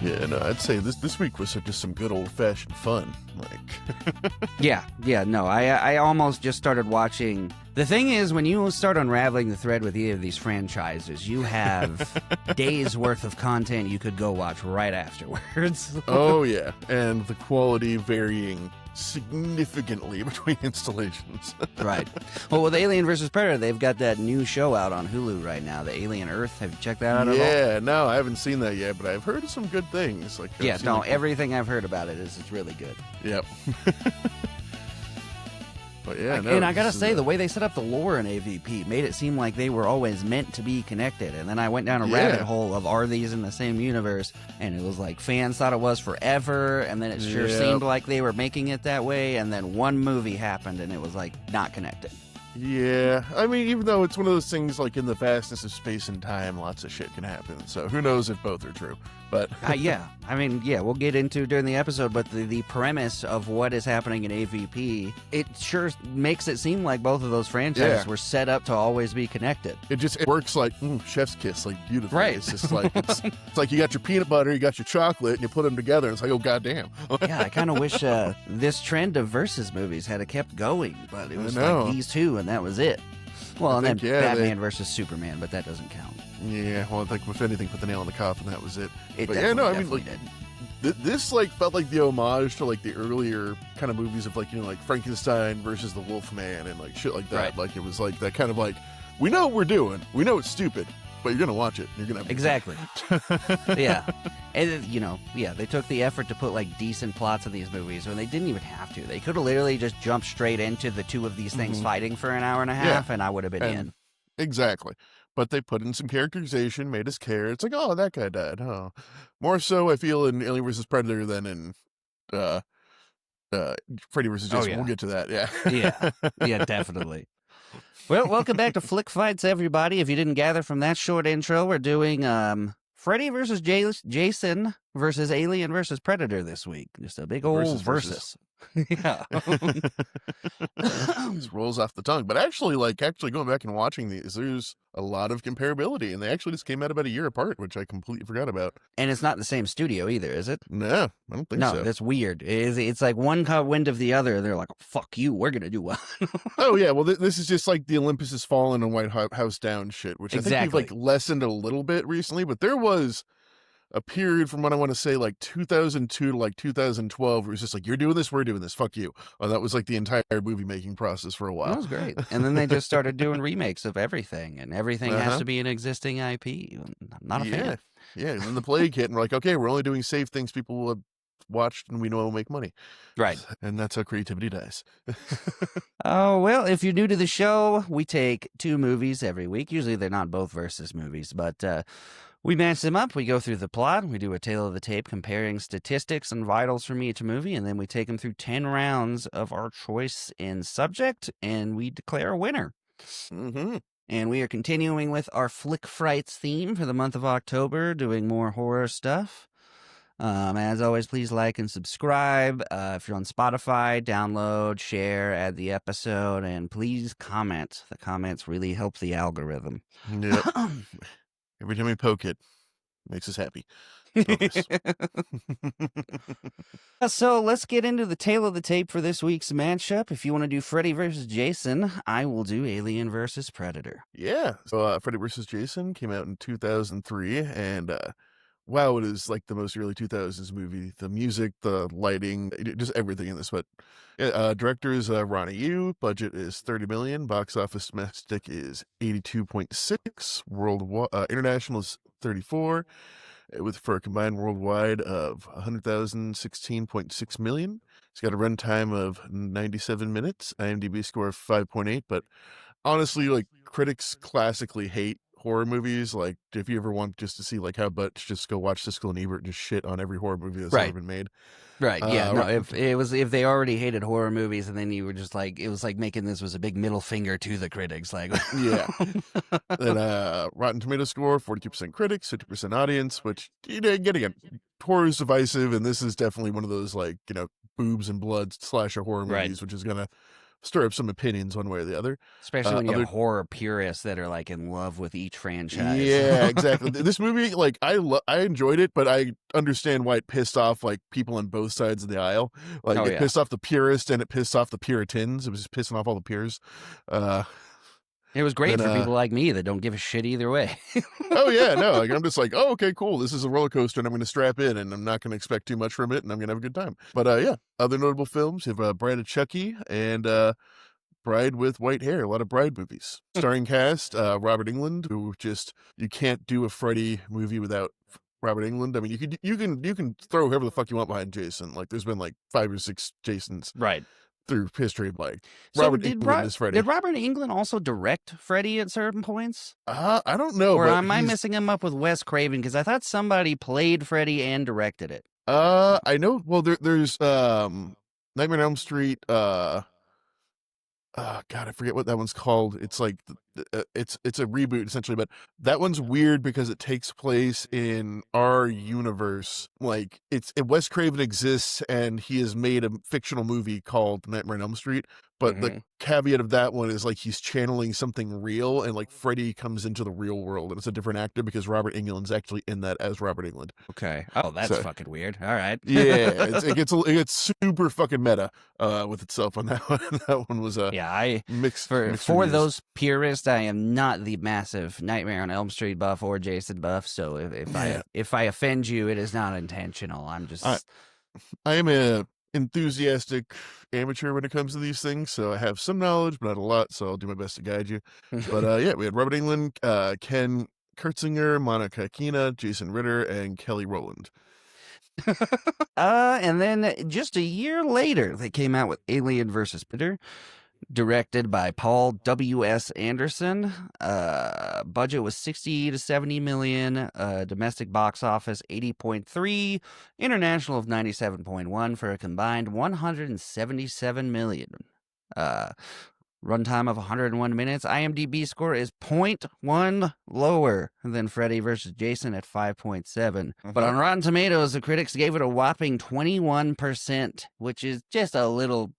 Yeah, no, I'd say this week was just some good old fashioned fun. Like, Yeah, no, I almost just started watching. The thing is, when you start unraveling the thread with either of these franchises, you have days worth of content you could go watch right afterwards. oh yeah, and the quality varying significantly between installations. Right. Well, with Alien vs. Predator, they've got that new show out on Hulu right now, The Alien Earth. Have you checked that out at all? Yeah, no, I haven't seen that yet, but I've heard some good things. Like, yeah, no, everything I've heard about it is it's really good. Yep. But yeah, and I gotta say, the way they set up the lore in AVP made it seem like they were always meant to be connected. And then I went down a rabbit hole of, are these in the same universe? And it was like fans thought it was forever, and then it sure seemed like they were making it that way. And then one movie happened, and it was like not connected. Yeah, I mean, even though it's one of those things like in the vastness of space and time, lots of shit can happen. So who knows if both are true? But yeah, I mean, yeah, we'll get into during the episode. But the premise of what is happening in AVP, it sure makes it seem like both of those franchises were set up to always be connected. It works like chef's kiss, like beautifully. Right. It's just like it's like you got your peanut butter, you got your chocolate, and you put them together, and it's like, oh goddamn. Yeah, I kind of wish this trend of versus movies had kept going, but it was like these two, and that was it. Well, and then Batman versus Superman, but that doesn't count. Yeah, well, I think if anything, put the nail in the coffin. That was it. But yeah, no, I mean, like this like felt like the homage to like the earlier kind of movies of like, you know, like Frankenstein versus the Wolfman and like shit like that. Right. Like it was like that kind of like, we know what we're doing, we know it's stupid, but you're gonna watch it. You're gonna have exactly. Yeah, and you know, they took the effort to put like decent plots in these movies when they didn't even have to. They could have literally just jumped straight into the two of these things fighting for an hour and a half, and I would have been in. Exactly. But they put in some characterization, made us care. It's like, oh, that guy died. Oh, more so I feel in Alien vs. Predator than in Freddy vs. Jason. Oh, yeah. We'll get to that. Yeah, definitely. Well, welcome back to Flick Fights, everybody. If you didn't gather from that short intro, we're doing Freddy versus Jason versus Alien versus Predator this week. Just a big old versus. Yeah. Just rolls off the tongue. But actually going back and watching these, there's a lot of comparability, and they actually just came out about a year apart, which I completely forgot about. And it's not the same studio either, is it? No, I don't think so. No, that's weird. It's like one caught wind of the other, and they're like, oh, fuck you, we're going to do one. Oh, yeah, well, this is just like the Olympus Has Fallen and White House Down shit, which I think we've like lessened a little bit recently, but there was a period from what I want to say, like 2002 to like 2012, where it was just like, you're doing this, we're doing this, fuck you. That was like the entire movie making process for a while. That was great. And then they just started doing remakes of everything, and everything has to be an existing IP. I'm not a fan. Yeah, and then the plague hit, and we're like, okay, we're only doing safe things people will have watched, and we know will make money. Right. And that's how creativity dies. Oh, well, if you're new to the show, we take two movies every week. Usually they're not both versus movies, but we match them up, we go through the plot, we do a tale of the tape comparing statistics and vitals from each movie, and then we take them through 10 rounds of our choice in subject, and we declare a winner. Mm-hmm. And we are continuing with our Flick Frights theme for the month of October, doing more horror stuff. As always, please like and subscribe. If you're on Spotify, download, share, add the episode, and please comment. The comments really help the algorithm. Yep. Every time we poke it, makes us happy. So let's get into the tale of the tape for this week's matchup. If you want to do Freddy versus Jason, I will do Alien versus Predator. Yeah. So Freddy versus Jason came out in 2003, and wow, it is like the most early 2000s movie. The music, the lighting, just everything in this. But director is Ronnie Yu. Budget is $30 million. Box office domestic is 82.6. International is 34. For a combined worldwide of 116.6 million. It's got a runtime of 97 minutes. IMDb score of 5.8. But honestly, like, critics classically hate horror movies. Like, if you ever want just to see like how Butch, just go watch Siskel and Ebert just shit on every horror movie that's ever been made. Right. Yeah. No. If they already hated horror movies, and then you were just like, it was like making this was a big middle finger to the critics. Like, yeah. Then Rotten Tomato score 42% critics, 50% audience. Which, you know, again, horror is divisive, and this is definitely one of those, like, you know, boobs and blood slasher horror movies, which is gonna stir up some opinions one way or the other. Especially when you have Other horror purists that are like in love with each franchise. Yeah, exactly. This movie, like, I enjoyed it, but I understand why it pissed off like people on both sides of the aisle. Like, Oh it yeah. pissed off the purists and it pissed off the Puritans. It was just pissing off all the peers. Uh, It was great then for people like me that don't give a shit either way. Oh yeah, no, like I'm just like, oh okay, cool. This is a roller coaster, and I'm going to strap in, and I'm not going to expect too much from it, and I'm going to have a good time. But yeah, other notable films have Bride of Chucky and Bride with White Hair. A lot of Bride movies. Starring cast Robert Englund, who just you can't do a Freddy movie without Robert Englund. I mean, you can throw whoever the fuck you want behind Jason. Like, there's been like 5 or 6 Jasons Right. through history. Like, So Robert Englund is Freddy. did Robert Englund also direct Freddy at certain points? I don't know, Or but am I messing him up with Wes Craven? Because I thought somebody played Freddy and directed it. I know. Well, there's Nightmare on Elm Street. God, I forget what that one's called. It's like it's a reboot essentially, but that one's weird because it takes place in our universe. Like, Wes Craven exists and he has made a fictional movie called Nightmare on Elm Street. But the caveat of that one is like he's channeling something real, and like Freddy comes into the real world, and it's a different actor because Robert Englund's actually in that as Robert Englund. Okay. Oh, that's So fucking weird. All right. yeah, it gets super fucking meta with itself on that one. That one was a Yeah, mixed for reviews. those purists, I am not the massive Nightmare on Elm Street buff or Jason buff. So if I offend you, it is not intentional. I'm just I am a enthusiastic amateur when it comes to these things, so I have some knowledge, but not a lot. So I'll do my best to guide you. But yeah, we had Robert Englund, Ken Kurtzinger, Monica Keena, Jason Ritter, and Kelly Rowland. And then just a year later, they came out with Alien versus Predator, directed by Paul W.S. Anderson. Budget was 60 to 70 million. Domestic box office 80.3, international of 97.1 for a combined 177 million. Runtime of 101 minutes. IMDb score is 0.1 lower than Freddy vs. Jason at 5.7. But on Rotten Tomatoes, the critics gave it a whopping 21%, which is just a little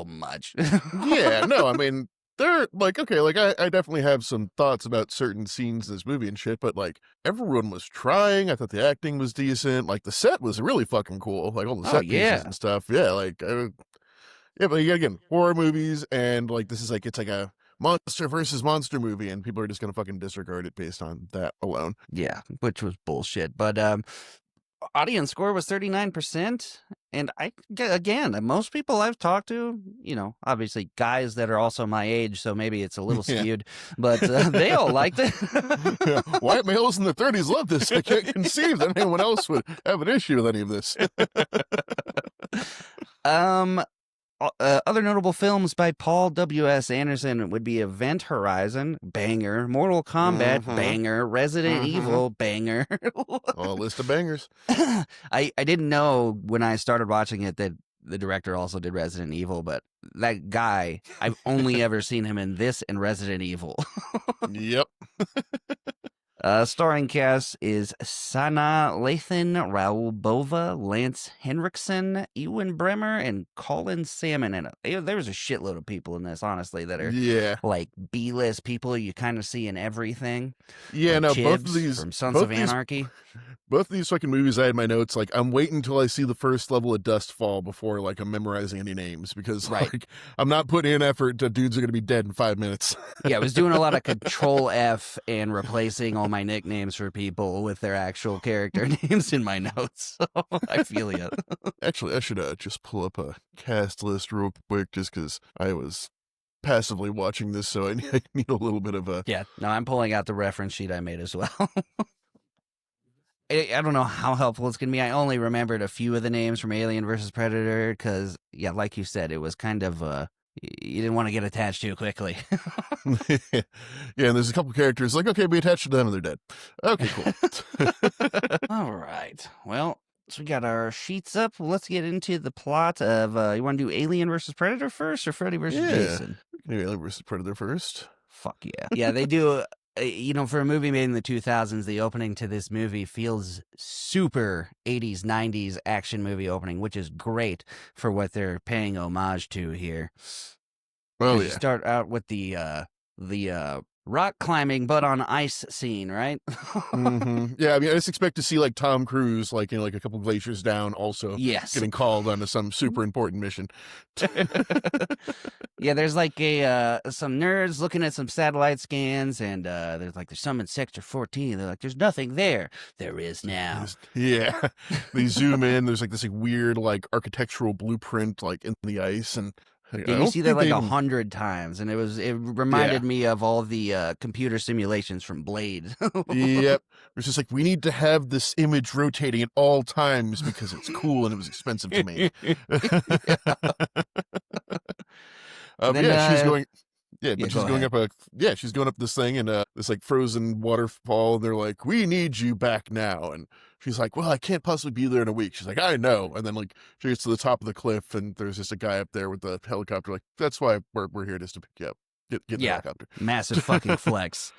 much. Yeah, no, I mean, they're like, okay, like I definitely have some thoughts about certain scenes in this movie and shit, but like everyone was trying. I thought the acting was decent. Like, the set was really fucking cool. Like, all the set pieces and stuff. Yeah, like yeah, but again, horror movies, and like this is like, it's like a monster versus monster movie, and people are just gonna fucking disregard it based on that alone. Yeah, which was bullshit. But audience score was 39%. And again, most people I've talked to, obviously guys that are also my age, so maybe it's a little skewed, but they all liked it. Yeah, white males in their 30s love this. I can't conceive that anyone else would have an issue with any of this. Other notable films by Paul W.S. Anderson would be Event Horizon, banger, Mortal Kombat, banger, Resident Evil, banger. A list of bangers. I didn't know when I started watching it that the director also did Resident Evil, but that guy, I've only ever seen him in this and Resident Evil. Yep. Starring cast is Sana Lathan, Raul Bova, Lance Henriksen, Ewan Bremer, and Colin Salmon. And there's a shitload of people in this, honestly, that are like B-list people you kind of see in everything. Yeah, like no, Chibs both of these from Sons of Anarchy. Both of these fucking movies I had in my notes, like, I'm waiting until I see the first level of dust fall before, like, I'm memorizing any names, because like, I'm not putting in effort to dudes are going to be dead in 5 minutes. Yeah, I was doing a lot of Control F and replacing all my nicknames for people with their actual character names in my notes. So I feel you. Actually, I should just pull up a cast list real quick, just because I was passively watching this, so I need a little bit of a... Yeah, no, I'm pulling out the reference sheet I made as well. I don't know how helpful it's going to be. I only remembered a few of the names from Alien versus Predator because, yeah, like you said, it was kind of, you didn't want to get attached too quickly. Yeah, and there's a couple characters like, okay, be attached to them and they're dead. Okay, cool. All right. Well, so we got our sheets up. Let's get into the plot of, you want to do Alien versus Predator first or Freddy versus Jason? We can do Alien versus Predator first. Fuck yeah. Yeah, they do... for a movie made in the 2000s, the opening to this movie feels super 80s, 90s action movie opening, which is great for what they're paying homage to here. Oh Because you yeah. start out with the rock climbing but on ice scene, right? Yeah, I mean, I just expect to see like Tom Cruise, like like a couple glaciers down, also Yes. getting called onto some super important mission. Yeah, there's like a some nerds looking at some satellite scans, and there's some in sector 14. They're like, "There's nothing there." There is now. Yeah, they zoom in. There's like this like weird like architectural blueprint like in the ice, and I Yeah, you don't see that think they like even. 100 times, and it Yeah. reminded me of all the computer simulations from Blade. Yep. It's just like we need to have this image rotating at all times because it's cool and it was expensive to make. Then Yeah, she's going. Yeah, yeah, but go she's going ahead. up a. Yeah, she's going up this thing and this like frozen waterfall. And they're like, "We need you back now." And she's like, "Well, I can't possibly be there in a week." She's like, "I know." And then like she gets to the top of the cliff and there's just a guy up there with the helicopter. Like, that's why we're here just to pick you up. Get in the Yeah, helicopter. massive fucking flex.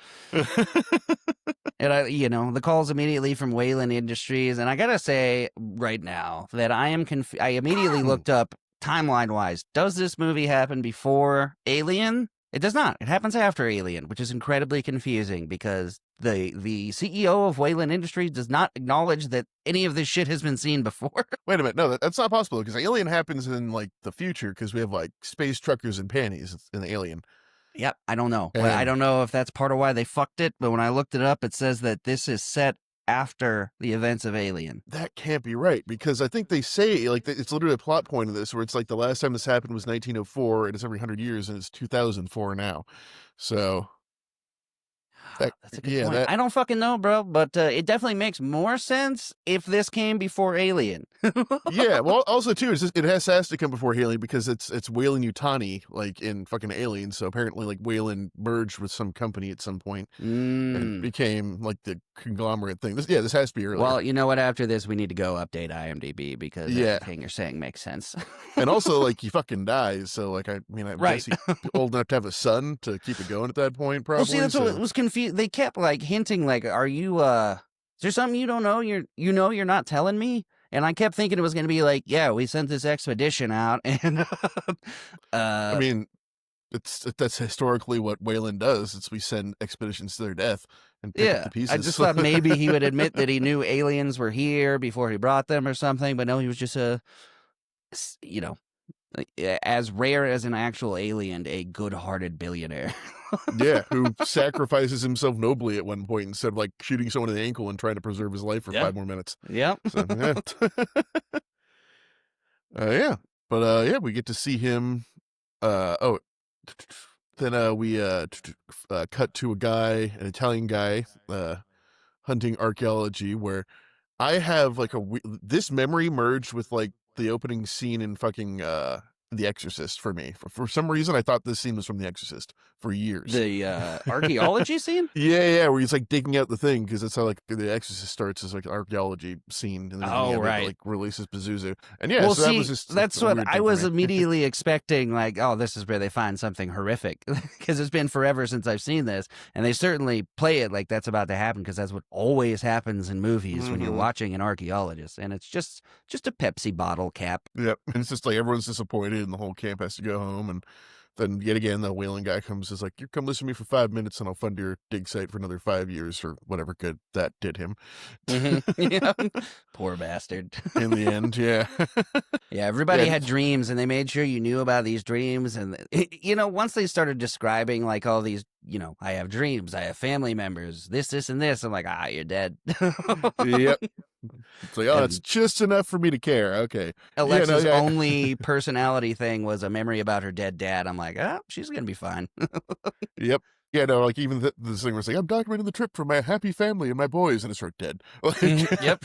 And the calls immediately from Wayland Industries, and I gotta say right now that I immediately looked up timeline wise. Does this movie happen before Alien? It does not. It happens after Alien, which is incredibly confusing because the CEO of Wayland Industries does not acknowledge that any of this shit has been seen before. Wait a minute, no, that's not possible because Alien happens in like the future because we have like space truckers and panties in the Alien, Yep, I don't know. But I and don't know if that's part of why they fucked it, but when I looked it up, it says that this is set after the events of Alien. that can't be right because I think they say like it's literally a plot point of this where it's like the last time this happened was 1904 and it's every 100 years and it's 2004 now, so that That's a good yeah point. that I don't fucking know, bro, but it definitely makes more sense if this came before Alien. yeah. Well, also too, it has to come before Alien because it's Weyland Yutani like in fucking Alien. So apparently like Weyland merged with some company at some point and Mm. became like the conglomerate thing. This has to be earlier. Well, you know what? After this, we need to go update IMDb because Yeah. everything you're saying makes sense. And also, like, he fucking dies. So, like, I mean, I Right. guess he's old enough to have a son to keep it going at that point, Well, see, probably. that's what So, was confused. They kept like hinting, like, "Are you? Is there something you don't know? You're not telling me." And I kept thinking it was going to be like, "Yeah, we sent this expedition out, and I uh, mean, that's historically what Wayland does. It's we send expeditions to their death and pick up yeah." the I pieces. just thought maybe he would admit that he knew aliens were here before he brought them or something, but no, he was just s- you know, as rare as an actual alien, a good-hearted billionaire. Yeah, who sacrifices himself nobly at one point instead of like shooting someone in the ankle and trying to preserve his life for Yeah. 5 more minutes. Yep. So, yeah. Yeah. But yeah, we get to see him. Oh, then we cut to a guy, an Italian guy, hunting archaeology, where I have like this memory merged with like the opening scene in fucking The Exorcist for me. For some reason, I thought this scene was from The Exorcist for years. The archaeology scene. Yeah, where he's like digging out the thing because that's how like The Exorcist starts as like an archaeology scene, and then at the Oh, end it right. like releases Pazuzu, and yeah, Well, so that was see, just that's a what weird I thing for was me. immediately expecting. Like, oh, this is where they find something horrific, because it's been forever since I've seen this, and they certainly play it like that's about to happen, because that's what always happens in movies when you're Hmm. watching an archaeologist, and it's just a Pepsi bottle cap. Yep, and it's just like everyone's disappointed, and the whole camp has to go home, and then yet again the whaling guy comes is like, "You come listen to me for 5 minutes, and I'll fund your dig site for another 5 years or whatever good that did him." Yeah, poor bastard. In the end, yeah, Yeah, yeah, everybody had dreams, and they made sure you knew about these dreams. And once they started describing like all these, I have dreams, I have family members, this, and this. I'm like, you're dead. yep. It's like, oh, it's And just enough for me to care. Okay, yeah, no, Alexa's yeah, only personality thing was a memory about her dead dad. I'm like, she's gonna be fine. yep. Yeah, no, like even the thing was like, I'm documenting the trip for my happy family and my boys, and it's right dead. Yep.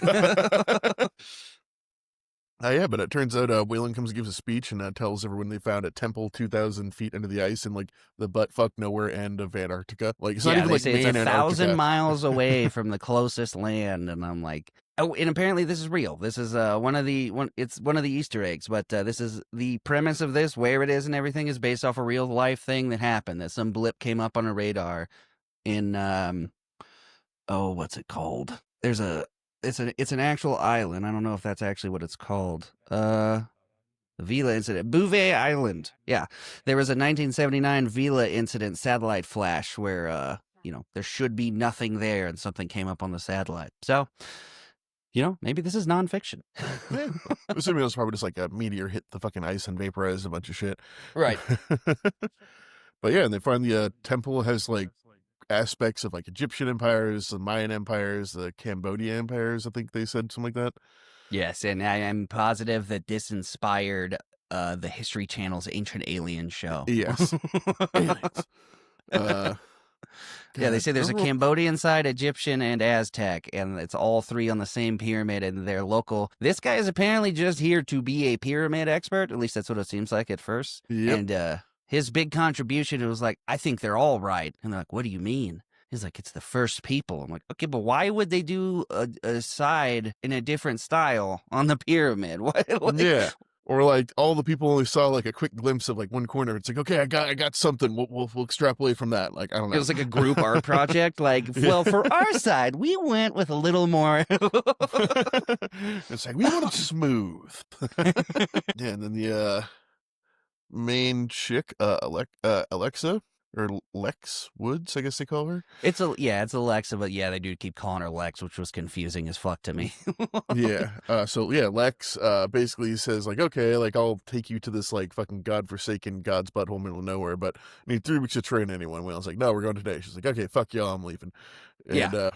Like, yeah, but it turns out Whalen comes and gives a speech and tells everyone they found a temple 2,000 feet under the ice in like the butt fuck nowhere end of Antarctica. Like it's not Yeah, even they like say it's main 1,000 Antarctica. miles away from the closest land, and I'm like, oh, and apparently this is real. This is It's one of the Easter eggs, but this is the premise of this, where it is and everything is based off a real life thing that happened. That some blip came up on a radar in what's it called? It's an actual island. I don't know if that's actually what it's called. The Vila incident. Bouvet Island. Yeah. There was a 1979 Vila incident satellite flash where, there should be nothing there and something came up on the satellite. So, maybe this is nonfiction. Yeah. Assuming it was probably just like a meteor hit the fucking ice and vaporized a bunch of shit. Right. But yeah, and they find the temple has like aspects of like Egyptian empires, the Mayan empires, the Cambodia empires. I think they said something like that. Yes, and I am positive that this inspired the History Channel's Ancient Alien show. Yes. Aliens. Yeah, they God, say there's a Cambodian side, Egyptian, and Aztec, and it's all three on the same pyramid, and they're local. This guy is apparently just here to be a pyramid expert. At least that's what it seems like at first. Yep. And his big contribution was like, I think they're all right. And they're like, what do you mean? He's like, it's the first people. I'm like, okay, but why would they do a side in a different style on the pyramid? What? Yeah. Or like all the people only saw like a quick glimpse of like one corner. It's like, okay, I got something. We'll extrapolate from that. Like, I don't know. It was like a group art project. Like, well, for our side, we went with a little more. It's like we want it smooth. Yeah, and then the main chick, Alexa or Lex Woods, I guess they call her. It's Alexa, but yeah, they do keep calling her Lex, which was confusing as fuck to me. Yeah. So yeah, Lex basically says like, okay, like I'll take you to this like fucking godforsaken God's butthole middle of nowhere, but I need 3 weeks to train anyone. Well, I was like, no, we're going today. She's like, okay, fuck y'all, I'm leaving. And, Yeah.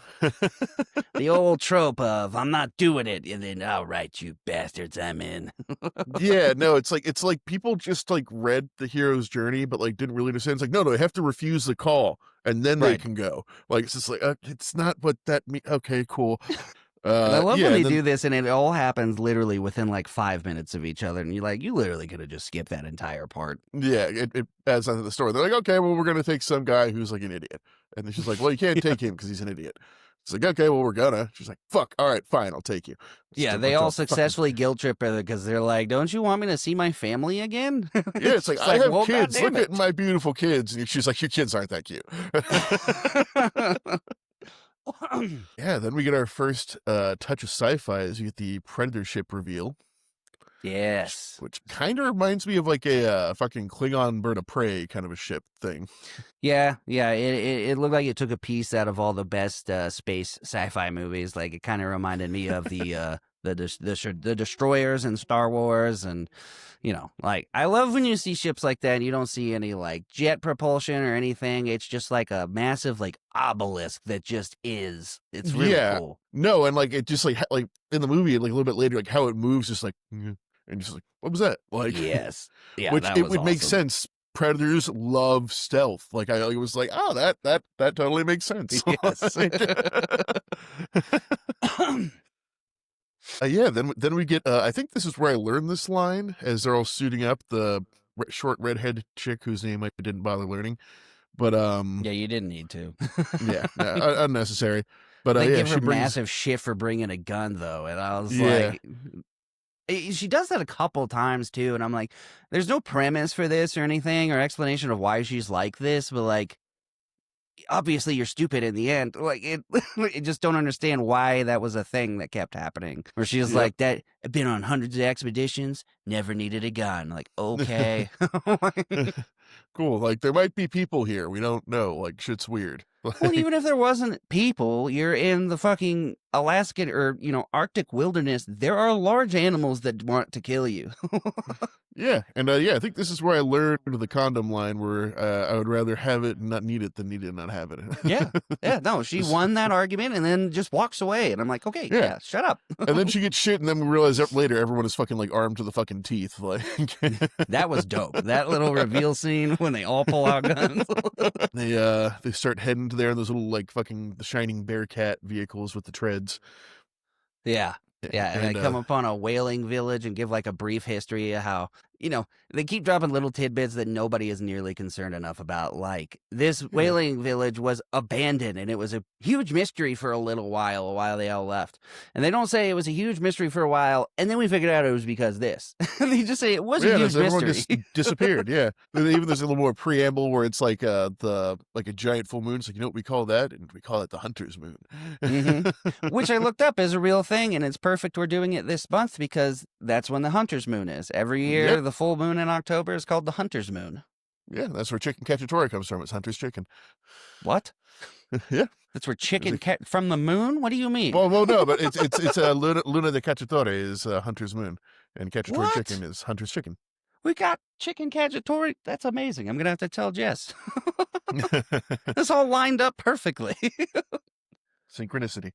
The old trope of I'm not doing it, and then all right, you bastards, I'm in. Yeah, no, it's like people just like read the hero's journey, but like didn't really understand. It's like, no, they have to refuse the call and then they Right. can go. Like it's just like it's not what that means. Okay, cool. And I love Yeah, when they then, do this, and it all happens literally within like 5 minutes of each other, and you're like, you literally could have just skipped that entire part. yeah, it adds on to the story. They're like, okay, well, we're gonna take some guy who's like an idiot, and then she's like, well, you can't take him because he's an idiot. It's like, okay, well, we're gonna. She's like, fuck, all right, fine, I'll take you. Just Yeah, a they bunch all of successfully guilt trip her because they're like, don't you want me to see my family again? Yeah, it's like, I have well, kids. Look goddamn at my beautiful kids. And she's like, your kids aren't that cute. it. Yeah, then we get our first touch of sci-fi as you get the Predator ship reveal, Yes. which kind of reminds me of like a fucking Klingon bird of prey kind of a ship thing. Yeah. It looked like it took a piece out of all the best space sci-fi movies. Like it kind of reminded me of the destroyers in Star Wars, and like I love when you see ships like that and you don't see any like jet propulsion or anything. It's just like a massive like obelisk that just is. It's really cool. No, and like it just like in the movie, like a little bit later, like how it moves, just like and just like what was that? Like Yes. Yeah. which that it was would make awesome. sense. Predators love stealth. Like I was like, oh, that totally makes sense. Yes. Yeah, then we get. I think this is where I learned this line as they're all suiting up. The short redhead chick whose name I didn't bother learning, but Yeah, you didn't need to. yeah, unnecessary. But They yeah, give her she brings. massive shit for bringing a gun, though, and I was Yeah, like, she does that a couple times too, and I'm like, there's no premise for this or anything or explanation of why she's like this, but like, obviously you're stupid in the end. Like it, I just don't understand why that was a thing that kept happening. Where she's yep. like, that I've been on hundreds of expeditions, never needed a gun. Like, okay. Cool. Like there might be people here. We don't know. Like shit's weird. Well, even if there wasn't people, you're in the fucking Alaskan or, Arctic wilderness. There are large animals that want to kill you. Yeah, and yeah, I think this is where I learned the condom line, where I would rather have it and not need it than need it and not have it. Yeah. No, she won that argument and then just walks away. And I'm like, okay, yeah shut up. And then she gets shit, and then we realize later everyone is fucking like armed to the fucking teeth. Like That was dope. That little reveal scene when they all pull out guns. they start heading to there in those little like fucking the shining Bearcat vehicles with the treads. Yeah. Yeah, and they And come upon a whaling village and give like a brief history of how they keep dropping little tidbits that nobody is nearly concerned enough about. Like, this whaling village was abandoned, and it was a huge mystery for a little while they all left. And they don't say it was a huge mystery for a while, and then we figured out it was because this. They just say it was a huge everyone mystery. just disappeared. Yeah, and even there's a little more preamble where it's like a giant full moon. It's like, you know what we call that? And we call it the Hunter's Moon. Which I looked up as a real thing, and it's perfect we're doing it this month because that's when the Hunter's Moon is. Every year, the full moon in October is called the Hunter's Moon. Yeah, that's where chicken cacciatore comes from. It's Hunter's chicken. What? Yeah. That's where chicken from the moon? What do you mean? Well, no, but it's Luna de Cacciatore is Hunter's Moon, and cacciatore chicken is Hunter's chicken. We got chicken cacciatore. That's amazing. I'm gonna have to tell Jess. This all lined up perfectly. Synchronicity.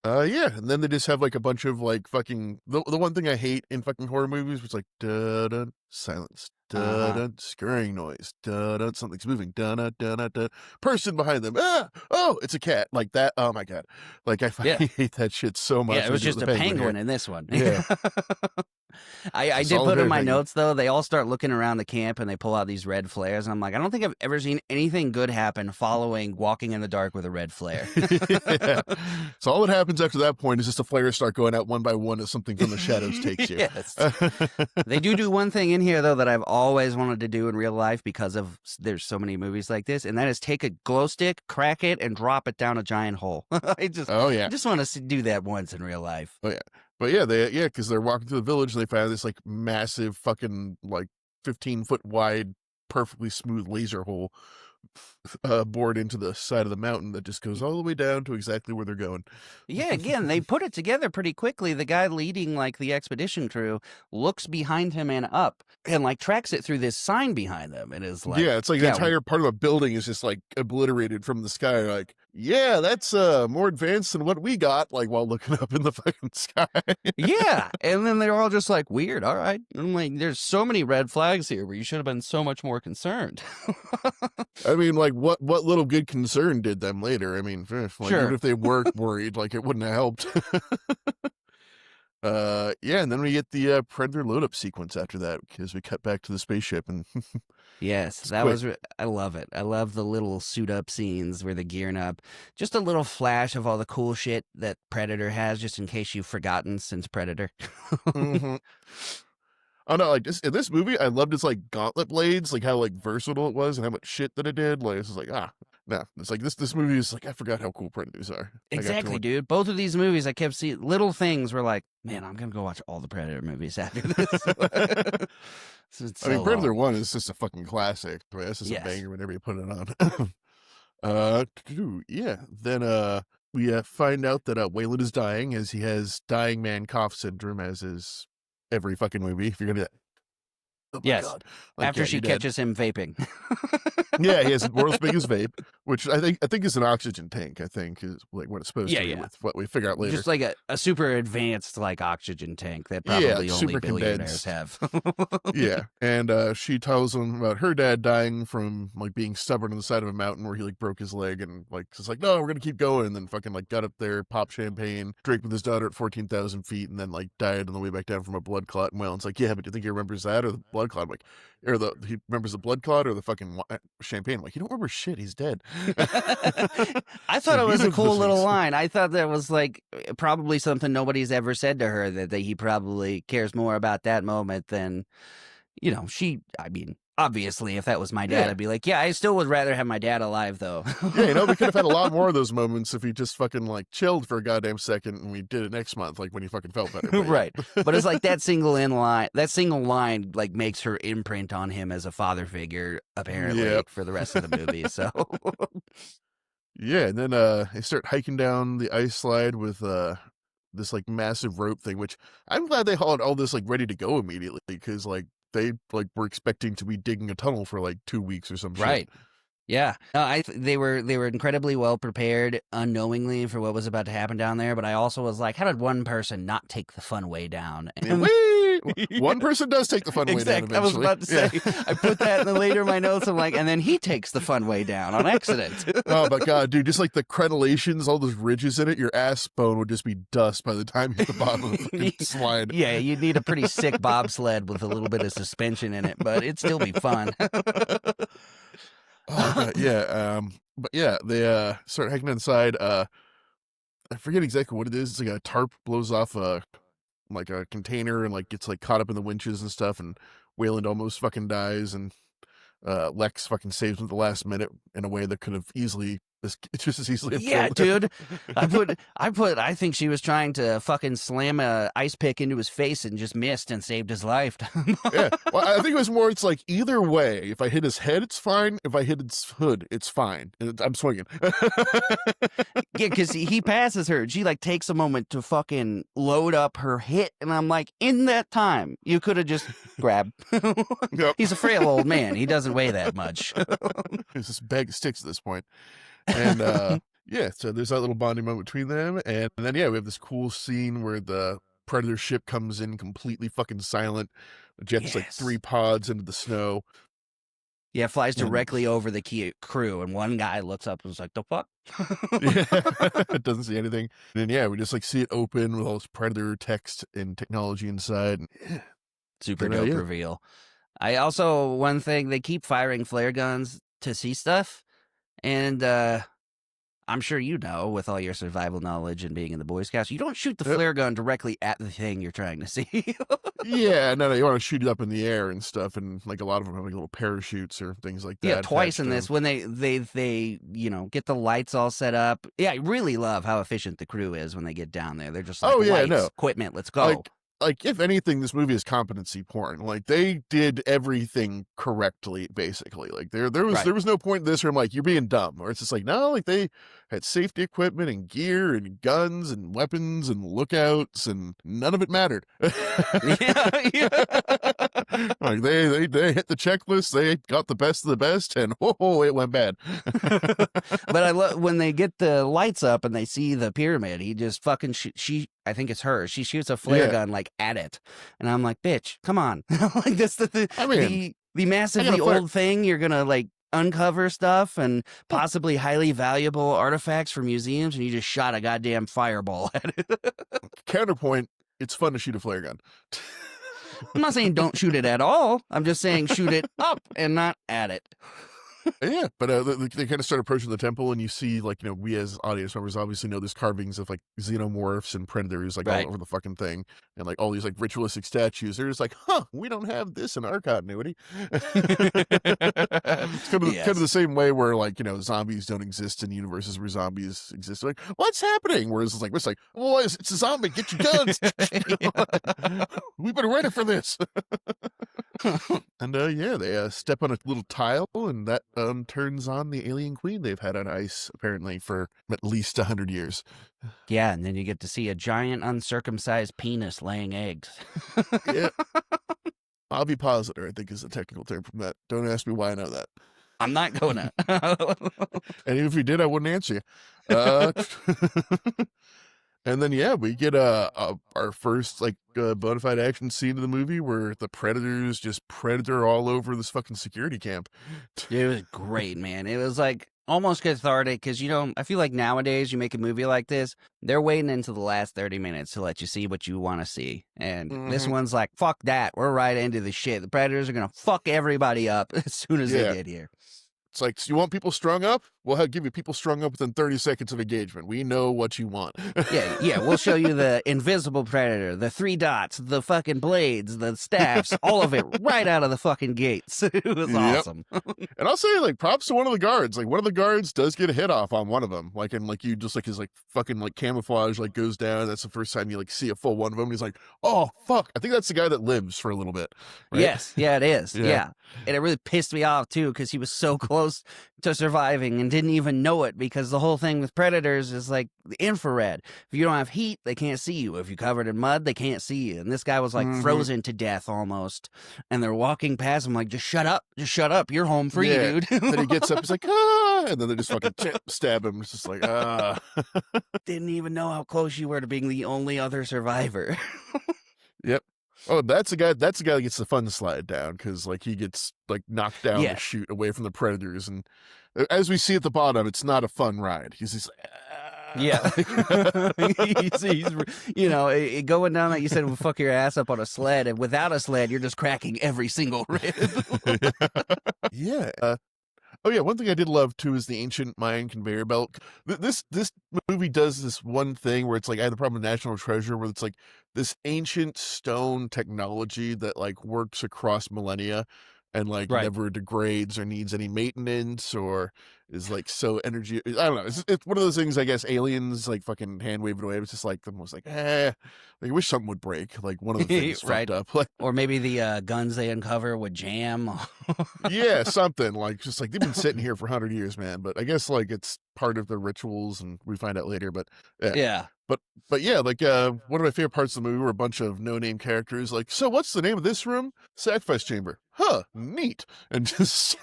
Yeah, and then they just have like a bunch of like fucking the one thing I hate in fucking horror movies was like da da silence, da da scurrying noise, da da something's moving, da da da da person behind them, oh it's a cat, like that. Oh my god, like I fucking hate that shit so much. Yeah, it was just a penguin in this one. Yeah. I did put in my notes, though, they all start looking around the camp and they pull out these red flares. And I'm like, I don't think I've ever seen anything good happen following walking in the dark with a red flare. Yeah. So all that happens after that point is just the flares start going out one by one as something from the shadows takes you. Yes. They do one thing in here, though, that I've always wanted to do in real life because there's so many movies like this. And that is take a glow stick, crack it, and drop it down a giant hole. I just want to do that once in real life. Oh, yeah. But because they're walking through the village and they find this like massive fucking like 15-foot wide, perfectly smooth laser hole bored into the side of the mountain that just goes all the way down to exactly where they're going. Yeah, again, they put it together pretty quickly. The guy leading like the expedition crew looks behind him and up and like tracks it through this sign behind them and is like, it's like the entire part of a building is just like obliterated from the sky. Like, yeah, that's more advanced than what we got, like while looking up in the fucking sky. Yeah. And then they're all just like, weird. All right. I'm like, there's so many red flags here where you should have been so much more concerned. I mean, like, what little good concern did them later? I mean, even if they weren't worried, like, it wouldn't have helped. And then we get the Predator load-up sequence after that, because we cut back to the spaceship, and yes, that was, I love it. I love the little suit-up scenes where they're gearing up. Just a little flash of all the cool shit that Predator has, just in case you've forgotten since Predator. Oh no, like in this movie, I loved its like gauntlet blades, like how like versatile it was and how much shit that it did. Like it's just like no, it's like this movie is like I forgot how cool Predators are. Exactly, dude. Both of these movies, I kept seeing little things were like, man, I'm gonna go watch all the Predator movies after this. I mean, Predator 1 is just a fucking classic. This is a banger whenever you put it on. Then we find out that Wayland is dying, as he has dying man cough syndrome, as is every fucking movie. If you're gonna, oh my God. Like, after she catches him vaping. Yeah, he has the world's biggest vape, which I think is an oxygen tank. I think is like what it's supposed to be. With what we figure out later, just like a super advanced like oxygen tank that probably only billionaires have. Yeah, and she tells him about her dad dying from like being stubborn on the side of a mountain where he like broke his leg, and like it's like, no, we're gonna keep going, and then fucking like got up there, popped champagne, drank with his daughter at 14,000 feet, and then like died on the way back down from a blood clot. And Wayland's like, yeah, but do you think he remembers that or the blood clot? I'm like, he remembers the blood clot or the fucking champagne? I'm like, you don't remember shit. He's dead. I thought it was a cool little line. I thought that was like probably something nobody's ever said to her, that he probably cares more about that moment than, I mean, obviously, if that was my dad, I'd be like, yeah, I still would rather have my dad alive, though. Yeah, we could have had a lot more of those moments if he just fucking like chilled for a goddamn second, and we did it next month, like when he fucking felt better. Right. But it's like that single line like makes her imprint on him as a father figure, apparently, for the rest of the movie. So yeah, and then they start hiking down the ice slide with this like massive rope thing, which I'm glad they had all this like ready to go immediately, because like they like were expecting to be digging a tunnel for like 2 weeks or some shit. Right. Yeah. No, they were incredibly well prepared unknowingly for what was about to happen down there, but I also was like, how did one person not take the fun way down? And Whee! way. One person does take the fun way down Exactly. I was eventually. about to say, I put that in the later of my notes. I'm like, and then he takes the fun way down on accident. Oh my god, dude! Just like the crenellations, all those ridges in it, your ass bone would just be dust by the time you hit the bottom of the fucking slide. Yeah, you'd need a pretty sick bobsled with a little bit of suspension in it, but it'd still be fun. Oh god, yeah. But yeah, they start hiking inside. I forget exactly what it is. It's like a tarp blows off like a container and like gets like caught up in the winches and stuff, and Wayland almost fucking dies, and Lex fucking saves him at the last minute in a way that could have easily just as easily have Yeah, killed him. dude. I think she was trying to fucking slam a ice pick into his face and just missed and saved his life. Yeah, well, I think it was more. It's like either way. If I hit his head, it's fine. If I hit his hood, it's fine. I'm swinging. Yeah, because he passes her. She like takes a moment to fucking load up her hit, and I'm like, in that time, you could have just grabbed. Yep. He's a frail old man. He doesn't weigh that much. It's this bag of sticks at this point. And yeah, so there's that little bonding moment between them, and then yeah, we have this cool scene where the Predator ship comes in completely fucking silent, jets like Yes. 3 pods into the snow. Yeah, flies And- directly over the crew, and one guy looks up and is like, "The fuck." Yeah, it doesn't see anything. And then yeah, we just like see it open with all this Predator text and technology inside. And, yeah, Super Good dope idea. reveal. I also, one thing, they keep firing flare guns to see stuff, and I'm sure you know, with all your survival knowledge and being in the Boy Scouts, you don't shoot the Yep. flare gun directly at the thing you're trying to see. Yeah, no, you want to shoot it up in the air and stuff, and like a lot of them have like little parachutes or things like that. Yeah, twice attached in to this them. when they get the lights all set up. Yeah, I really love how efficient the crew is when they get down there. They're just like, Oh, yeah, lights, no. equipment, let's go. Like if anything, this movie is competency porn. Like they did everything correctly, basically. Like there Right. was no point in this where I'm like, you're being dumb. Or it's just like, no, like they had safety equipment and gear and guns and weapons and lookouts, and none of it mattered. Yeah. Like they hit the checklist, they got the best of the best, and oh, it went bad. But I love when they get the lights up and they see the pyramid. He just fucking I think it's her. She shoots a flare Yeah. gun like at it, and I'm like, bitch, come on! Like this the I mean, the massively flare- old thing. You're gonna like uncover stuff and possibly highly valuable artifacts for museums, and you just shot a goddamn fireball at it. Counterpoint, it's fun to shoot a flare gun. I'm not saying don't shoot it at all. I'm just saying shoot it up and not at it. Yeah, but they kind of start approaching the temple, and you see, like, you know, we as audience members obviously know there's carvings of like xenomorphs and predators, like Right. all over the fucking thing, and like all these like ritualistic statues. They're just like, huh, we don't have this in our continuity. It's kind of the same way where, like, you know, zombies don't exist in universes where zombies exist. Like, what's happening? Whereas it's like, oh, it's a zombie. Get your guns. We've been ready for this. And yeah, they step on a little tile, and that turns on the alien queen they've had on ice apparently for at least 100 years. Yeah, and then you get to see a giant uncircumcised penis laying eggs. Yeah. Ovipositor, I think, is the technical term from that. Don't ask me why I know that. I'm not gonna. And if you did, I wouldn't answer you. And then yeah, we get our first like bona fide action scene of the movie where the predators just predator all over this fucking security camp. It was great, man. It was like almost cathartic because, you know, I feel like nowadays you make a movie like this, they're waiting into the last 30 minutes to let you see what you want to see. And this Mhm. one's like, fuck that. We're right into the shit. The Predators are going to fuck everybody up as soon as Yeah. they get here. It's like, so you want people strung up? We'll give you people strung up within 30 seconds of engagement. We know what you want. Yeah, we'll show you the invisible predator, the 3 dots, the fucking blades, the staffs, all of it right out of the fucking gates. It was Yep. awesome. And I'll say, like, props to one of the guards. Like, one of the guards does get a hit off on one of them. Like, and like you just like his like fucking like camouflage like goes down. That's the first time you like see a full one of them. And he's like, oh fuck! I think that's the guy that lives for a little bit. Right? Yes, yeah, it is. Yeah. Yeah. And it really pissed me off too because he was so close to surviving and didn't even know it because the whole thing with predators is like the infrared. If you don't have heat, they can't see you. If you're covered in mud, they can't see you. And this guy was like Mhm. frozen to death almost. And they're walking past him like, just shut up. You're home free, Yeah. dude. Then he gets up, he's like, ah, and then they just fucking stab him. It's just like, ah. Didn't even know how close you were to being the only other survivor. Yep. Oh, that's the guy. That's the guy that gets the fun slide down because like he gets like knocked down the Yes. chute away from the predators, and as we see at the bottom, it's not a fun ride. He's just Yeah. he's going down that you said, well, fuck your ass up on a sled, and without a sled, you're just cracking every single rib. yeah. Oh yeah, one thing I did love too is the ancient Mayan conveyor belt. This movie does this one thing where it's like I had the problem with National Treasure, where it's like this ancient stone technology that like works across millennia and like Right. never degrades or needs any maintenance or is like so energy. I don't know. It's one of those things. I guess aliens like fucking hand wave it away. It's just like the most like like, I wish something would break. Like one of the things Right. fucked up. Like Or maybe the guns they uncover would jam. yeah, something like just like they've been sitting here for 100 years, man. But I guess like it's part of the rituals, and we find out later. But yeah, Yeah. but yeah, like one of my favorite parts of the movie were a bunch of no-name characters. Like, so what's the name of this room? Sacrifice chamber. Huh, neat. And just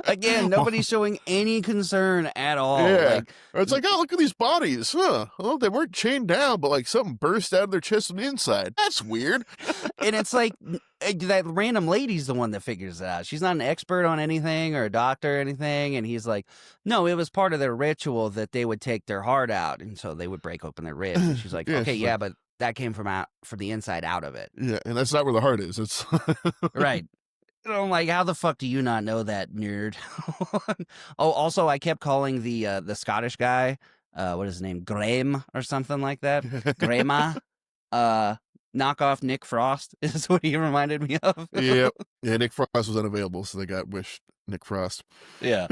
Again, nobody's showing any concern at all. yeah, Like, or it's like, oh, look at these bodies. Huh? Well, they weren't chained down, but like something burst out of their chest from the inside. That's weird. and it's like that random lady's the one that figures it out. She's not an expert on anything or a doctor or anything. And he's like, no, it was part of their ritual that they would take their heart out, and so they would break open their ribs. And she's like, Yeah, okay, she's yeah, like, but that came from the inside out of it. yeah, and that's not where the heart is. It's Right. And I'm like, how the fuck do you not know that, nerd? Oh, also, I kept calling the Scottish guy, what is his name, Graham or something like that, Graham, knockoff Nick Frost is what he reminded me of. yeah, yeah. Nick Frost was unavailable, so they got Wish Nick Frost. Yeah.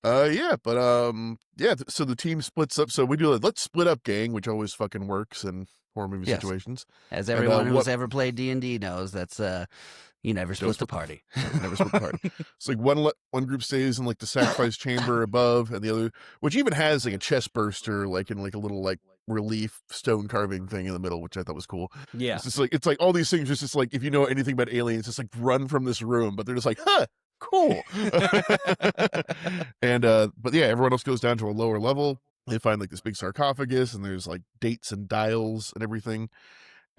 Yeah, but yeah. So the team splits up. So we do let's split up, gang, which always fucking works in horror movie Yes. situations. As And everyone who's ever played D&D knows, that's you never split the split- party. never split the party. It's like one group stays in like the sacrifice chamber above, and the other, which even has like a chest burster, like in like a little like relief stone carving thing in the middle, which I thought was cool. Yeah. It's like all these things. Just like if you know anything about aliens, just like run from this room, but they're just like, huh. Cool. And but yeah, everyone else goes down to a lower level. They find like this big sarcophagus, and there's like dates and dials and everything.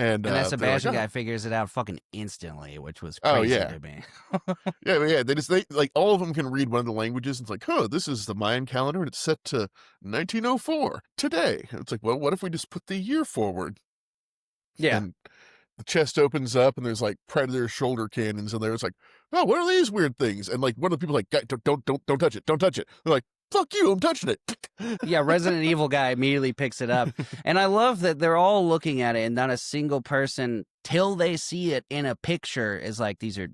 And that they're Sebastian like, guy figures it out fucking instantly, which was Oh, crazy yeah. to me. yeah. They like all of them can read one of the languages. And it's like, huh, this is the Mayan calendar, and it's set to 1904 today. And it's like, well, what if we just put the year forward? Yeah. And the chest opens up, and there's like predator shoulder cannons in there. It's like, oh, what are these weird things? And like one of the people like, don't touch it, don't touch it. They're like, fuck you, I'm touching it. Yeah, Resident Evil guy immediately picks it up. And I love that they're all looking at it, and not a single person, till they see it in a picture, is like, these are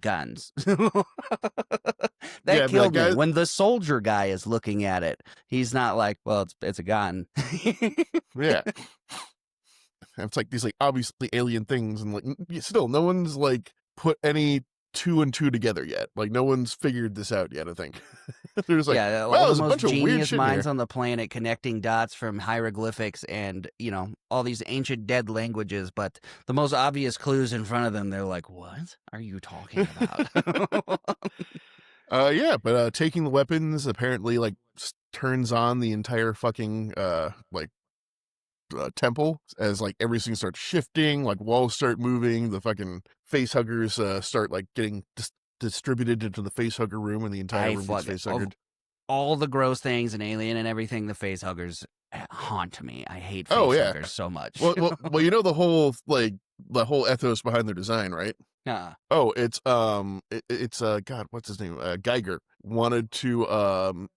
guns. That killed me. When the soldier guy is looking at it, he's not like, well, it's a gun. Yeah. It's like these like obviously alien things, and like still no one's like put any 2 and 2 together yet. Like no one's figured this out yet, I think. There's like, yeah, well, all there's the a most bunch of weird genius shit minds here. on the planet connecting dots from hieroglyphics and, all these ancient dead languages, but the most obvious clues in front of them, they're like, what are you talking about? Yeah, but taking the weapons apparently like turns on the entire fucking like temple, as like everything starts shifting, like walls start moving, the fucking face huggers start like getting distributed into the face hugger room, and the entire room gets face huggered. All the gross things and Alien and everything, the face huggers haunt me. I hate face huggers so much. well, the whole like the whole ethos behind their design, right? Oh, it's God, what's his name? Geiger wanted to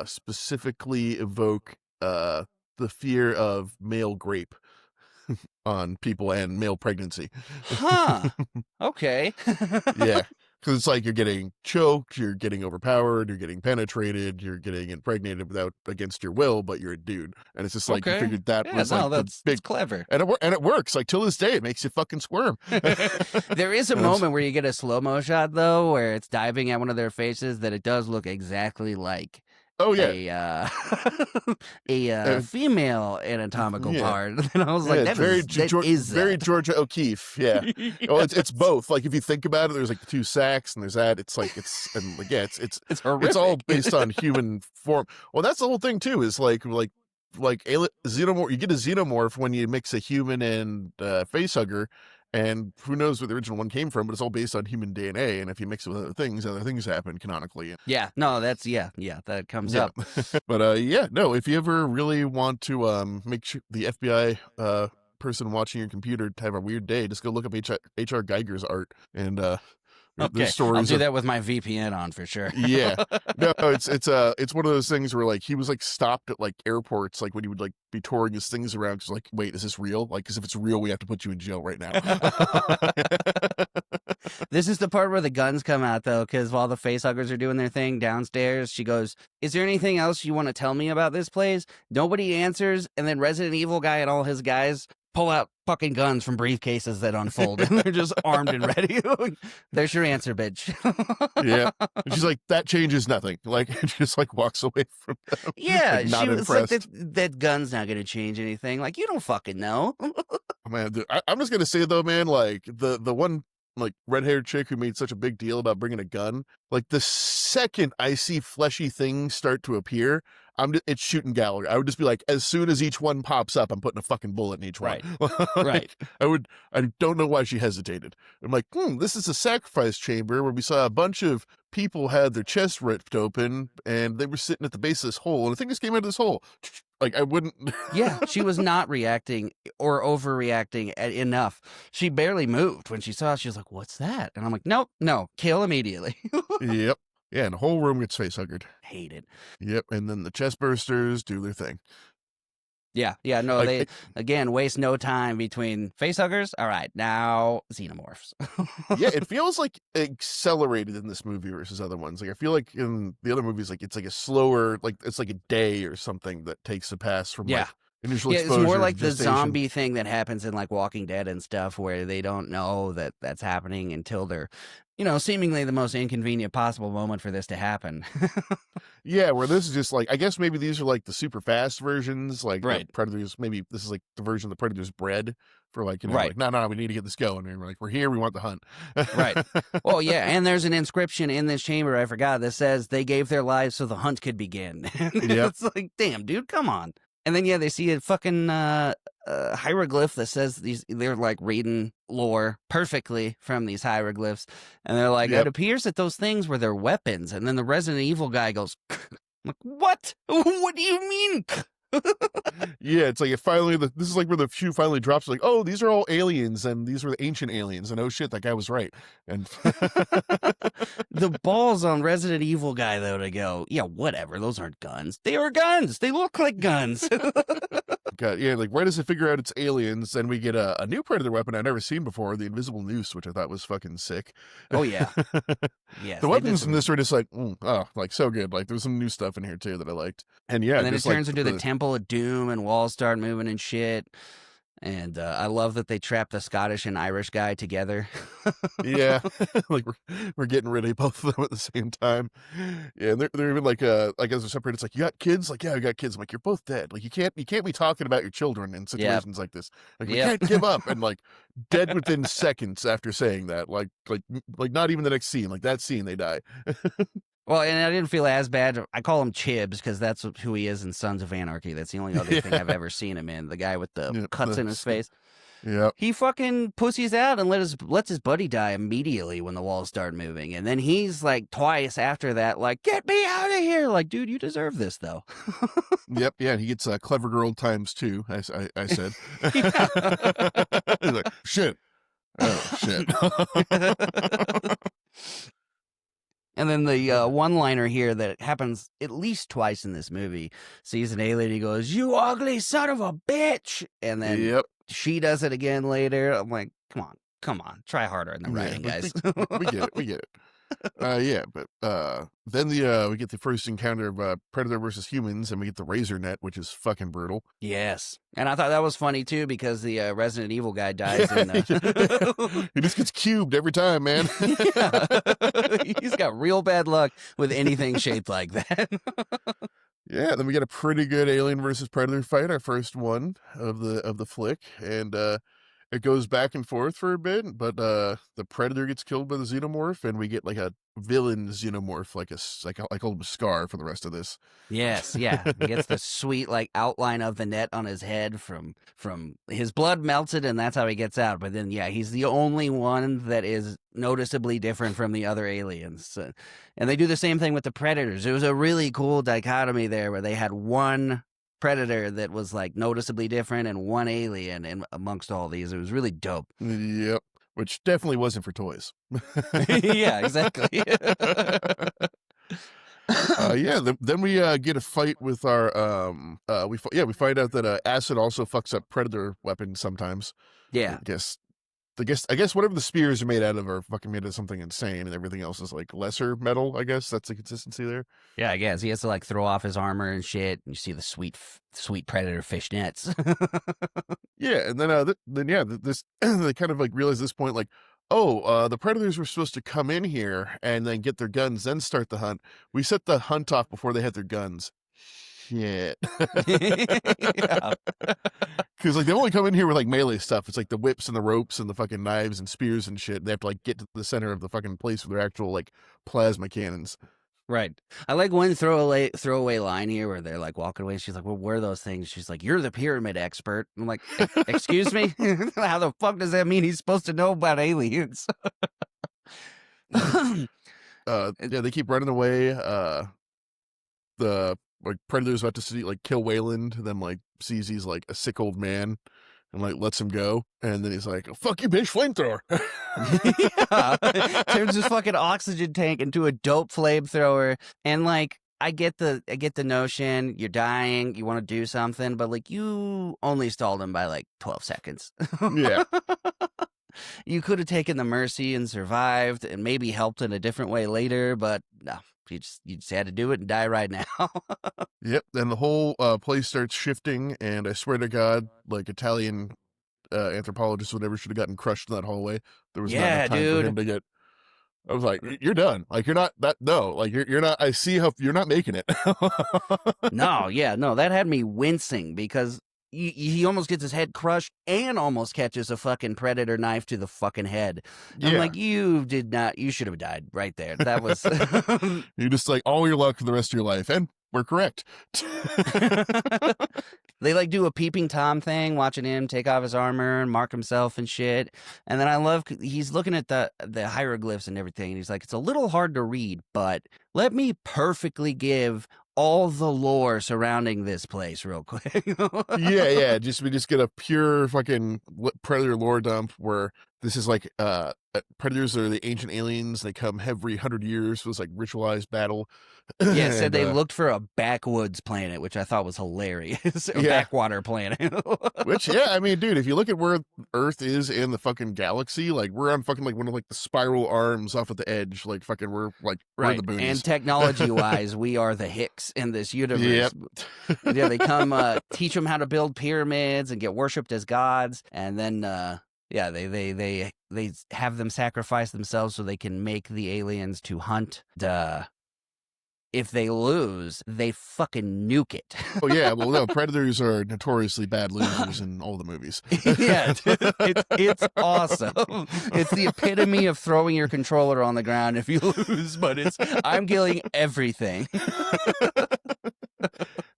specifically evoke the fear of male grape on people and male pregnancy. Huh. Okay. Yeah. Because it's like you're getting choked, you're getting overpowered, you're getting penetrated, you're getting impregnated without against your will, but you're a dude. And it's just like you figured that was like that's big clever. And it works. Like till this day, it makes you fucking squirm. There is a moment where you get a slow-mo shot though, where it's diving at one of their faces that it does look exactly like a female anatomical part. And I was like, that is very Georgia O'Keeffe. Yeah. Oh, it's both. Like if you think about it, there's like the 2 sacks, and there's that. It's horrific. It's all based on human form. Well, that's the whole thing too. Is like like xenomorph. You get a xenomorph when you mix a human and facehugger, and who knows where the original one came from, but it's all based on human DNA. And if you mix it with other things happen canonically. Yeah, no, that's that comes Yeah, up. but yeah, no. If you ever really want to make sure the FBI person watching your computer to have a weird day, just go look up HR Geiger's art, and there's Okay, I'll stories do of. that with my VPN on for sure. Yeah. No, it's one of those things where like he was like stopped at like airports like when he would like be touring his things around cuz like wait, is this real? Like cuz if it's real, we have to put you in jail right now. This is the part where the guns come out, though, because while the facehuggers are doing their thing downstairs, she goes, "Is there anything else you want to tell me about this place?" Nobody answers, and then Resident Evil guy and all his guys pull out fucking guns from briefcases that unfold, and they're just armed and ready. There's your answer, bitch. Yeah. And she's like, that changes nothing. Like, and she just like walks away from them. Yeah, Like, not she was like, impressed. that gun's not going to change anything. Like, you don't fucking know. Man, dude, I'm just gonna say though, man, like the one like red-haired chick who made such a big deal about bringing a gun, like the second I see fleshy things start to appear, it's shooting gallery. I would just be like, as soon as each one pops up, I'm putting a fucking bullet in each Right. one. Like, Right. I don't know why she hesitated. I'm like, this is a sacrifice chamber where we saw a bunch of people had their chest ripped open and they were sitting at the base of this hole, and the thing just came out of this hole. Like, I wouldn't. Yeah, she was not reacting or overreacting enough. She barely moved when she saw it. She was like, "What's that?" And I'm like, "Nope, no, kill immediately." Yep. Yeah, and the whole room gets facehuggered. Hate it. Yep, and then the chest bursters do their thing. Yeah, no, Like, they again waste no time between facehuggers. All right, now xenomorphs. yeah, it feels like accelerated in this movie versus other ones. Like I feel like in the other movies, like it's like a slower, like it's like a day or something that takes to pass from Yeah. like initial Yeah, exposure. it's more to like the gestation. zombie thing that happens in like Walking Dead and stuff, where they don't know that that's happening until they're, seemingly the most inconvenient possible moment for this to happen. Yeah, where this is just like, I guess maybe these are like the super fast versions, like Right. Predators. Maybe this is like the version the Predators bred for like, Right. like, no, we need to get this going. And we're like, we're here, we want the hunt. Right. Oh, yeah, and there's an inscription in this chamber, I forgot, that says they gave their lives so the hunt could begin. Yep. It's like, damn, dude, come on. And then, yeah, they see a fucking hieroglyph that says they're like reading lore perfectly from these hieroglyphs. And they're like, Yep. it appears that those things were their weapons. And then the Resident Evil guy goes, I'm like, what? What do you mean? Yeah, it's like this is like where the shoe finally drops. Like, oh, these are all aliens, and these were the ancient aliens, and oh shit, that guy was right. And The balls on Resident Evil guy though to go, yeah, whatever. Those aren't guns. They are guns. They look like guns. God, yeah, like right as they figure out it's aliens, then we get a new Predator weapon I've never seen before, the invisible noose, which I thought was fucking sick. Oh yeah, yes. The weapons in this were just like, like so good. Like there was some new stuff in here too that I liked. And yeah, And then it just, like, turns into the Temple of Doom, and walls start moving and shit. And I love that they trap the Scottish and Irish guy together. Yeah, like we're getting rid of both of them at the same time. Yeah, and they're even like as they're separated, it's like, you got kids? Like, yeah, I got kids. I'm like, you're both dead. Like you can't be talking about your children in situations like this. Like we Yep. can't give up. And like dead within seconds after saying that. Like not even the next scene. Like that scene, they die. Well, and I didn't feel as bad. I call him Chibs because that's who he is in Sons of Anarchy. That's the only other thing I've ever seen him in. The guy with the cuts in his face. Yeah. He fucking pussies out and lets his buddy die immediately when the walls start moving. And then he's like twice after that, like, get me out of here. Like, dude, you deserve this though. Yep. Yeah. And he gets clever girl times 2. I said. He's like, shit. Oh shit. And then the one-liner here that happens at least twice in this movie, sees an alien, he goes, "You ugly son of a bitch!" And then Yep. she does it again later. I'm like, come on, try harder in the writing, guys. We get it. Yeah, but then we get the first encounter of Predator versus humans, and we get the razor net, which is fucking brutal. Yes, and I thought that was funny too because the Resident Evil guy dies in He just gets cubed every time, man. Yeah. He's got real bad luck with anything shaped like that. Yeah, then we get a pretty good Alien versus Predator fight, our first one of the flick, and it goes back and forth for a bit, but the predator gets killed by the xenomorph, and we get like a villain xenomorph, like I call him Scar for the rest of this. Yes, yeah. He gets the sweet like outline of the net on his head from his blood melted, and that's how he gets out. But then, yeah, he's the only one that is noticeably different from the other aliens. And they do the same thing with the predators. It was a really cool dichotomy there, where they had one predator that was like noticeably different and one alien, and amongst all these, it was really dope. Yep, which definitely wasn't for toys. Yeah, exactly. Yeah. Then we get a fight with our we find out that acid also fucks up predator weapons sometimes. Yeah. I guess whatever the spears are made out of are fucking made of something insane, and everything else is like lesser metal. I guess that's the consistency there. Yeah, I guess he has to like throw off his armor and shit. And you see the sweet predator fishnets. Yeah, and then this they kind of like realize this point, like, oh, the predators were supposed to come in here and then get their guns, then start the hunt. We set the hunt off before they had their guns. Shit. Yeah. Because like they only come in here with like melee stuff. It's like the whips and the ropes and the fucking knives and spears and shit. They have to like get to the center of the fucking place with their actual like plasma cannons. Right. I like one throwaway line here where they're like walking away. She's like, "Well, where are those things?" She's like, "You're the pyramid expert." I'm like, "Excuse me? How the fuck does that mean he's supposed to know about aliens?" Yeah, they keep running away. The like predator's about to see like kill Wayland, then like sees he's like a sick old man and like lets him go, and then he's like, oh, "Fuck you, bitch, flamethrower." Yeah. Turns his fucking oxygen tank into a dope flamethrower, and like I get the notion, you're dying, you want to do something, but like you only stalled him by like 12 seconds. Yeah. You could have taken the mercy and survived and maybe helped in a different way later, but no, you just had to do it and die right now. Yep. Then the whole place starts shifting, and I swear to God, like Italian anthropologists would never should have gotten crushed in that hallway. There was not Yeah, enough time for him dude. to get. I was like, "You're done. Like you're not that. No, like you're not. I see how you're not making it." No, yeah, no, that had me wincing because he almost gets his head crushed and almost catches a fucking predator knife to the fucking head. I'm Yeah. like, you did not, you should have died right there. That was. You just like all your luck for the rest of your life, and we're correct. They like do a peeping Tom thing, watching him take off his armor and mark himself and shit. And then I love he's looking at the hieroglyphs and everything, and he's like, "It's a little hard to read, but let me perfectly give all the lore surrounding this place real quick." Yeah. We just get a pure fucking predator lore dump where this is like predators are the ancient aliens. They come every 100 years. So it's like ritualized battle. Yeah, it said And, they looked for a backwoods planet, which I thought was hilarious. A yeah. backwater planet. Which, yeah, I mean, dude, if you look at where Earth is in the fucking galaxy, like we're on fucking like one of like the spiral arms off at the edge, like fucking we're Right. the boonies. And technology wise, we are the Hicks in this universe. Yep. Yeah, they come teach them how to build pyramids and get worshipped as gods, and then yeah, they have them sacrifice themselves so they can make the aliens to hunt. If they lose, they fucking nuke it. Oh yeah, well no, predators are notoriously bad losers in all the movies. Yeah, it's awesome. It's the epitome of throwing your controller on the ground if you lose, but I'm killing everything.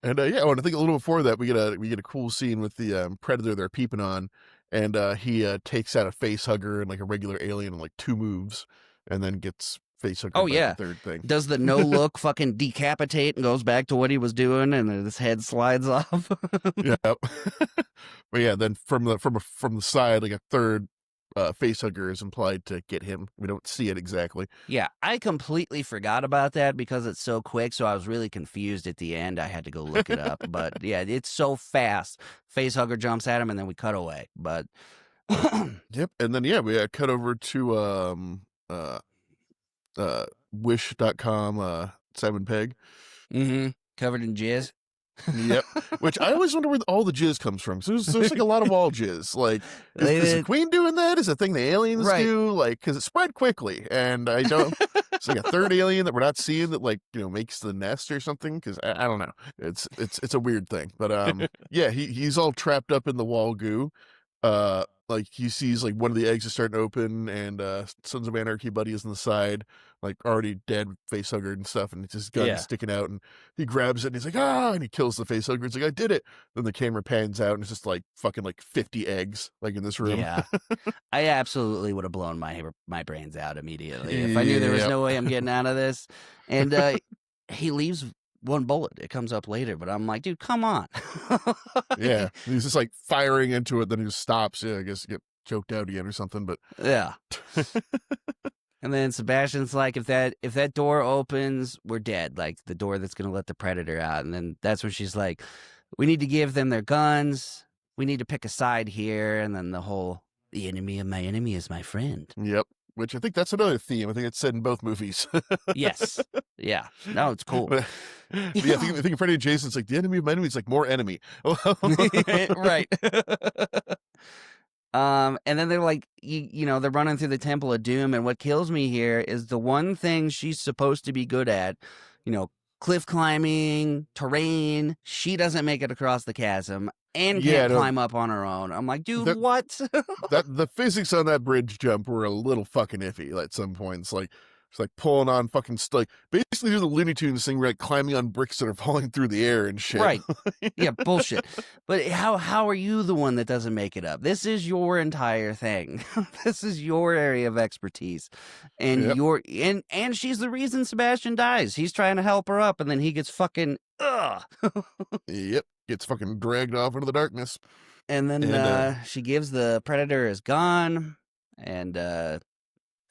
And yeah, well, I think a little before that, we get a cool scene with the predator they're peeping on, and he takes out a face hugger and like a regular alien in like 2 moves, and then gets face hugger Oh by yeah, the 3rd thing. does the no look fucking decapitate and goes back to what he was doing, and then his head slides off. Yeah, but yeah, then from the side, like a 3rd face hugger is implied to get him. We don't see it exactly. Yeah, I completely forgot about that because it's so quick, so I was really confused at the end. I had to go look it up, but yeah, it's so fast. Facehugger jumps at him, and then we cut away. But Yep, and then yeah, we cut over to wish.com Simon Pegg. Covered in jizz. Yep. Which I always wonder where all the jizz comes from. So there's like a lot of all jizz. Like, is the queen doing that? Is it a thing the aliens do? Like, because it spread quickly, and I don't. It's like a 3rd alien that we're not seeing that, like, makes the nest or something. Because I don't know. It's a weird thing. But yeah, he's all trapped up in the wall goo. like he sees like one of the eggs is starting to open, and Sons of Anarchy buddy is on the side, like already dead, face hugger and stuff, and it's his gun Yeah. sticking out, and he grabs it and he's like, ah, and he kills the face hugger. It's like, I did it. Then the camera pans out and it's just like fucking like 50 eggs like in this room. Yeah. I absolutely would have blown my brains out immediately if I knew there was Yep. no way I'm getting out of this. And he leaves one bullet. It comes up later, but I'm like, dude, come on. Yeah. He's just like firing into it, then he just stops. Yeah, I guess you get choked out again or something, but Yeah. And then Sebastian's like, if that door opens, we're dead. Like the door that's gonna let the predator out. And then that's when she's like, we need to give them their guns. We need to pick a side here. And then the enemy of my enemy is my friend. yep. Which I think that's another theme. I think it's said in both movies. Yes. Yeah. No, it's cool. But yeah, I think Freddy and Jason's like the enemy of my enemy is like more enemy. Right. And then they're like, they're running through the Temple of Doom, and what kills me here is the one thing she's supposed to be good at, cliff climbing, terrain. She doesn't make it across the chasm and Yeah, can't no, climb up on her own. I'm like, dude, that what? that the physics on that bridge jump were a little fucking iffy at some points. Like it's like pulling on fucking like basically do the Looney Tunes thing, where like climbing on bricks that are falling through the air and shit. Right. Yeah, bullshit. But how are you the one that doesn't make it up? This is your entire thing. This is your area of expertise. And Yep. and she's the reason Sebastian dies. He's trying to help her up, and then he gets fucking Yep. Gets fucking dragged off into the darkness. And then And she gives the predator his gun, and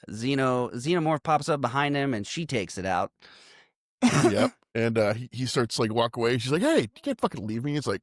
Xenomorph pops up behind him, and she takes it out. yep. And he starts like walk away. She's like, hey, you can't fucking leave me. It's like,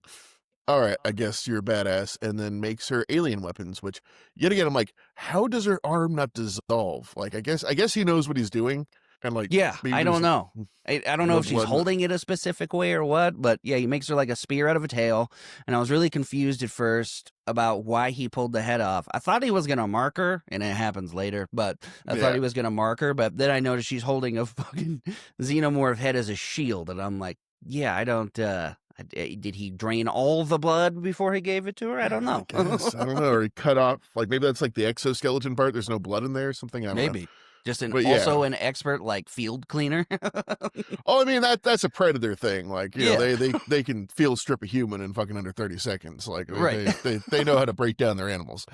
all right, I guess you're a badass. And then makes her alien weapons, which yet again, I'm like, how does her arm not dissolve? Like, I guess he knows what he's doing. And like, Yeah, maybe I don't there's know. I don't know no if she's blood. holding it a specific way or what, but yeah, he makes her like a spear out of a tail. And I was really confused at first about why he pulled the head off. I thought he was going to mark her, and it happens later, but I thought Yeah. he was going to mark her. But then I noticed she's holding a fucking Xenomorph head as a shield. And I'm like, yeah, I don't, did he drain all the blood before he gave it to her? I don't know. I guess. I don't know. Or he cut off, like maybe that's like the exoskeleton part. There's no blood in there or something. I don't know. Maybe. Just But yeah. also an expert like field cleaner. Oh, I mean that's a predator thing. Like, you know, Yeah. they can field strip a human in fucking under 30 seconds. Like Right. they know how to break down their animals.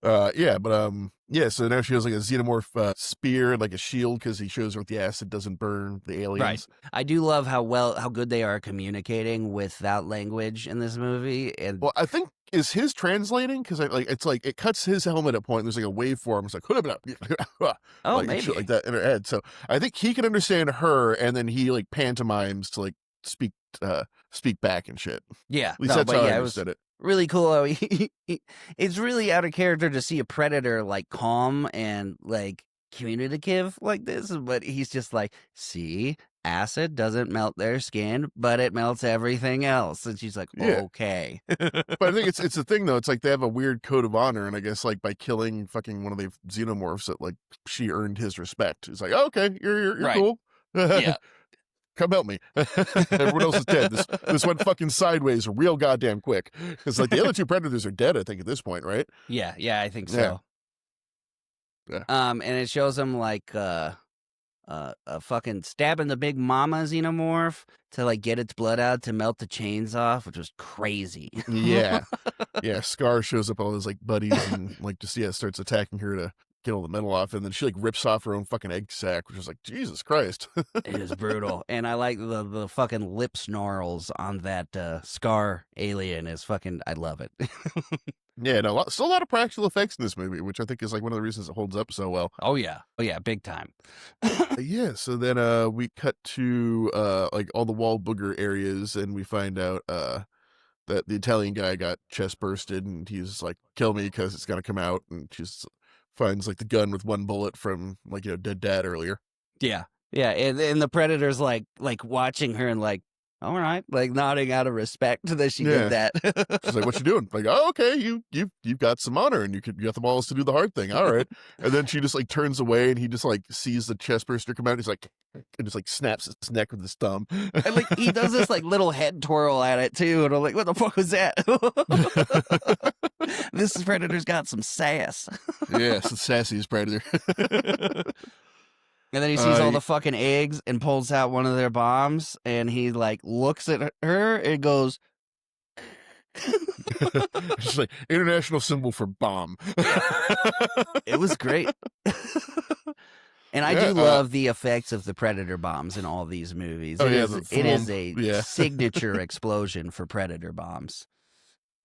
Yeah, but yeah, so now she has like a xenomorph spear and like a shield because he shows her what the acid doesn't burn the aliens. I do love how good they are communicating without language in this movie. And Well, I think is his translating because it's like it cuts his helmet at a point. And there's like a waveform. It's like oh, like, maybe shit like that in her head. So I think he can understand her, and then he like pantomimes to like speak back and shit. yeah, At least that's how I understood it. really cool. How it's really out of character to see a predator like calm and like communicative like this, but he's just like, see, acid doesn't melt their skin, but it melts everything else. And she's like, Yeah. okay. But I think it's a thing though. It's like they have a weird code of honor, and I guess like by killing fucking one of the xenomorphs, that like she earned his respect. It's like, oh, okay, you're Right. cool. Yeah. Come help me. Everyone else is dead. This went fucking sideways real goddamn quick. It's like the other two predators are dead, I think, at this point, right? Yeah, I think Yeah. so. Yeah. And it shows him like fucking stabbing the big mama xenomorph to like get its blood out to melt the chains off, which was crazy. Yeah. Yeah. Scar shows up all his like buddies and like just starts attacking her to get all the metal off, and then she like rips off her own fucking egg sac, which is like, Jesus Christ. It is brutal. And I like the fucking lip snarls on that Scar alien is fucking, I love it. Yeah, no, still a lot of practical effects in this movie, which I think is like one of the reasons it holds up so well. Oh yeah, big time. Yeah, so then we cut to like all the wall booger areas, and we find out that the Italian guy got chest bursted, and he's like, kill me because it's gonna come out, and she's finds like the gun with one bullet from like, you know, dead dad earlier. Yeah, and the predator's like watching her and like, all right, like nodding out of respect that she did Yeah. that. She's like, "What you doing?" Like, "Oh, okay, you've got some honor, and you got the balls to do the hard thing. All right." And then she just like turns away, and he just like sees the chest burster come out. And he's like, and just like snaps his neck with his thumb. And like he does this like little head twirl at it too, and I'm like, what the fuck was that? This Predator's got some sass. Yeah, it's the sassiest predator. And then he sees all Uh, the fucking eggs and pulls out one of their bombs, and he like looks at her and goes, It's like international symbol for bomb. it was great. And I Yeah, do love the effects of the Predator bombs in all these movies. Oh, It yeah, is the it is thwomp. a Yeah. signature explosion for Predator bombs.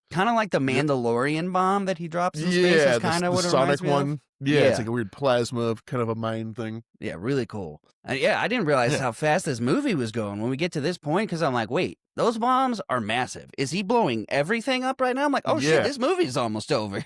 Kind of like the Yep. Mandalorian bomb that he drops in space Yeah, is kind the of what it sonic reminds me of. one. Yeah, it's like a weird plasma kind of a mind thing. Yeah, really cool. Yeah, I didn't realize Yeah. how fast this movie was going when we get to this point because I'm like, wait, those bombs are massive. Is he blowing everything up right now? I'm like, oh Yeah. shit, this movie's almost over.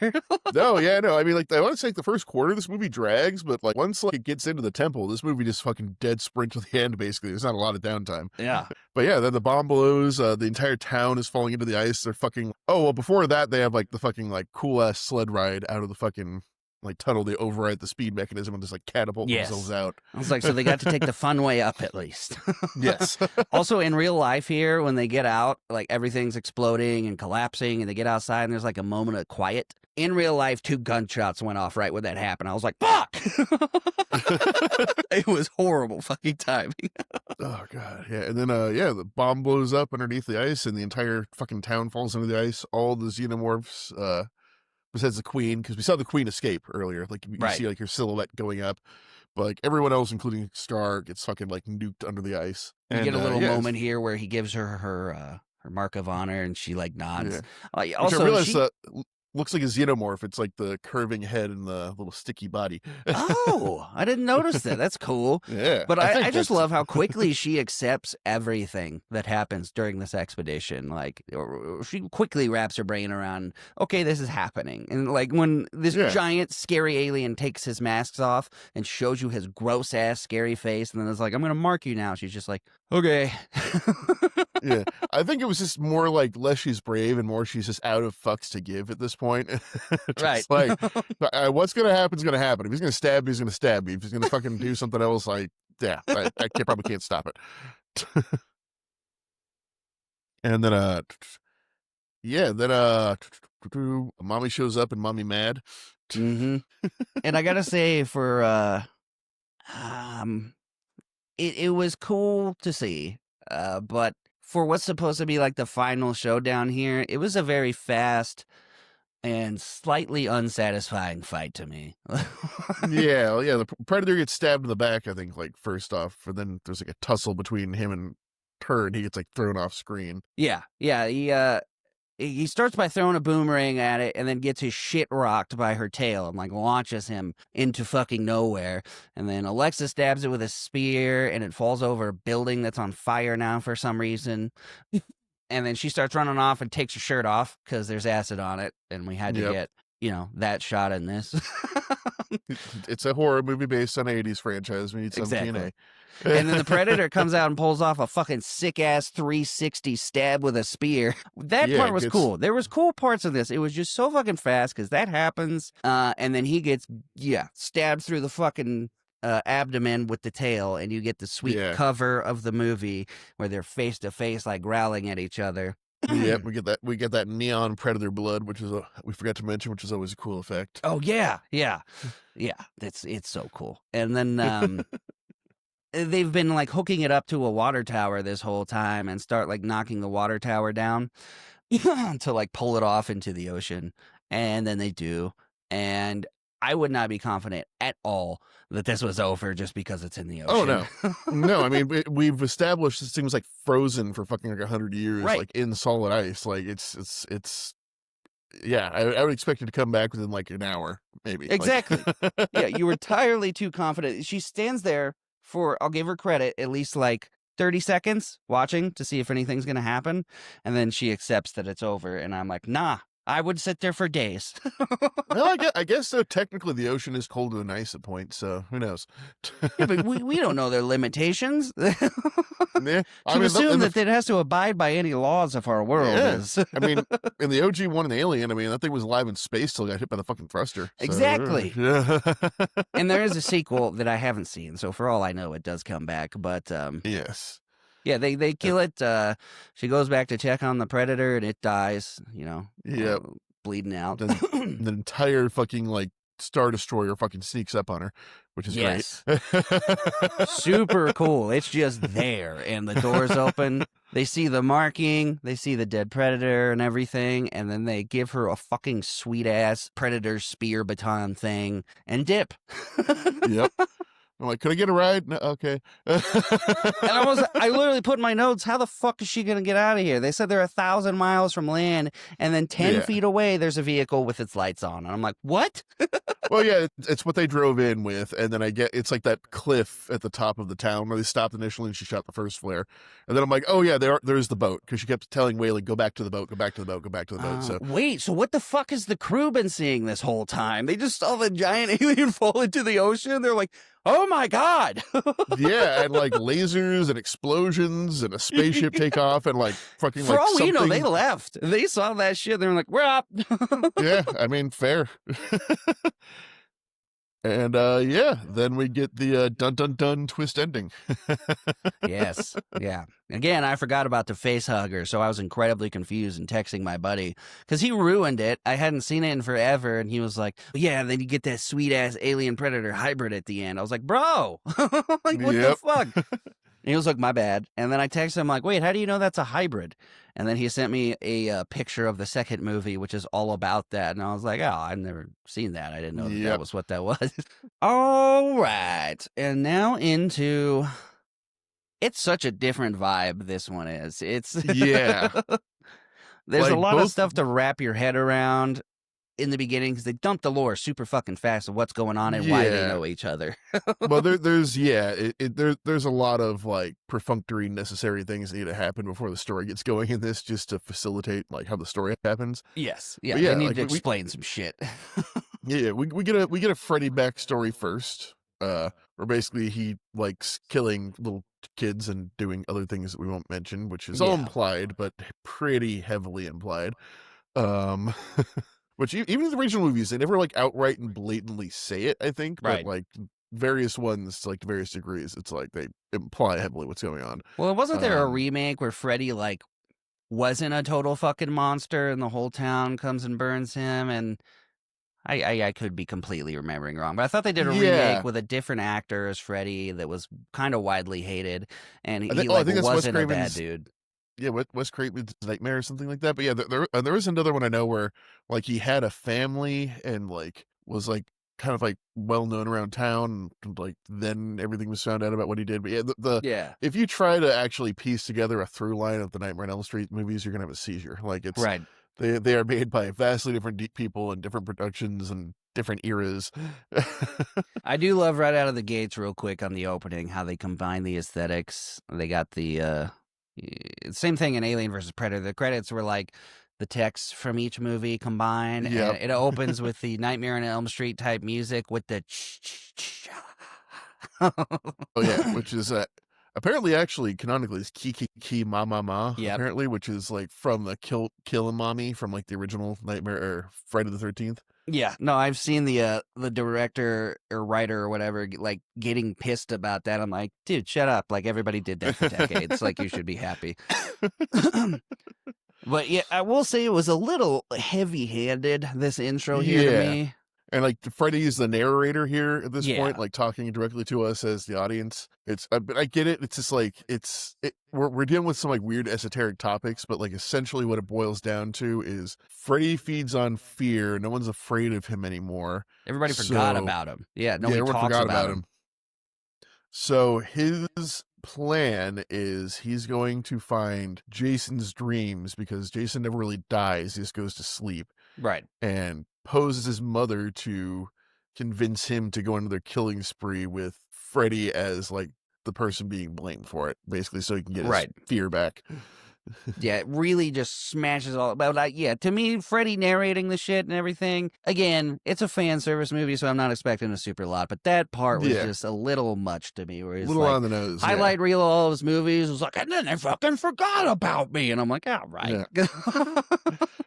No, yeah, no. I mean, like, I want to say like, the first quarter of this movie drags, but like once like it gets into the temple, this movie just fucking dead sprint to the end. Basically, there's not a lot of downtime. Yeah. But yeah, then the bomb blows. The entire town is falling into the ice. They're fucking. Oh well, before that, they have like the fucking like cool ass sled ride out of the fucking like tunnel. They override the speed mechanism and just like catapult themselves out. I was like, so they got to take the fun way up at least. Yes. Also, in real life here, when they get out, like everything's exploding and collapsing, and they get outside, and there's like a moment of quiet. In real life, 2 gunshots went off right when that happened. I was like, fuck! It was horrible fucking timing. Oh god, yeah. And then yeah, the bomb blows up underneath the ice and the entire fucking town falls into the ice. All the xenomorphs, besides the queen, because we saw the queen escape earlier. Like you Right. see like her silhouette going up. But like everyone else, including Star, gets fucking like nuked under the ice. You And get a little yeah, moment here where he gives her mark of honor, and she like nods. Which Also, I realized looks like a xenomorph. It's like the curving head and the little sticky body. Oh, I didn't notice that. That's cool. Yeah. But think I just that's- love how quickly she accepts everything that happens during this expedition. Like, she quickly wraps her brain around, okay, this is happening. And like when this giant, scary alien takes his masks off and shows you his gross ass, scary face, and then it's like, I'm going to mark you now. She's just like, okay. Yeah. I think it was just more like less she's brave and more she's just out of fucks to give at this point. Right. Like, what's going to happen is going to happen. If he's going to stab me, he's going to stab me. If he's going to fucking do something else, like, yeah, I probably can't stop it. And then, yeah, then, mommy shows up and mommy mad. Mm-hmm. And I got to say for, it was cool to see, but for what's supposed to be like the final showdown here, it was a very fast and slightly unsatisfying fight to me. Yeah, the predator gets stabbed in the back, I think, like first off, and then there's like a tussle between him and her, and he gets like thrown off screen. Yeah, he starts by throwing a boomerang at it and then gets his shit rocked by her tail and like launches him into fucking nowhere. And then Alexa stabs it with a spear and it falls over a building that's on fire now for some reason. And then she starts running off and takes her shirt off because there's acid on it. And we had to get, that shot in this. It's a horror movie based on an 80s franchise. We need some TNA. And then the Predator comes out and pulls off a fucking sick-ass 360 stab with a spear. That part was cool. There was cool parts of this. It was just so fucking fast because that happens. And then he gets, stabbed through the fucking abdomen with the tail, and you get the sweet cover of the movie where they're face-to-face, like, growling at each other. Yep, we get that neon predator blood, which is we forgot to mention, which is always a cool effect. Oh, yeah. It's so cool. And then... they've been like hooking it up to a water tower this whole time and start like knocking the water tower down to like pull it off into the ocean. And then they do. And I would not be confident at all that this was over just because it's in the ocean. Oh, no. No, I mean, we've established this thing was like frozen for fucking like 100 years, like in solid ice. Like it's yeah, I would expect it to come back within like an hour, maybe. Exactly. Yeah, you were entirely too confident. She stands there for, I'll give her credit, at least like 30 seconds watching to see if anything's going to happen. And then she accepts that it's over. And I'm like, nah, I would sit there for days. Well, I guess so. Technically, the ocean is colder than ice at points, so who knows? Yeah, but we don't know their limitations. Yeah, I Should mean, assume in the that it has to abide by any laws of our world yeah, is I mean, in the OG one and Alien, I mean, that thing was alive in space till it got hit by the fucking thruster. So exactly. yeah, And there is a sequel that I haven't seen, so for all I know, it does come back. But yes, yeah, they and, kill it. She goes back to check on the predator, and it dies. yeah. Bleeding out. Then the entire fucking like Star Destroyer fucking sneaks up on her, which is great. Yes. Super cool. It's just there, and the doors open. They see the marking, they see the dead predator and everything, and then they give her a fucking sweet ass predator spear baton thing and dip. Yep. I'm like, could I get a ride? No, okay. And I literally put in my notes, how the fuck is she gonna get out of here? They said they're 1,000 miles from land, and then 10 Yeah. feet away there's a vehicle with its lights on. And I'm like, what? Well, yeah, it's what they drove in with, and then it's like that cliff at the top of the town where they stopped initially and she shot the first flare. And then I'm like, oh yeah, there's the boat, because she kept telling Whaley, go back to the boat, go back to the boat, go back to the boat. So Wait, so what the fuck has the crew been seeing this whole time? They just saw the giant alien fall into the ocean. They're like, oh my God. yeah, and like lasers and explosions and a spaceship take off and like fucking For like all we know, something. they left. They saw that shit. They're like, we're up. Yeah, I mean, fair. And yeah, then we get the dun dun dun twist ending. Yes. Yeah. Again, I forgot about the face hugger, so I was incredibly confused and texting my buddy because he ruined it. I hadn't seen it in forever, and he was like, yeah, and then you get that sweet ass alien predator hybrid at the end. I was like, bro, like, what the Yep. fuck? And he was like, my bad. And then I texted him like, wait, how do you know that's a hybrid? And then he sent me a picture of the second movie, which is all about that. And I was like, oh, I've never seen that. I didn't know that Yep. was what that was. All right. And now into... It's such a different vibe, this one is. It's Yeah. There's a Like, lot of both- stuff to wrap your head around in the beginning because they dump the lore super fucking fast of what's going on and why they Yeah. know each other. Well, there's a lot of like perfunctory necessary things that need to happen before the story gets going in this, just to facilitate like how the story happens. Yes. Yeah, But they yeah, need like, to we- explain some shit. Yeah, we get a Freddy backstory first, where basically he likes killing little kids and doing other things that we won't mention, which is all Yeah. implied, but pretty heavily implied. Which even in the original movies, they never like outright and blatantly say it, I think, Right. but like various ones, like to various degrees, it's like they imply heavily what's going on. Well, wasn't there a Um, remake where Freddy, like, wasn't a total fucking monster and the whole town comes and burns him? And I could be completely remembering wrong, but I thought they did a Yeah. remake with a different actor as Freddy that was kind of widely hated, and he I think like that's Wes wasn't a bad Craven's dude. Yeah, Wes Craven's Nightmare or something like that. But yeah, there was another one I know where like he had a family and like was like kind of like well known around town, and like then everything was found out about what he did. But yeah, the Yeah, if you try to actually piece together a through line of the Nightmare on Elm Street movies, you're gonna have a seizure. Like it's right. they are made by vastly different people and different productions and different eras. I do love right out of the gates, real quick on the opening, how they combine the aesthetics. They got the same thing in Alien versus Predator. The credits were like the text from each movie combined, Yep. and it opens with the Nightmare on Elm Street type music with the. Oh yeah, which is apparently actually canonically is Ki Ma Ma Ma. Yep. Apparently, which is like from the Kill and Mommy from like the original Nightmare or Friday the 13th. Yeah, no, I've seen the director or writer or whatever like getting pissed about that. I'm like, dude, shut up! Like everybody did that for decades. Like you should be happy. But yeah, I will say it was a little heavy-handed, this intro here Yeah. to me. And like Freddy is the narrator here at this Yeah. point, like talking directly to us as the audience. But I get it. It's just like we're dealing with some like weird esoteric topics, but like essentially what it boils down to is Freddy feeds on fear. No one's afraid of him anymore. Everybody forgot So- about him. Yeah, Yeah, nobody everyone talks forgot about him. So his plan is he's going to find Jason's dreams, because Jason never really dies. He just goes to sleep, Right. and poses his mother to convince him to go on another killing spree with Freddy as like the person being blamed for it, basically, so he can get his Right. fear back. Yeah, it really just smashes all. But yeah, to me, Freddy narrating the shit and everything. Again, it's a fan service movie, so I'm not expecting a super lot. But that part was Yeah, just a little much to me. Where a he's little like on the nose. Yeah, highlight reel of all his movies. It was like, and then they fucking forgot about me, and I'm like, all right. yeah,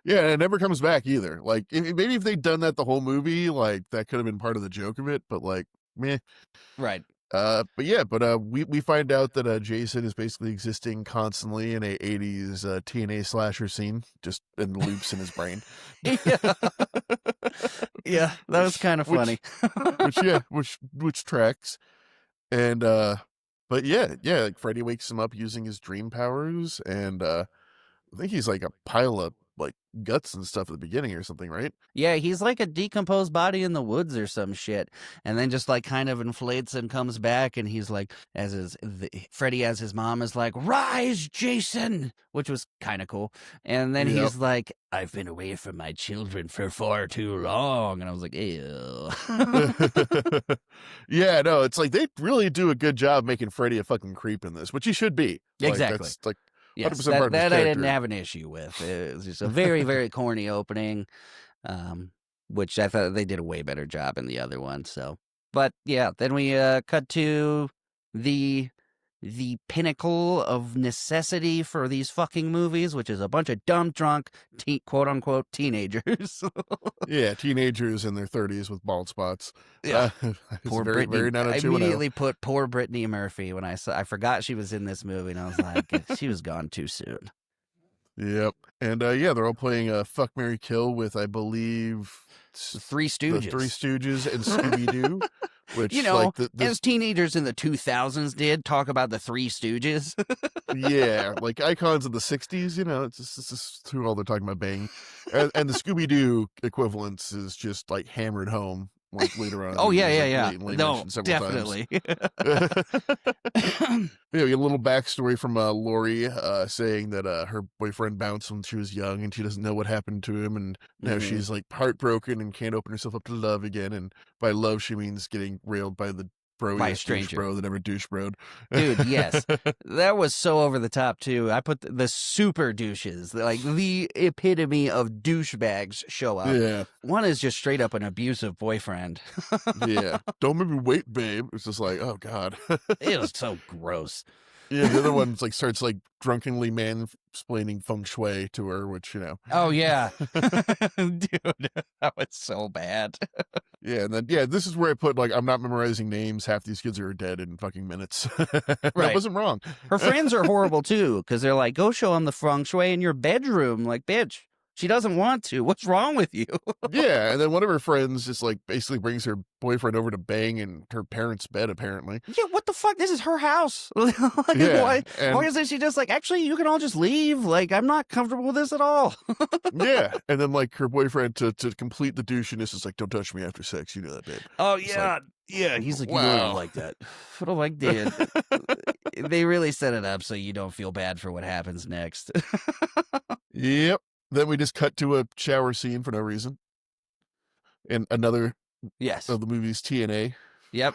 yeah. And it never comes back either. Like maybe if they'd done that the whole movie, like that could have been part of the joke of it. But like, meh. Right. But yeah, we find out that Jason is basically existing constantly in a 80s TNA slasher scene, just in loops in his brain. Yeah, yeah, that was kind of funny. Which tracks. And but yeah, like Freddy wakes him up using his dream powers, and I think he's like a pile of like guts and stuff at the beginning or something, right? Yeah, he's like a decomposed body in the woods or some shit, and then just like kind of inflates and comes back, and he's like, Freddy as his mom is like, "Rise, Jason," which was kind of cool, and then Yep. he's like, "I've been away from my children for far too long," and I was like, "Ew." Yeah, no, it's like they really do a good job making Freddy a fucking creep in this, which he should be. Like Exactly. that's like Yes, 100% part of his that I didn't character. have an issue with. It was just a very, very corny opening, um, which I thought they did a way better job in the other one. So, but yeah, then we cut to the the pinnacle of necessity for these fucking movies, which is a bunch of dumb drunk, quote unquote teenagers. Yeah, teenagers in their 30s with bald spots. Yeah. It's Poor very Brittany. very I 90210. immediately put poor Brittany Murphy when I forgot she was in this movie, and I was like, she was gone too soon. Yep. And yeah, they're all playing Fuck Mary Kill with I believe The Three the Three Stooges. Stooges and Scooby Doo, You which know, like the as teenagers in the 2000s did talk about the Three Stooges. yeah, like icons of the 60s, it's just who all they're talking about bang. And the Scooby Doo equivalence is just like hammered home like later on in the Oh, movie. yeah, It's yeah, like yeah. blatantly No, mentioned several times. definitely. Yeah, a little backstory from Lori saying that her boyfriend bounced when she was young and she doesn't know what happened to him, and now Mhm. she's like heartbroken and can't open herself up to love again. And by love, she means getting railed by the By a broiest douche stranger. bro that ever douche broed. Dude, yes. That was so over the top, too. I put the super douches, like the epitome of douchebags show up. Yeah, One is just straight up an abusive boyfriend. yeah. Don't make me wait, babe. It's just like, oh god. It was so gross. Yeah, the other one's like starts like drunkenly mansplaining feng shui to her, which Oh, yeah. Dude, that was so bad. Yeah, and then yeah, this is where I put like I'm not memorizing names. Half these kids are dead in fucking minutes. That Right. wasn't wrong. Her friends are horrible, too, because they're like, go show him the feng shui in your bedroom. Like, bitch, she doesn't want to. What's wrong with you? Yeah, and then one of her friends just like basically brings her boyfriend over to bang in her parents' bed, apparently. Yeah, what the fuck? This is her house. Like, Yeah, why and isn't she just like, actually, you can all just leave? Like, I'm not comfortable with this at all. yeah, and then like her boyfriend to complete the douchiness is like, "Don't touch me after sex," you know that, babe. Oh, It's yeah. like, Yeah, he's like, you know, I don't wow. like that. But I'm like, dude, they really set it up so you don't feel bad for what happens next. Yep. Then we just cut to a shower scene for no reason, and another Yes. of the movie's TNA. Yep.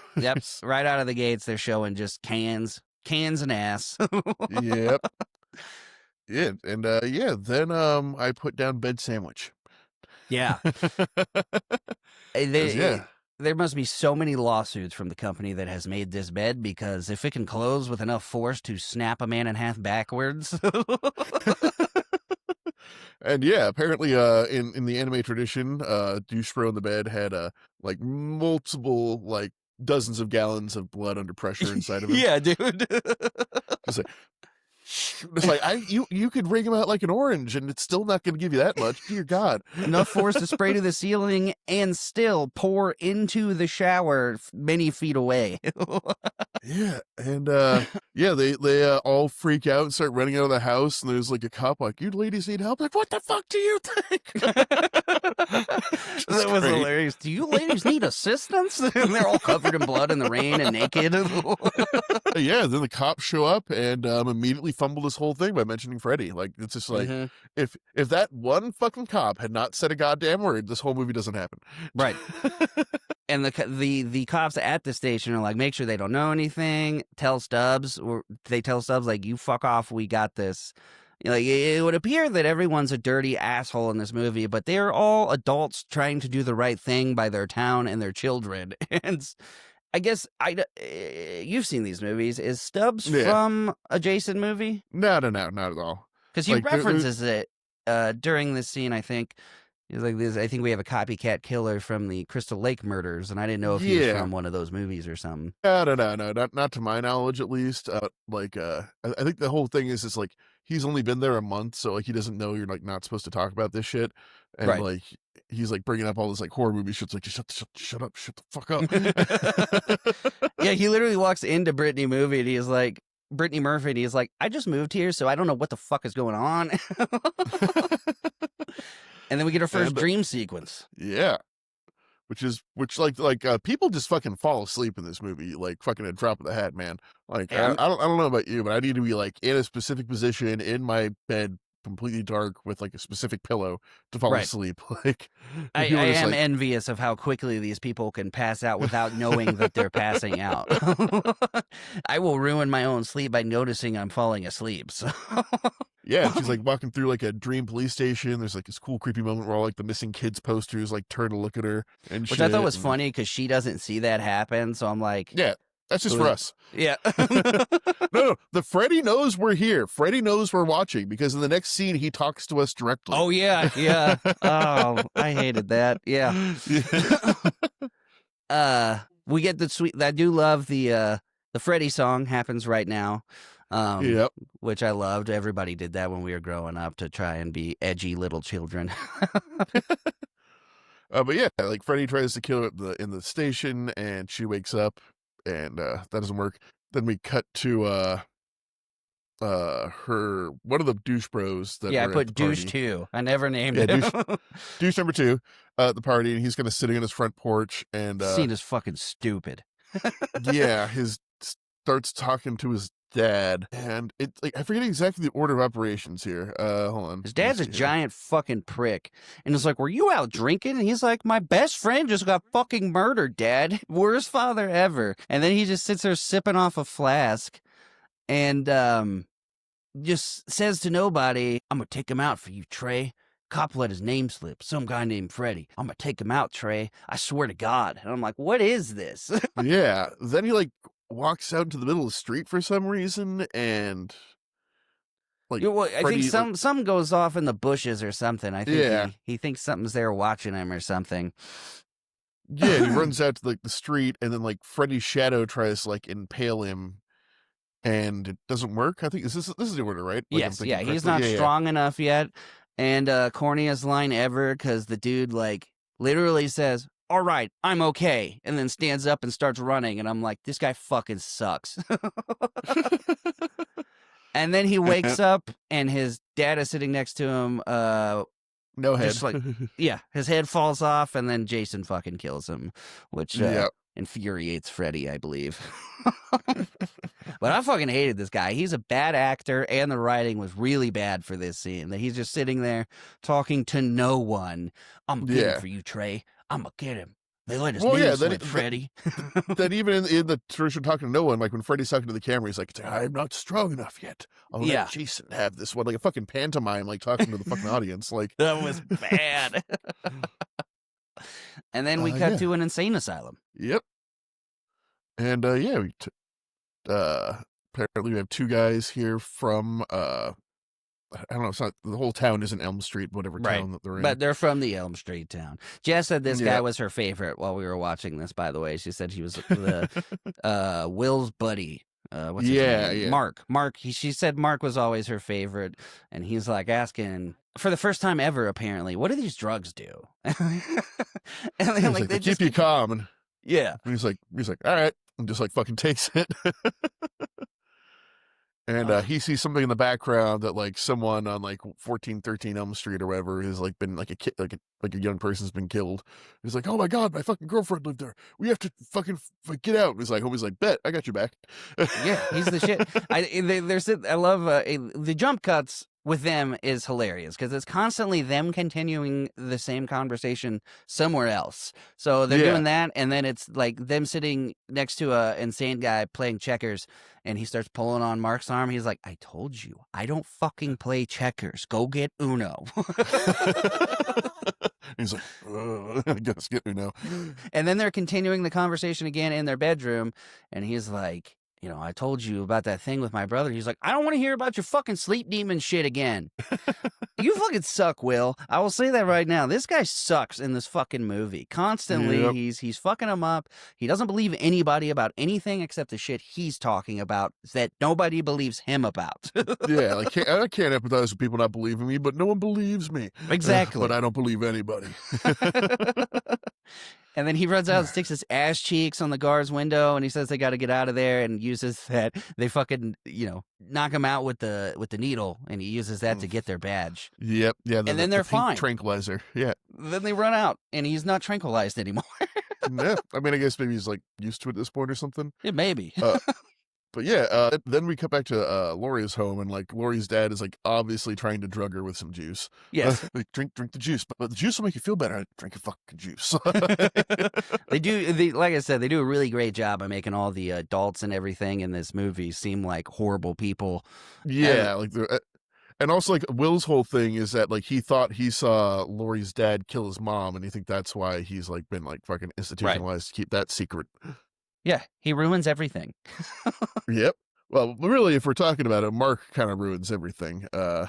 Right out of the gates, they're showing just cans and ass. Yep. Yeah, and yeah, then I put down bed sandwich. Yeah. 'Cause, yeah. There must be so many lawsuits from the company that has made this bed, because if it can close with enough force to snap a man in half backwards. And yeah, apparently in the anime tradition, douche bro in the bed had like multiple like dozens of gallons of blood under pressure inside of him. Yeah, dude. Just like it's like you could wring him out like an orange and it's still not gonna give you that much. Dear God. Enough force to spray to the ceiling and still pour into the shower many feet away. Yeah, and yeah, they all freak out and start running out of the house, and there's like a cop like, "You ladies need help." Like, what the fuck do you think? That was great. hilarious. Do you ladies need assistance? And they're all covered in blood in the rain and naked. Yeah, then the cops show up and immediately fumble this whole thing by mentioning Freddy. Like, it's just like Mhm. if that one fucking cop had not said a goddamn word, this whole movie doesn't happen. Right. And the cops at the station are like, make sure they don't know anything. Tell Stubbs, or they tell Stubbs like, you fuck off, we got this. Like it would appear that everyone's a dirty asshole in this movie, but they are all adults trying to do the right thing by their town and their children. And I guess you've seen these movies. Is Stubbs Yeah. from a Jason movie? No, not at all. Because he Like references it during this scene. I think he's like this. I think we have a copycat killer from the Crystal Lake murders, and I didn't know if he was yeah. from one of those movies or something. No, not to my knowledge, at least. I think the whole thing is like he's only been there a month, so like he doesn't know you're like not supposed to talk about this shit, and Right. like he's like bringing up all this like horror movie shit. It's like shut up, shut the fuck up. Yeah, he literally walks into Brittany movie and he's like, Brittany Murphy, and he's like, I just moved here, so I don't know what the fuck is going on. And then we get our first dream sequence. Yeah. Which people just fucking fall asleep in this movie, like fucking a drop of the hat, man. Like Yeah, I don't know about you, but I need to be like in a specific position in my bed, completely dark, with like a specific pillow to fall Right. asleep. Like I people are just am like, envious of how quickly these people can pass out without knowing that they're passing out. I will ruin my own sleep by noticing I'm falling asleep. So yeah, and she's like walking through like a dream police station. There's like this cool creepy moment where all like the missing kids posters like turn to look at her and which shit. I thought was and, funny because she doesn't see that happen. So I'm like, yeah, that's just for us. Yeah. No, the Freddy knows we're here. Freddy knows we're watching because in the next scene he talks to us directly. Oh yeah, yeah. Oh, I hated that. Yeah. We get the sweet. I do love the Freddy song happens right now. Yep. Which I loved. Everybody did that when we were growing up to try and be edgy little children. But yeah, like Freddy tries to kill her in the station, and she wakes up, and that doesn't work. Then we cut to her one of the douche bros that Yeah, I were at put the douche party. 2. I never named Yeah, it. douche number 2 at the party, and he's kind of sitting on his front porch, and Scene is fucking stupid. yeah, his starts talking to his dad, and it's like I forget exactly the order of operations here. Hold on. His dad's a giant fucking prick. And it's like, were you out drinking? And he's like, my best friend just got fucking murdered, Dad. Worst father ever. And then he just sits there sipping off a flask and just says to nobody, I'm going to take him out for you, Trey. Cop let his name slip. Some guy named Freddy. I'm going to take him out, Trey. I swear to God. And I'm like, what is this? Yeah. Then he like walks out into the middle of the street for some reason, and like I think some goes off in the bushes or something. I think he thinks something's there watching him or something. Yeah, he runs out to like the street, and then like Freddy's shadow tries to like impale him, and it doesn't work. I think this is the order, right? Like, yes, yeah, he's not strong enough yet. And corniest line ever, because the dude like literally says, all right, I'm okay, and then stands up and starts running, and I'm like, this guy fucking sucks. And then he wakes up, and his dad is sitting next to him. No head. Just like, yeah, his head falls off, and then Jason fucking kills him, which infuriates Freddy, I believe. But I fucking hated this guy. He's a bad actor, and the writing was really bad for this scene. That he's just sitting there talking to no one. I'm gonna get him for you, Trey. I'm gonna get him. They let us slip, Freddy. Then even in the tradition talking to no one, like when Freddy's talking to the camera, he's like, I'm not strong enough yet. I'll let Jason have this one. Like a fucking pantomime, like talking to the fucking audience. Like that was bad. And then we cut to an insane asylum. Yep. And apparently we have two guys here from I don't know, it's not the whole town isn't Elm Street, whatever town that they're in. But they're from the Elm Street town. Jess said this guy was her favorite while we were watching this, by the way. She said he was the Will's buddy. What's his name? Mark. She said Mark was always her favorite, and he's like asking for the first time ever, apparently, what do these drugs do? And then, like, they keep you calm. And yeah. And he's like, all right, and just like fucking takes it. And he sees something in the background that like someone on like 1413 Elm Street or whatever has like been like a kid, like a young person's been killed. He's like, oh my God, my fucking girlfriend lived there. We have to fucking get out. And he's like, bet, I got your back. Yeah, he's the shit. I love the jump cuts with them is hilarious because it's constantly them continuing the same conversation somewhere else. So they're Yeah. doing that, and then it's like them sitting next to a insane guy playing checkers, and he starts pulling on Mark's arm. He's like, "I told you, I don't fucking play checkers. Go get Uno." He's like, I guess get me now. And then they're continuing the conversation again in their bedroom, and he's like, I told you about that thing with my brother. He's like, I don't want to hear about your fucking sleep demon shit again. You fucking suck, Will. I will say that right now. This guy sucks in this fucking movie. Constantly, Yep. he's fucking him up. He doesn't believe anybody about anything except the shit he's talking about that nobody believes him about. Yeah, like I can't empathize with people not believing me, but no one believes me. Exactly. But I don't believe anybody. And then he runs out and sticks his ass cheeks on the guard's window, and he says they got to get out of there, and uses that. They fucking, knock him out with the needle, and he uses that to get their badge. Yep. Yeah. And then they're fine. Tranquilizer. Yeah. Then they run out, and he's not tranquilized anymore. Yeah. I mean, I guess maybe he's like used to it at this point or something. Yeah, maybe. But yeah, then we cut back to Laurie's home, and like Laurie's dad is like obviously trying to drug her with some juice. Yes. Like, drink the juice, but the juice will make you feel better. Drink a fucking juice. Like I said, they do a really great job of making all the adults and everything in this movie seem like horrible people. Yeah, like and also like Will's whole thing is that like he thought he saw Laurie's dad kill his mom, and he think that's why he's like been like fucking institutionalized to keep that secret. Yeah, he ruins everything. Yep. Well, really, if we're talking about it, Mark kind of ruins everything. Oh,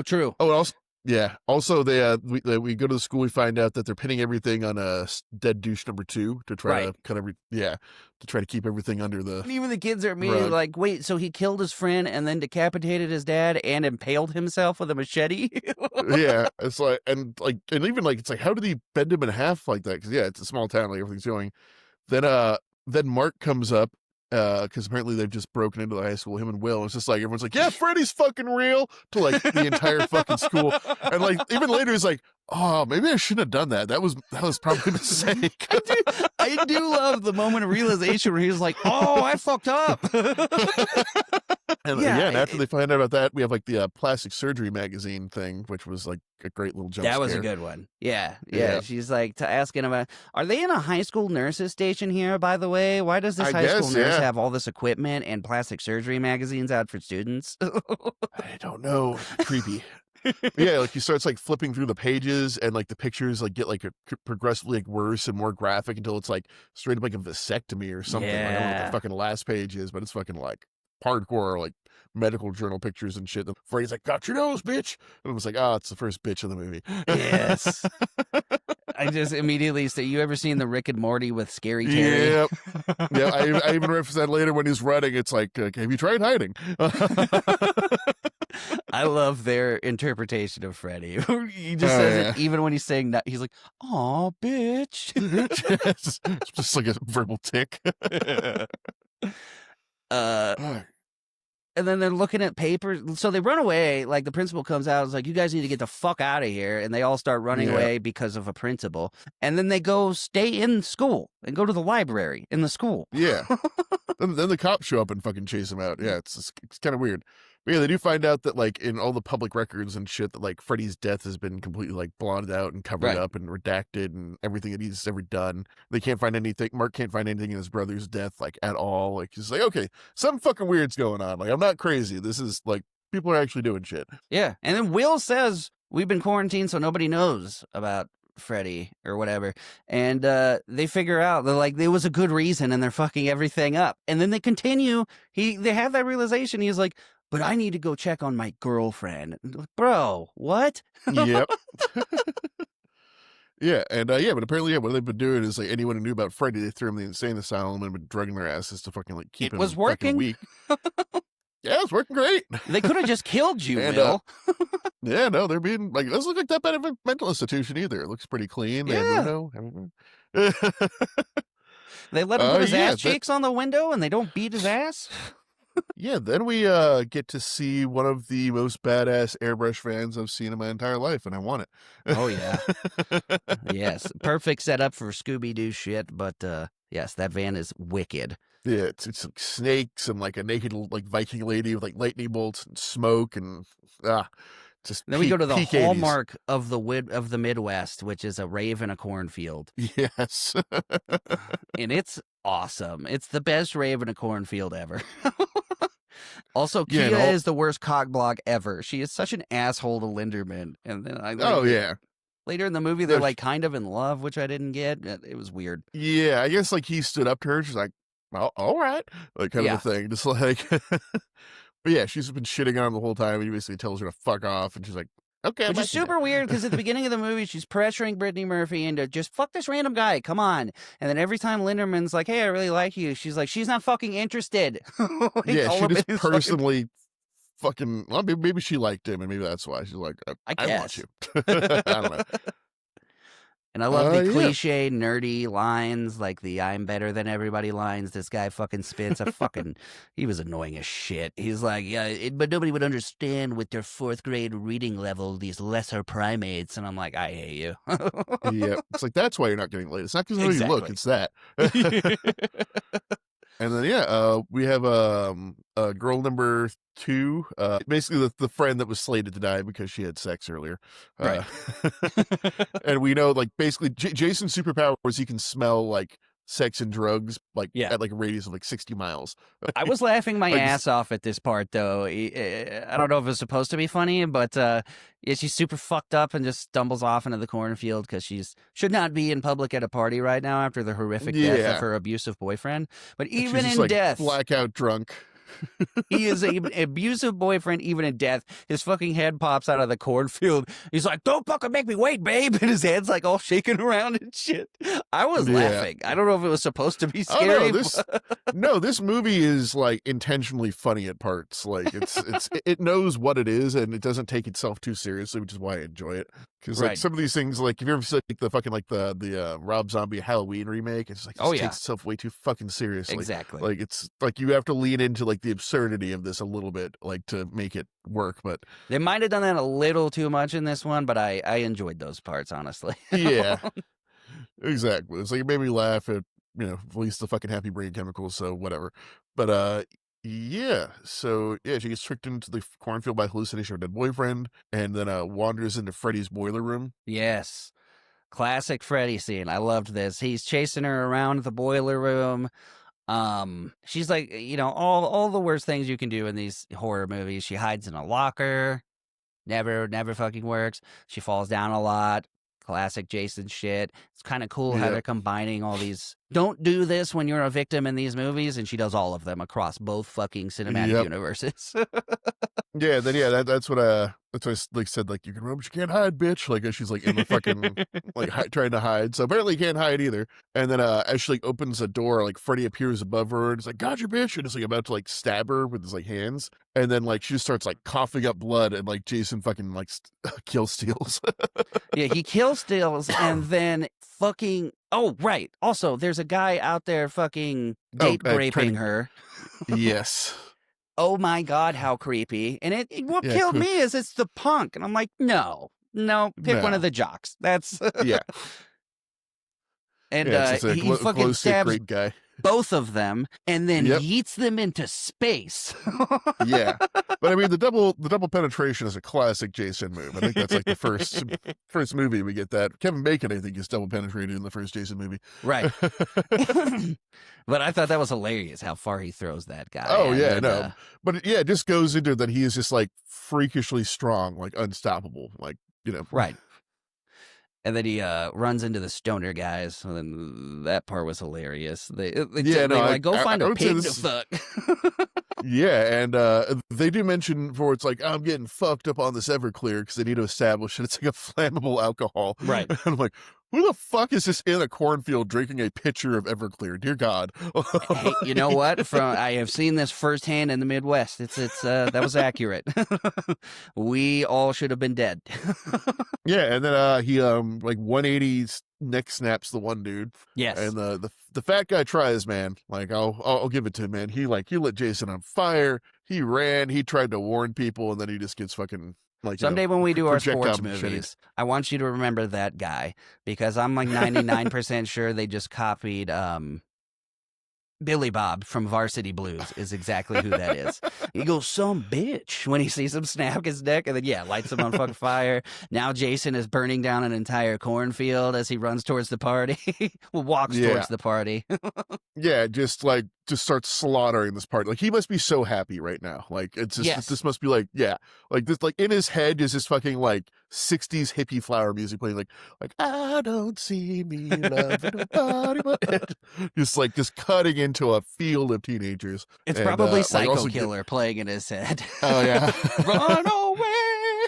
true. Oh, and also, yeah. Also, we go to the school. We find out that they're pinning everything on a dead douche number 2 to try to cut to try to keep everything under the. And even the kids are immediately like, "Wait, so he killed his friend and then decapitated his dad and impaled himself with a machete?" Yeah, it's like and even like it's like how did he bend him in half like that? Because yeah, it's a small town, like everything's going. Then Mark comes up because apparently they've just broken into the high school. Him and Will. It's just like everyone's like, "Yeah, Freddy's fucking real," to like the entire fucking school. And like even later, he's like, "Oh, maybe I shouldn't have done that. That was probably a mistake." I do love the moment of realization where he's like, "Oh, I fucked up." And and after they find out about that, we have like the plastic surgery magazine thing, which was like a great little jump That was scare. a good one. Yeah. She's like asking about, are they in a high school nurses station here, by the way? Why does this high school nurse have all this equipment and plastic surgery magazines out for students? I don't know. Creepy. Yeah, like he starts like flipping through the pages, and like the pictures like get like progressively like worse and more graphic until it's like straight up like a vasectomy or something. Like, I don't know what the fucking last page is, but it's fucking like hardcore like medical journal pictures and shit. Freddy's like, "Got your nose, bitch," and it was like, it's the first bitch of the movie. Yes. I just immediately say, you ever seen the Rick and Morty with Scary Terry? Yep. Yeah, I even referenced that later when he's running. It's like, have you tried hiding? I love their interpretation of Freddy. He just says it even when he's saying that. He's like, "Aw, bitch." It's just like a verbal tick. And then they're looking at papers. So they run away. Like the principal comes out. Is like, "You guys need to get the fuck out of here." And they all start running away because of a principal. And then they go stay in school and go to the library in the school. Yeah. then the cops show up and fucking chase him out. Yeah, it's kind of weird. But yeah, they do find out that like in all the public records and shit that like Freddy's death has been completely like blotted out and covered up and redacted and everything that he's ever done. They can't find anything. Mark can't find anything in his brother's death like at all. Like he's like, okay, something fucking weird's going on. Like I'm not crazy. This is like people are actually doing shit. Yeah. And then Will says, "We've been quarantined so nobody knows about Freddy," or whatever. And they figure out they're like, there was a good reason, and they're fucking everything up. And then they continue. They have that realization. He's like, "But I need to go check on my girlfriend." Bro, what? Yep. Yeah, and but apparently, what they've been doing is like anyone who knew about Freddy, they threw him in the insane asylum and been drugging their asses to fucking like keep him was working. weak. Yeah, it's working great. They could have just killed you, Will. Yeah, no, they're being like, it doesn't look like that bad of a mental institution either. It looks pretty clean. They have Uno. They let him put his ass cheeks on the window and they don't beat his ass. Yeah, then we get to see one of the most badass airbrush vans I've seen in my entire life, and I want it. Oh, yeah. Yes, perfect setup for Scooby-Doo shit, but yes, that van is wicked. Yeah, it's like snakes and like a naked like Viking lady with like lightning bolts and smoke and ah, just Then we go to the peak 80s. hallmark of the Midwest, which is a rave in a cornfield, Yes. and it's awesome. It's the best rave in a cornfield ever. Also, Yeah, and Kia all is the worst cockblock ever. She is such an asshole to Linderman, and then I like oh yeah. later in the movie they're No, like kind of in love, which I didn't get. It was weird. yeah, I guess like he stood up to her, she's like, "Well, all right." Like kind of a Yeah, thing. Just like but yeah, she's been shitting on him the whole time and he basically tells her to fuck off and she's like, "Okay, I'll which is let you super weird because at the beginning of the movie she's pressuring Brittany Murphy into just fuck this random guy, come on. And then every time Linderman's like, "Hey, I really like you," she's like, "She's not fucking interested." Like Yeah, all she up in just his fucking. personally fucking well, maybe she liked him and maybe that's why she's like, I I want guess. you." I don't know. And I love the Yeah. cliche nerdy lines like the "I'm better than everybody" lines this guy fucking spits. He was annoying as shit. He's like, yeah, but nobody would understand with their fourth grade reading level these lesser primates. And I'm like, I hate you. Yeah. It's like that's why you're not getting laid. It's not because of how you look, Exactly. it's that. And then yeah, we have girl number 2, basically the friend that was slated to die because she had sex earlier. Right. Uh and we know like basically Jason's superpower is he can smell like sex and drugs like Yeah. at like a radius of like 60 miles. I was laughing my Like ass off at this part, though. I don't know if it was supposed to be funny, but yeah, she's super fucked up and just stumbles off into the cornfield because she's should not be in public at a party right now after the horrific death of yeah, her abusive boyfriend. But and she's even just in like death, blackout drunk. he is an abusive boyfriend. Even in death, his fucking head pops out of the cornfield. He's like, "Don't fucking make me wait, babe," and his head's like all shaking around and shit. I was Yeah. laughing. I don't know if it was supposed to be Oh no, scary. this movie is like intentionally funny at parts. Like it knows what it is and it doesn't take itself too seriously, which is why I enjoy it. Because like Right. some of these things, like if you ever seen like the fucking like the Rob Zombie Halloween remake, it's like Oh just yeah, takes itself way too fucking seriously. exactly. Like it's like you have to lean into like the absurdity of this a little bit, like to make it work. But They might have done that a little too much in this one, but I enjoyed those parts, honestly. yeah, exactly. It's like it made me laugh at at least the fucking happy brain chemicals. So whatever. But yeah. So yeah, she gets tricked into the cornfield by hallucination of her dead boyfriend, and then wanders into Freddy's boiler room. Yes. Classic Freddy scene. I loved this. He's chasing her around the boiler room. She's like, all the worst things you can do in these horror movies. She hides in a locker. Never fucking works. She falls down a lot. Classic Jason shit. It's kind of cool how Yeah. they're combining all these. Don't do this when you're a victim in these movies, and she does all of them across both fucking cinematic Yep. universes. Yeah. Then yeah, that's what I like said. Like you can run, but you can't hide, bitch. Like as she's like in the fucking like trying to hide. So apparently you can't hide either. And then as she like opens a door, like Freddy appears above her and it's like, "Gotcha, bitch!" And it's like about to like stab her with his like hands. And then like she just starts like coughing up blood and like Jason fucking like kill steals. Yeah, he kill steals and then fucking. Oh, right. Also, there's a guy out there fucking Oh, date raping training. her. Yes. Oh my god, how creepy! And what Yeah. killed me is it's the punk, and I'm like, no, pick one No. of the jocks. That's Yeah. and Yeah. It's just a he fucking glow stick stabs great guy. both of them and then Yep. yeets them into space. Yeah. But I mean the double penetration is a classic Jason move. I think that's like the first movie we get that. Kevin Bacon, I think, is double penetrated in the first Jason movie. Right. But I thought that was hilarious how far he throws that guy. Oh And yeah, then, no. But yeah, it just goes into that he is just like freakishly strong, like unstoppable. Like, right. And then he runs into the stoner guys. And then that part was hilarious. They Yeah, no, like, go find I a would say pig to this fuck. yeah, and they do mention before it's like I'm getting fucked up on this Everclear because they need to establish that it's like a flammable alcohol. Right. And I'm like, who the fuck is this in a cornfield drinking a pitcher of Everclear? Dear God. Hey, you know what? I have seen this firsthand in the Midwest. It's that was accurate. We all should have been dead. Yeah, and then he like 180 neck snaps the one dude. Yes. And the fat guy tries, man. Like I'll give it to him, man. He lit Jason on fire. He ran. He tried to warn people, and then he just gets fucking like Someday when we do our projectile sports macheted. movies, I want you to remember that guy because I'm like 99% sure they just copied Billy Bob from Varsity Blues is exactly who that is. He goes, some bitch, when he sees him snap his neck, and then, yeah, lights him on fucking fire. Now Jason is burning down an entire cornfield as he runs towards the party. Well, walks Yeah. towards the party. Yeah, just starts slaughtering this part. Like he must be so happy right now. Like it's just Yes. this must be like, yeah, like this, like in his head is this fucking like 60s hippie flower music playing, like I don't see me loving nobody but just cutting into a field of teenagers. It's And probably like Psycho also Killer playing in his head. oh yeah. Run away!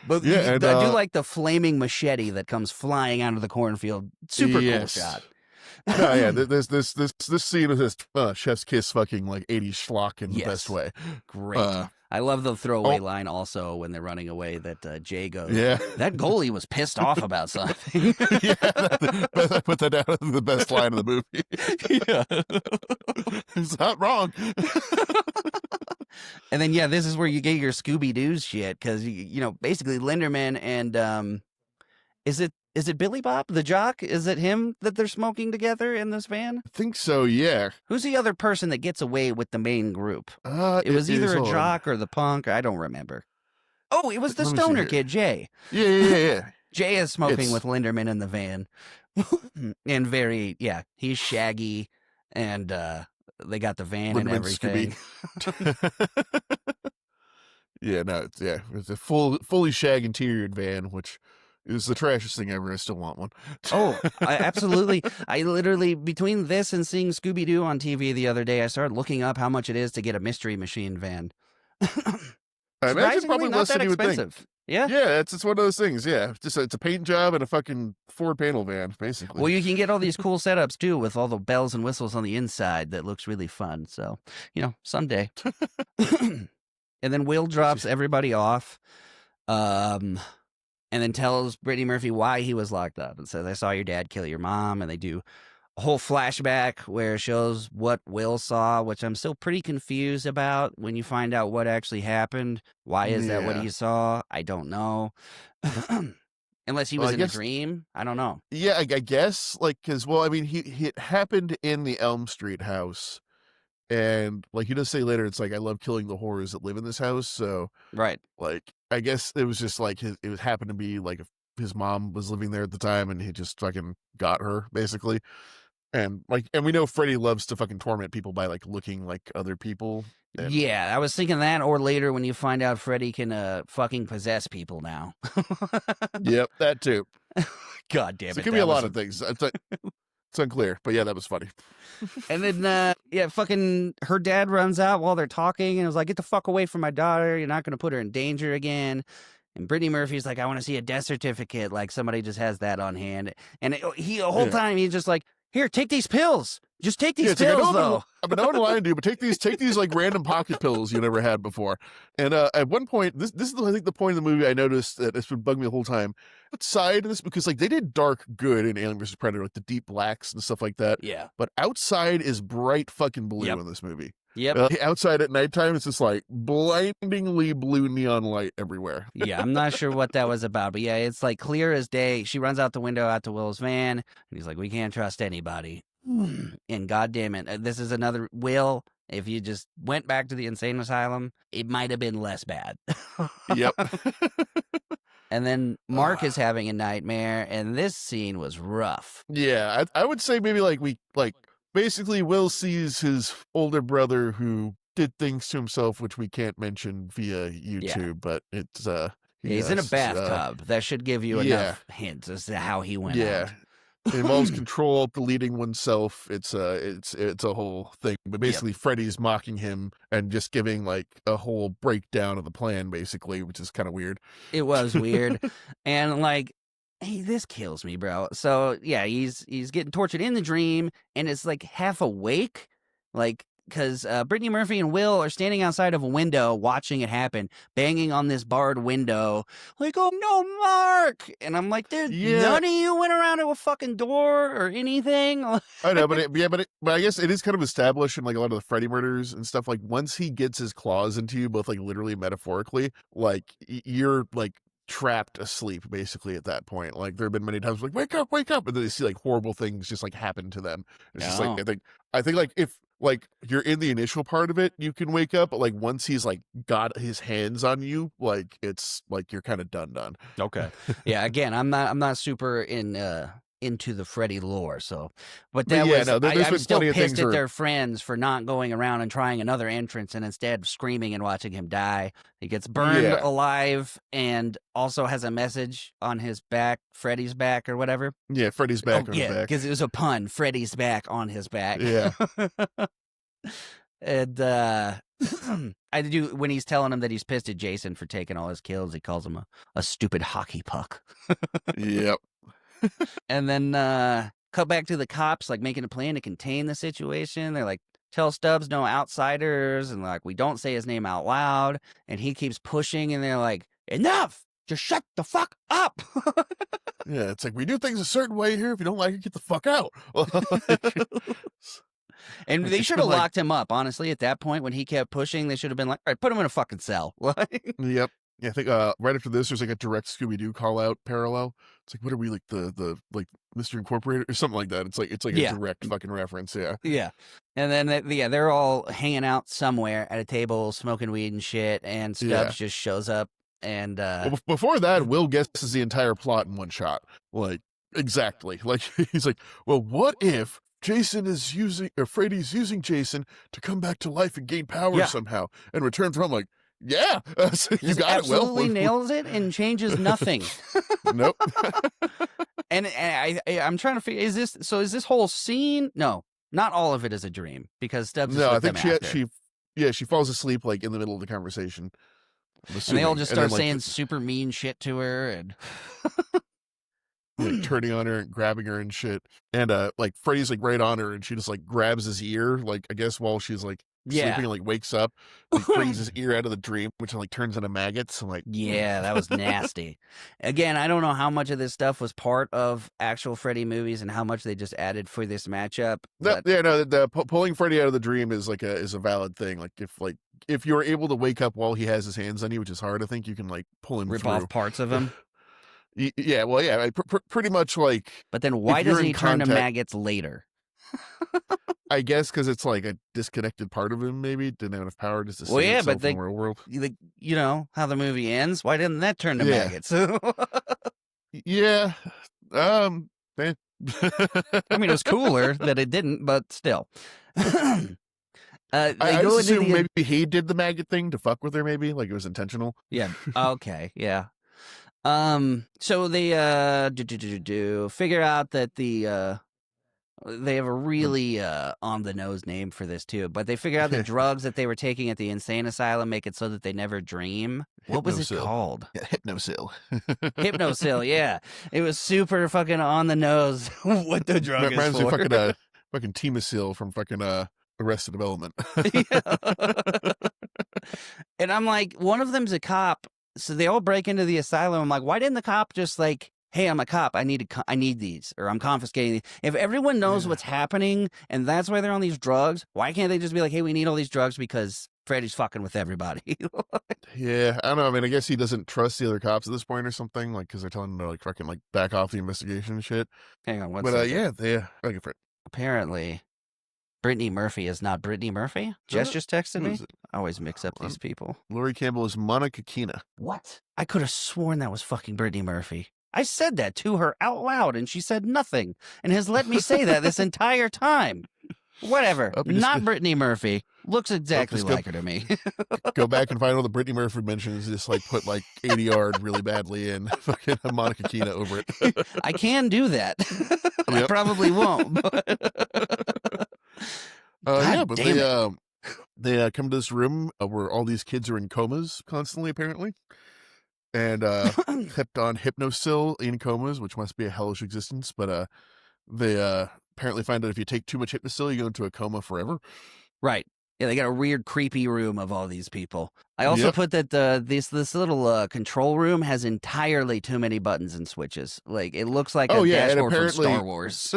But Yeah, and I do like the flaming machete that comes flying out of the cornfield. Super cool shot. No, yeah, this scene of this chef's kiss fucking like 80s schlock in the best Yes. way. Great. I love the throwaway oh, line also when they're running away that Jay goes, yeah. that goalie was pissed off about something. Yeah, I put that down as the best line of the movie. Yeah. It's not wrong. And then, yeah, this is where you get your Scooby-Doo shit because, you know, basically Linderman and is it Billy Bob, the jock? Is it him that they're smoking together in this van? I think so, yeah. Who's the other person that gets away with the main group? It was is, either a hold on. jock or the punk. I don't remember. Oh, it was the Let me see stoner here. kid, Jay. Yeah. Jay is smoking It's- with Linderman in the van. And he's shaggy and they got the van and Linderman's everything. Yeah, no, it's a fully shag interior van, which is the trashiest thing ever. I still want one. Oh, absolutely. I literally, between this and seeing Scooby-Doo on TV the other day, I started looking up how much it is to get a Mystery Machine van. I imagine probably not less that than you would think. expensive. Yeah. Yeah, it's one of those things. Yeah, it's a paint job and a fucking 4-panel van, basically. Well, you can get all these cool setups too with all the bells and whistles on the inside that looks really fun. So, you know, someday. And then Will drops everybody off. And then tells Brittany Murphy why he was locked up and says, I saw your dad kill your mom. And they do a whole flashback where it shows what Will saw, which I'm still pretty confused about when you find out what actually happened. Why is that what Yeah. he saw? I don't know. Unless he was in a dream. I don't know. Yeah, I guess, like, because, well, I mean, it happened in the Elm Street house. And, like, he does say later, it's like, I love killing the horrors that live in this house. So, Right. like, I guess it was just like it was happened to be like his mom was living there at the time and he just fucking got her, basically. And we know Freddy loves to fucking torment people by like looking like other people. And Yeah, I was thinking that, or later when you find out Freddy can fucking possess people now. yep, that too. God damn it. So it could be a lot of things. It's unclear, but yeah, that was funny. And then, fucking her dad runs out while they're talking and was like, get the fuck away from my daughter. You're not going to put her in danger again. And Brittany Murphy's like, I want to see a death certificate. Like somebody just has that on hand. And the whole time he's just like, here, take these pills. Just take these pills, though. I've been known to lie to you, but take these like random pocket pills you never had before. And at one point, this is I think the point of the movie I noticed that it's been bugging me the whole time. Outside of this, because like they did dark good in Alien vs Predator, like the deep blacks and stuff like that. Yeah. But outside is bright fucking blue Yep. in this movie. Yep. Outside at nighttime, it's just like blindingly blue neon light everywhere. Yeah, I'm not sure what that was about, but yeah, it's like clear as day. She runs out the window out to Will's van, and he's like, we can't trust anybody. And goddamn it, this is another Will. If you just went back to the insane asylum, it might have been less bad. Yep. And then Mark is having a nightmare, and this scene was rough. Yeah, I would say maybe basically Will sees his older brother who did things to himself, which we can't mention via YouTube, but it's he's in a bathtub. That should give you enough hints as to how he went out. It involves control, deleting oneself. It's a whole thing. But basically, Freddy's mocking him and just giving like a whole breakdown of the plan, basically, which is kind of weird. It was weird, and like, hey, this kills me, bro. So yeah, he's getting tortured in the dream, and it's like half awake, like. Because Brittany Murphy and Will are standing outside of a window watching it happen, banging on this barred window, like, oh no, Mark! And I'm like, dude, none of you went around to a fucking door or anything. I know, but I guess it is kind of established in like a lot of the Freddy murders and stuff. Like once he gets his claws into you, both like literally and metaphorically, like you're like trapped asleep basically at that point. Like there have been many times like wake up, and then they see like horrible things just like happen to them. It's just like Oh, I think like if like you're in the initial part of it, you can wake up, but like once he's like got his hands on you, like it's like you're kind of done. okay. Yeah, again, I'm not super into the Freddy lore, so but But that yeah, was no, there's I'm been still plenty of pissed things at where their friends for not going around and trying another entrance and instead screaming and watching him die. He gets burned yeah, alive and also has a message on his back, Freddy's back or whatever. yeah, Freddy's Oh back on his yeah, back. because it was a pun. Freddy's back on his back. Yeah, And I do when he's telling him that he's pissed at Jason for taking all his kills, he calls him a stupid hockey puck. yep, And then cut back to the cops like making a plan to contain the situation. They're like, tell Stubbs no outsiders, and like we don't say his name out loud. And he keeps pushing, and they're like, enough! Just shut the fuck up. yeah. It's like we do things a certain way here. If you don't like it, get the fuck out. And Like, they it's should been have like, locked him up, honestly, at that point when he kept pushing. They should have been like, all right, put him in a fucking cell. yep. Yeah, I think right after this, there's like a direct Scooby Doo call out parallel. It's like, what are we like the like Mr. Incorporated or something like that? It's like a Yeah. direct fucking reference. Yeah, Yeah. And then, they're all hanging out somewhere at a table, smoking weed and shit. And Stubbs yeah. just shows up and, Well, before that, Will guesses the entire plot in one shot. Like exactly. Like he's like, well, what if Jason is using or Freddy's using Jason to come back to life and gain power yeah. somehow and return from like, yeah, so you Just got it, Will. absolutely nails it and changes nothing. Nope. And I'm trying to figure, is this whole scene? No, not all of it is a dream because Stubbs is No, I with think them after. she falls asleep like in the middle of the conversation. I'm And they all assuming. just And then start like saying super mean shit to her. And like turning on her and grabbing her and shit. And like Freddy's like right on her and she just like grabs his ear, like I guess while she's like sleeping yeah. and like wakes up, like brings his ear out of the dream, which like turns into maggots. I'm like, Yeah, that was nasty. Again, I don't know how much of this stuff was part of actual Freddy movies and how much they just added for this matchup. no, But yeah, no, the pulling Freddy out of the dream is like is a valid thing. Like if you're able to wake up while he has his hands on you, which is hard, I think you can like pull him rip through. off parts of him. Yeah, well, yeah, pretty much like But then why if you're doesn't in he turn to contact, maggots later? I guess because it's like a disconnected part of him. Maybe didn't have enough power just to Well, save yeah, itself but in the real world. you know how the movie ends. Why didn't that turn to Yeah, maggots? yeah. Eh. I mean, it was cooler that it didn't, but still. They I go just into assume the maybe he did the maggot thing to fuck with her. Maybe like it was intentional. yeah. Okay, yeah. So they figure out that they have a The really on the nose name for this too, but they figure out the drugs that they were taking at the insane asylum make it so that they never dream. What was it Hypnosil. called? Yeah, Hypnosil. Hypnosil, yeah. It was super fucking on the nose what the drug is Reminds me of for. fucking Timasil from fucking Arrested Development. Yeah. And I'm like, one of them's a cop, so they all break into the asylum. I'm like, why didn't the cop just like, hey, I'm a cop, I need these, or I'm confiscating these. If everyone knows Yeah. what's happening and that's why they're on these drugs, why can't they just be like, hey, we need all these drugs because Freddy's fucking with everybody? Yeah, I don't know. I mean, I guess he doesn't trust the other cops at this point or something, like because they're telling him to like fucking like back off the investigation and shit. Hang on, one But second. yeah, they okay for it. Apparently, Brittany Murphy is not Brittany Murphy. Jess just texted Who me. is it? I always mix up these people. Laurie Campbell is Monica Keena. What? I could have sworn that was fucking Brittany Murphy. I said that to her out loud and she said nothing and has let me say that this entire time. Whatever. Oh, you just Not go- Brittany Murphy. Looks exactly just go- like her to me. Go back and find all the Brittany Murphy mentions. Just like put like 80 yard really badly and fucking Monica Keena over it. I can do that. I Yep. probably won't. But... Yeah, God but damn they come to this room where all these kids are in comas constantly, apparently, and kept on Hypnosil in comas, which must be a hellish existence. But they apparently find out if you take too much Hypnosil, you go into a coma forever. Right. Yeah, they got a weird, creepy room of all these people. I also Yep. put that this little control room has entirely too many buttons and switches. Like it looks like Oh, a yeah, and dashboard from apparently- Star Wars.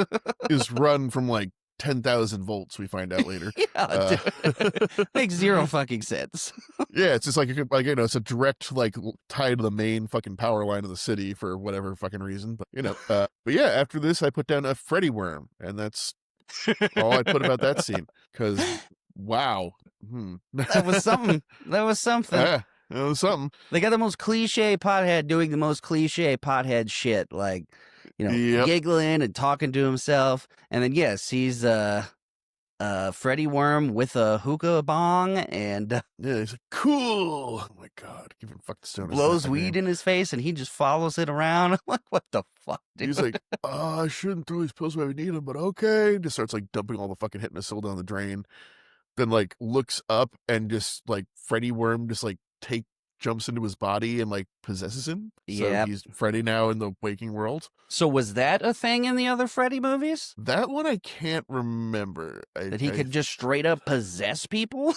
Is run from like 10,000 volts. We find out later. Yeah, Uh, dude. Makes zero fucking sense. yeah, it's just like it's a direct like tie to the main fucking power line of the city for whatever fucking reason. But but yeah, after this, I put down a Freddy worm, and that's all I put about that scene. Because wow, That was something. That was something. yeah, it was something. They got the most cliche pothead doing the most cliche pothead shit, like, Yep. giggling and talking to himself. And then yes, he's Freddy Worm with a hookah bong and Yeah, he's like, cool. Oh my god, giving fuck the stoners blows that weed name. in his face, and he just follows it around. I'm like, what the fuck, dude? He's like, I shouldn't throw these pills where we need them, but okay. Just starts like dumping all the fucking hypnosil down the drain. Then like looks up and just like Freddy Worm just like jumps into his body and like possesses him. So Yep. he's Freddy now in the waking world. So was that a thing in the other Freddy movies? That one I can't remember. That he could just straight up possess people?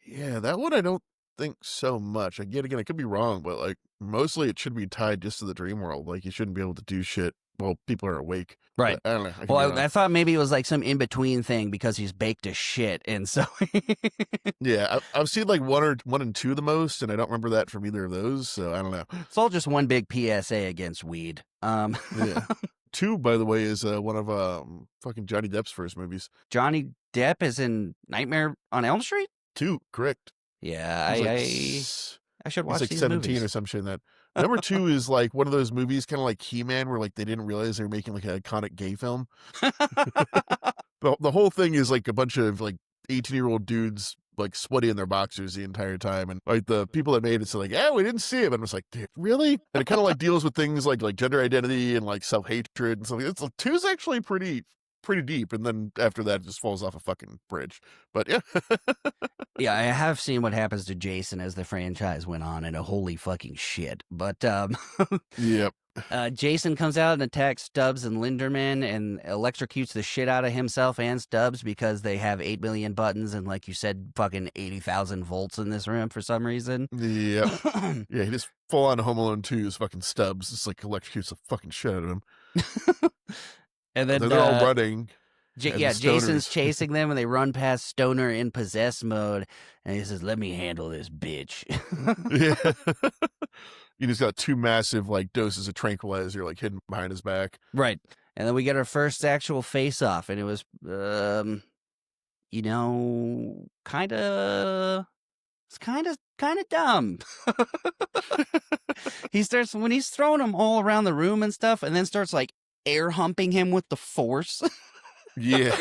Yeah, that one I don't think so much. Again, I could be wrong, but like mostly it should be tied just to the dream world. Like you shouldn't be able to do shit while people are awake. Right. But I don't know. Well, I thought maybe it was like some in between thing because he's baked as shit, and so Yeah, I've seen like one and two the most, and I don't remember that from either of those. So I don't know. it's all just one big PSA against weed. Yeah. Two, by the way, is one of fucking Johnny Depp's first movies. Johnny Depp is in Nightmare on Elm Street. Two, correct. Yeah, He's like, I should watch he's like these 17 movies. or some shit in that. Number two is like one of those movies, kind of like He-Man, where like they didn't realize they were making like an iconic gay film. The whole thing is like a bunch of like 18-year-old dudes like sweaty in their boxers the entire time, and like the people that made it say like, yeah, we didn't see it, but I was like, dude, really? And it kind of like deals with things like gender identity and like self-hatred and stuff. It's like, two's actually pretty deep, and then after that it just falls off a fucking bridge. But yeah. Yeah, I have seen what happens to Jason as the franchise went on, and holy fucking shit. But Yep. Jason comes out and attacks Stubbs and Linderman and electrocutes the shit out of himself and Stubbs because they have 8 million buttons and, like you said, fucking 80,000 volts in this room for some reason. Yep. Yeah, he just full on Home Alone 2 is fucking Stubbs. Just like electrocutes the fucking shit out of him. And then They're all running. Yeah, Jason's chasing them, and they run past Stoner in possess mode, and he says, "Let me handle this bitch." Yeah. He just got two massive like doses of tranquilizer like hidden behind his back. Right. And then we get our first actual face off, and it was kind of dumb. When he's throwing them all around the room and stuff, and then starts like air humping him with the force. Yeah.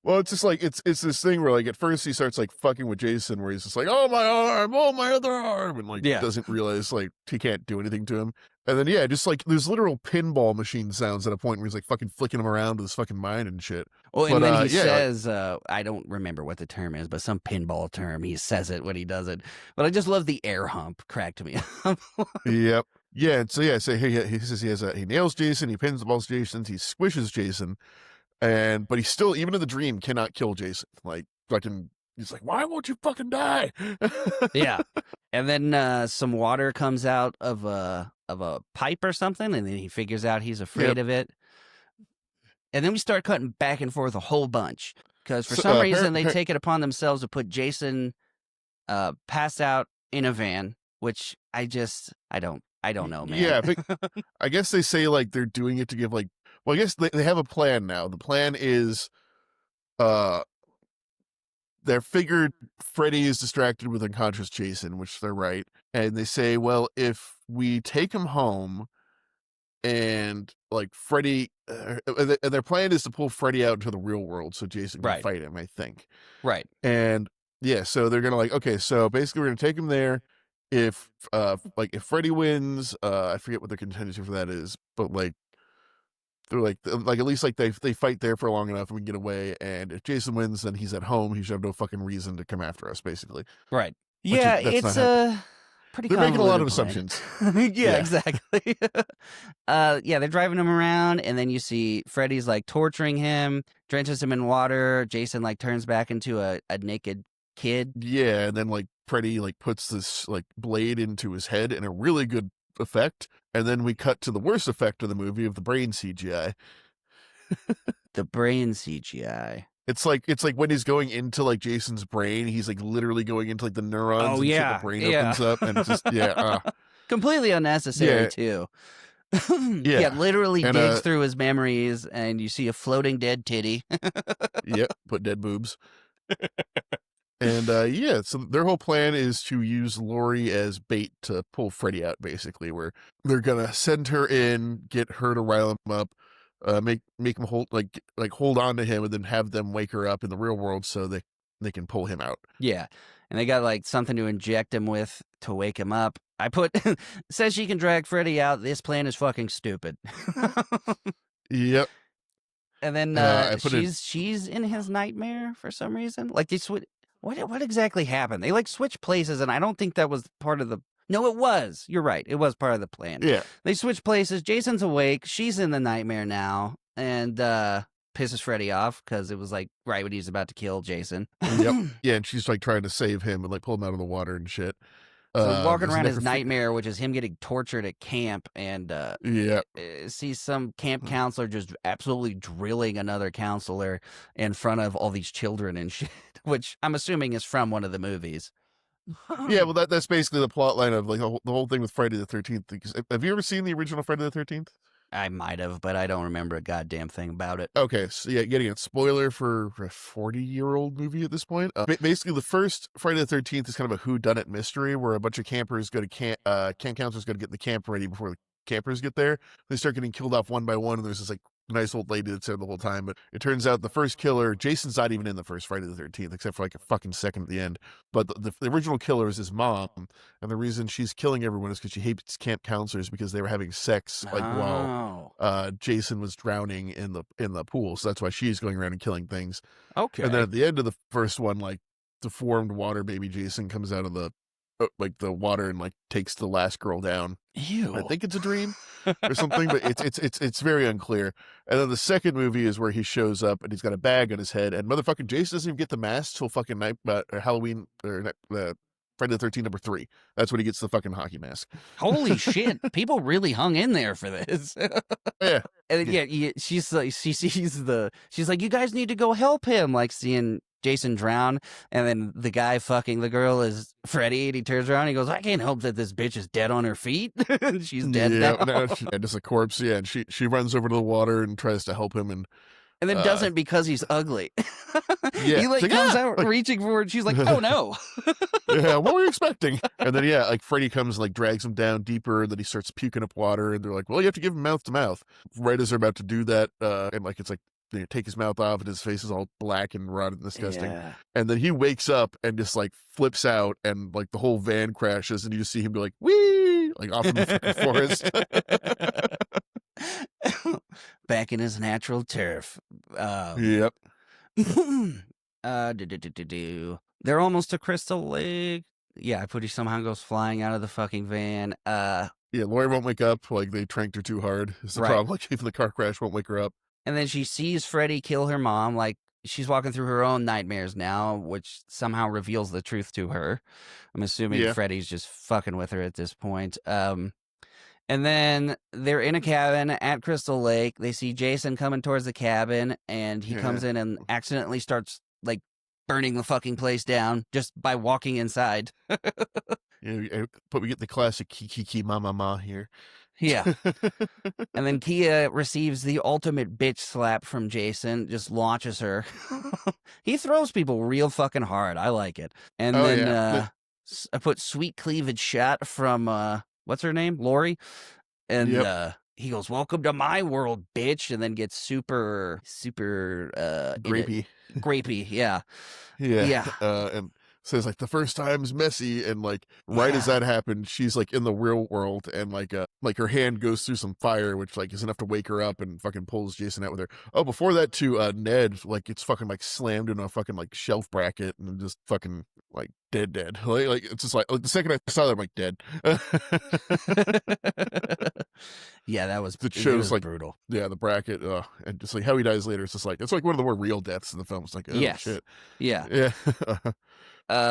Well, it's just like it's this thing where like at first he starts like fucking with Jason, where he's just like, "Oh my arm, oh my other arm," and like doesn't realize like he can't do anything to him. And then just like there's literal pinball machine sounds at a point where he's like fucking flicking him around with his fucking mind and shit. Well, and then he says, I don't remember what the term is, but some pinball term. He says it when he does it. But I just love the air hump. Cracked me up. Yep. Yeah. And so he says he nails Jason, he pins the balls Jason, he squishes Jason. But he still, even in the dream, cannot kill Jason. Like, fucking, he's like, why won't you fucking die? Yeah. And then some water comes out of a pipe or something, and then he figures out he's afraid of it. And then we start cutting back and forth a whole bunch. Because for some reason, they take it upon themselves to put Jason pass out in a van, which I don't know, man. Yeah, but I guess they say, like, they're doing it to give, like, well, I guess they have a plan now. The plan is, they're figured Freddy is distracted with unconscious Jason, which they're right. And they say, well, if we take him home and, like, Freddy, and their plan is to pull Freddy out into the real world so Jason can fight him, I think. Right. And, yeah, so they're going to, like, okay, so basically we're going to take him there. If Freddy wins, I forget what the contingency for that is, but, like, they're like at least like they fight there for long enough and we can get away. And if Jason wins, then he's at home. He should have no fucking reason to come after us, basically. Right. Yeah, it's pretty. They're making a lot of plan. assumptions. Yeah, exactly. They're driving him around, and then you see Freddy's like torturing him, drenches him in water. Jason like turns back into a naked kid. Yeah, and then like Freddy like puts this like blade into his head in a really good effect. And then we cut to the worst effect of the movie of the brain CGI. The brain CGI. It's like when he's going into like Jason's brain, he's like literally going into like the neurons Oh and shit. The yeah, brain yeah. opens up and it's just Completely unnecessary yeah, too. Yeah, yeah. literally And digs through his memories, and you see a floating dead titty. yep, put dead boobs. And yeah, so their whole plan is to use Lori as bait to pull Freddy out, basically, where they're gonna send her in, get her to rile him up, make him hold on to him, and then have them wake her up in the real world so they can pull him out. Yeah, and they got like something to inject him with to wake him up. I put says she can drag Freddy out. This plan is fucking stupid. Yep. And then I put in she's in his nightmare for some reason. Like they switch. What exactly happened? They like switch places, and I don't think that was part of the. No, it was. You're right. It was part of the plan. yeah. They switch places. Jason's awake. She's in the nightmare now, and pisses Freddy off because it was like right when he's about to kill Jason. Yep. Yeah, and she's like trying to save him and like pull him out of the water and shit. So he's walking There's around his necroph- nightmare, which is him getting tortured at camp, and Yeah. sees some camp counselor just absolutely drilling another counselor in front of all these children and shit, which I'm assuming is from one of the movies. Yeah, well, that's basically the plot line of like the whole thing with Friday the 13th. Have you ever seen the original Friday the 13th? I might have, but I don't remember a goddamn thing about it. Okay, so yeah, getting a spoiler for a 40-year-old movie at this point. Basically, the first Friday the 13th is kind of a whodunit mystery where a bunch of campers go to camp counselors go to get the camp ready before the campers get there. They start getting killed off one by one, and there's this like nice old lady that's there the whole time. But it turns out the first killer, Jason's not even in the first Friday the 13th, except for like a fucking second at the end. But the original killer is his mom, and the reason she's killing everyone is because she hates camp counselors because they were having sex while Jason was drowning in the pool. So that's why she's going around and killing things. Okay. And then at the end of the first one, like deformed water baby Jason comes out of the like the water and like takes the last girl down. Ew. I think it's a dream or something, but it's very unclear. And then the second movie is where he shows up and he's got a bag on his head, and motherfucking Jason doesn't even get the mask till fucking night, or Halloween or Friday the 13th #3. That's when he gets the fucking hockey mask. Holy shit! People really hung in there for this. Yeah. And yeah, she's like, she's like, you guys need to go help him. Like seeing Jason drown, and then the guy fucking the girl is Freddy, and he turns around and he goes, I can't help that this bitch is dead on her feet. She's dead now. Yeah, just a corpse. Yeah, and she runs over to the water and tries to help him, and then doesn't because he's ugly. Yeah, he like comes out reaching for it. She's like, oh no. Yeah, what were you expecting? And then yeah, like Freddy comes and like drags him down deeper, and then he starts puking up water, and they're like, well, you have to give him mouth to mouth. Right as they're about to do that, and like it's like they take his mouth off and his face is all black and rotten and disgusting. Yeah. And then he wakes up and just like flips out, and like the whole van crashes, and you just see him be like, wee, like off in the fucking forest. Back in his natural turf. Yep. They're almost to Crystal Lake. Yeah, Pooty somehow goes flying out of the fucking van. Yeah, Lori won't wake up. Like they tranked her too hard. It's the problem. Like even the car crash won't wake her up. And then she sees Freddy kill her mom. Like she's walking through her own nightmares now, which somehow reveals the truth to her. I'm assuming Freddy's just fucking with her at this point. And then they're in a cabin at Crystal Lake. They see Jason coming towards the cabin, and he comes in and accidentally starts like burning the fucking place down just by walking inside. Yeah, but we get the classic kiki ma ma ma here. Yeah. And then Kia receives the ultimate bitch slap from Jason, just launches her. He throws people real fucking hard. I like it. And then I put sweet cleavage shot from what's her name? Lori. And he goes, welcome to my world, bitch, and then gets super grapey. Grapey, yeah. Yeah. And says like the first time's messy, and like right as that happened, she's like in the real world, and like her hand goes through some fire, which like is enough to wake her up and fucking pulls Jason out with her. Oh, before that too, Ned like it's fucking like slammed in a fucking like shelf bracket and just fucking like dead. Like it's just like the second I saw that, I'm like dead. Yeah, that was it shows like brutal. Yeah, the bracket, and just like how he dies later. It's just like it's like one of the more real deaths in the film. It's like shit. Yeah.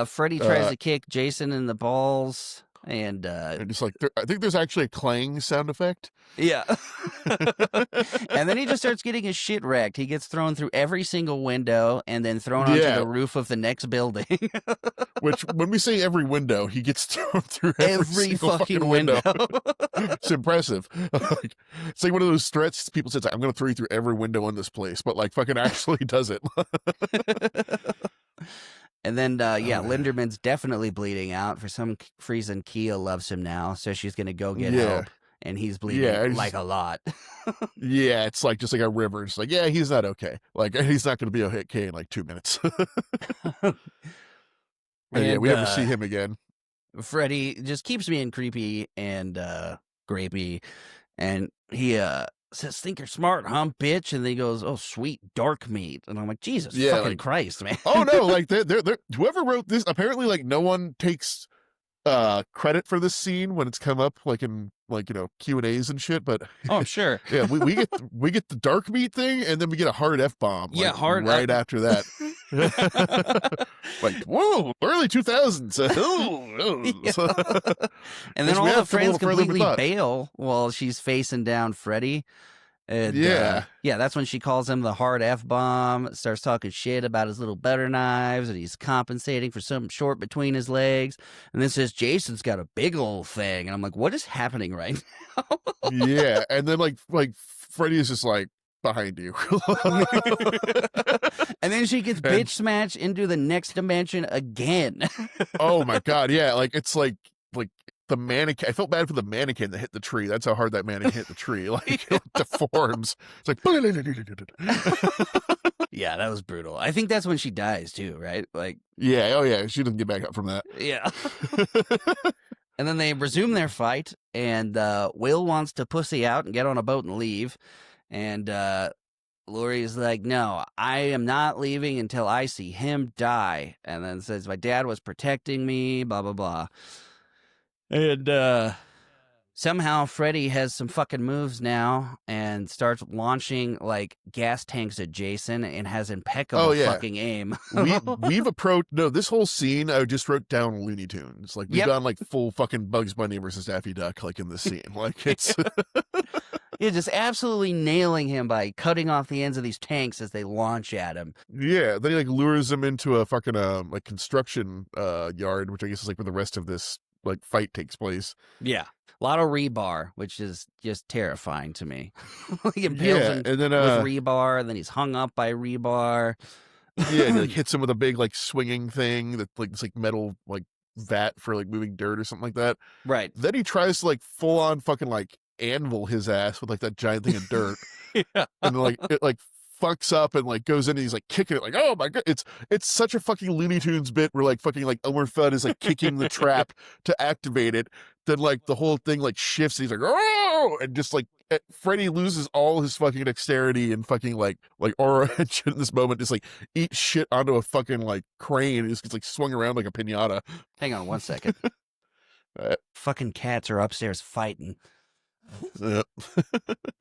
Freddy tries to kick Jason in the balls. And And just like, I think there's actually a clang sound effect. yeah. And then he just starts getting his shit wrecked. He gets thrown through every single window and then thrown onto Yeah, the roof of the next building. which when we say every window, he gets thrown through every Every single fucking fucking window. window. It's impressive. Like, it's like one of those threats people say, I'm going to throw you through every window in this place, but like fucking actually does it. And then, yeah, Oh, man. Linderman's definitely bleeding out. For some reason, Kia loves him now, so she's going to go get Yeah. help. And he's bleeding Yeah. like a lot. Yeah. It's like just like a river. It's like, yeah, he's not okay. Like, he's not going to be okay in like 2 minutes. And yeah, And we never see him again. Freddy just keeps being creepy and grapey. And he says, "Think you're smart, huh, bitch?" And then he goes, "Oh, sweet dark meat." And I'm like, Jesus Yeah. fucking Like, Christ, man. oh no, like they're whoever wrote this, apparently like no one takes credit for this scene when it's come up like in like Q&As and shit, but Oh, I'm sure. yeah, we get the dark meat thing, and then we get a hard F-bomb Yeah, like hard. right after that. Like, whoa, early 2000s. Yeah. And then Guess we all the have come a friends little further than we completely thought. bail while she's facing down Freddy. And Yeah. yeah, that's when she calls him the hard F-bomb, starts talking shit about his little butter knives, and he's compensating for something short between his legs. And then says, Jason's got a big old thing. And I'm like, what is happening right now? Yeah, and then like Freddy is just like behind you. And then she gets And bitch smashed into the next dimension again. oh my god, yeah, like it's like the mannequin. I felt bad for the mannequin that hit the tree. That's how hard that mannequin hit the tree. Like it deforms. It's like Yeah, that was brutal. I think that's when she dies too, right? Like, yeah, oh yeah, she doesn't get back up from that. yeah. And then they resume their fight, and Will wants to pussy out and get on a boat and leave. And Lori's like, no, I am not leaving until I see him die. And then says, my dad was protecting me, blah, blah, blah. And somehow Freddy has some fucking moves now and starts launching like gas tanks at Jason and has Oh impeccable yeah, fucking aim. we've approached this whole scene. I just wrote down Looney Tunes. Like we've Yep. gone like full fucking Bugs Bunny versus Daffy Duck like in this scene. Like it's Yeah, just absolutely nailing him by cutting off the ends of these tanks as they launch at him. yeah. Then he like lures him into a fucking like construction yard, which I guess is like where the rest of this like fight takes place. Yeah. A lot of rebar, which is just terrifying to me. He impales Yeah, him and then with rebar, and then he's hung up by rebar. yeah, and he like hits him with a big like swinging thing that like this like metal like vat for like moving dirt or something like that. Right. Then he tries to like full on fucking like anvil his ass with like that giant thing of dirt, Yeah. and then like it like fucks up and like goes in and he's like kicking it like, oh my god, it's such a fucking Looney Tunes bit where like fucking like Elmer Fudd is like kicking the trap to activate it. Then like the whole thing like shifts. And he's like, oh, and just like Freddy loses all his fucking dexterity and fucking like aura and shit in this moment. Just like eat shit onto a fucking like crane. And just gets like swung around like a pinata. Hang on one second. Fucking cats are upstairs fighting. Yeah.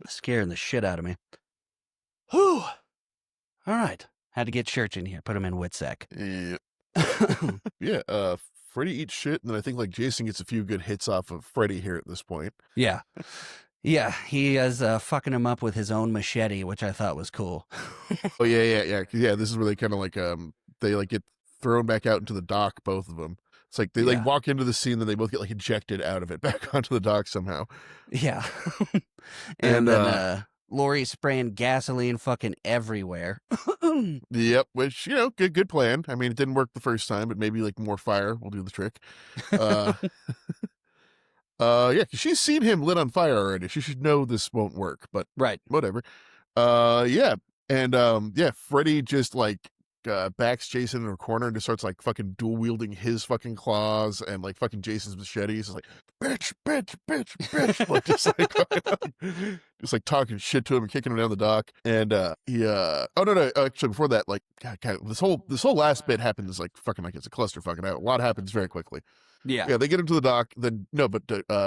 Scaring the shit out of me. Whew. All right. Had to get Church in here. Put him in Witsec. Yeah. Yeah. Freddy eats shit, and then I think like Jason gets a few good hits off of Freddy here at this point. Yeah. Yeah, he is fucking him up with his own machete, which I thought was cool. Oh yeah. This is where they kind of like they like get thrown back out into the dock, both of them. It's like they like walk into the scene, then they both get like ejected out of it back onto the dock somehow. Yeah. And then Lori spraying gasoline fucking everywhere. Yep, which good plan. I mean, it didn't work the first time, but maybe like more fire will do the trick. Yeah, 'cause she's seen him lit on fire already. She should know this won't work, but Right. whatever. Yeah, and yeah, Freddy just like backs Jason in a corner and just starts like fucking dual wielding his fucking claws and like fucking Jason's machetes. It's like bitch, like just like talking shit to him and kicking him down the dock. And he oh no, actually before that, like God, this whole last bit happens like fucking like it's a clusterfuck, and a lot happens very quickly. Yeah. They get him to the dock. Then no, but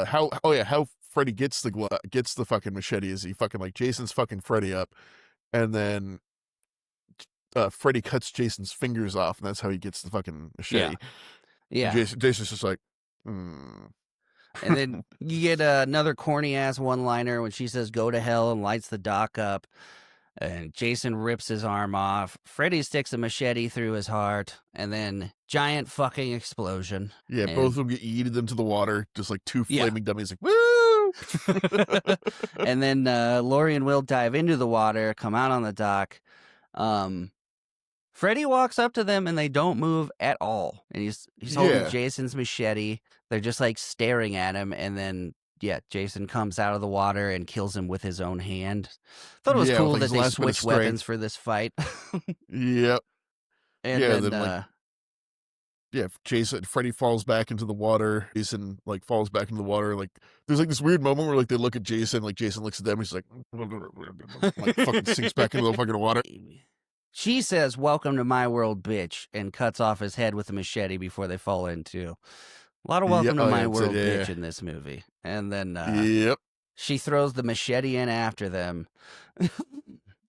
how Freddy gets the fucking machete is he fucking like Jason's fucking Freddy up, and then Freddy cuts Jason's fingers off, and that's how he gets the fucking machete. Yeah. Jason's just like, hmm. And then you get another corny ass one liner when she says "Go to hell" and lights the dock up. And Jason rips his arm off. Freddy sticks a machete through his heart, and then giant fucking explosion. Yeah, both of And them get yeeted into the water, just like two yeah. flaming dummies, like woo! And then Lori and Will dive into the water, come out on the dock. Freddy walks up to them, and they don't move at all. And he's holding Yeah, Jason's machete. They're just like staring at him, and then Jason comes out of the water and kills him with his own hand. Thought it was yeah, with cool like that his they last bit of switched weapons strength. for this fight. Yep. And Yeah, then then like yeah, Freddy falls back into the water. Jason like falls back into the water. Like there's like this weird moment where like they look at Jason, like Jason looks at them, he's like like fucking sinks back into the fucking water. She says, "Welcome to my world, bitch," and cuts off his head with a machete before they fall into. A lot of Yeah, "Welcome to oh yeah, my that's it. world, Yeah, bitch" in this movie. And then yep. she throws the machete in after them.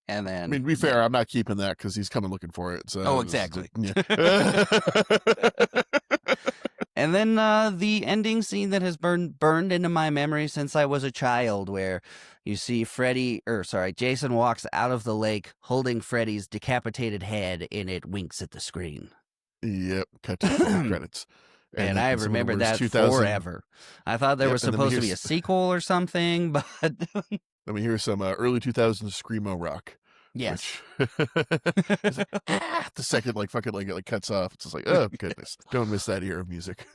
And I then, mean, to be fair, I'm not keeping that because he's coming looking for it. So oh, exactly. yeah. And then the ending scene that has burned into my memory since I was a child, where you see Jason walks out of the lake holding Freddy's decapitated head, and it winks at the screen. Yep. Cut to the credits. And then I some of the remembered worst that 2000. forever. I thought there Yep, was and then supposed to be a sequel or something, but let me hear some early 2000s screamo rock. yes. Which it's like, the second like fucking like it like cuts off. It's just like, oh goodness, don't miss that era of music.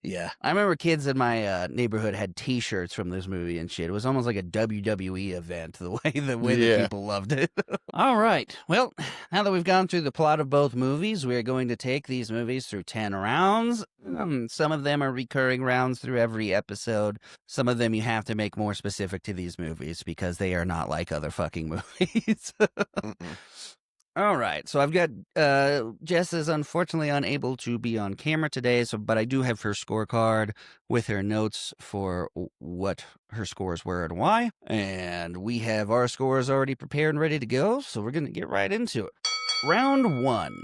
Yeah. I remember kids in my neighborhood had T-shirts from this movie and shit. It was almost like a WWE event, the way that Yeah. people loved it. All right. Well, now that we've gone through the plot of both movies, we're going to take these movies through 10 rounds. Some of them are recurring rounds through every episode. Some of them you have to make more specific to these movies because they are not like other fucking movies. All right, so I've got Jess is unfortunately unable to be on camera today, but I do have her scorecard with her notes for what her scores were and why. And we have our scores already prepared and ready to go, so we're going to get right into it. Round 1.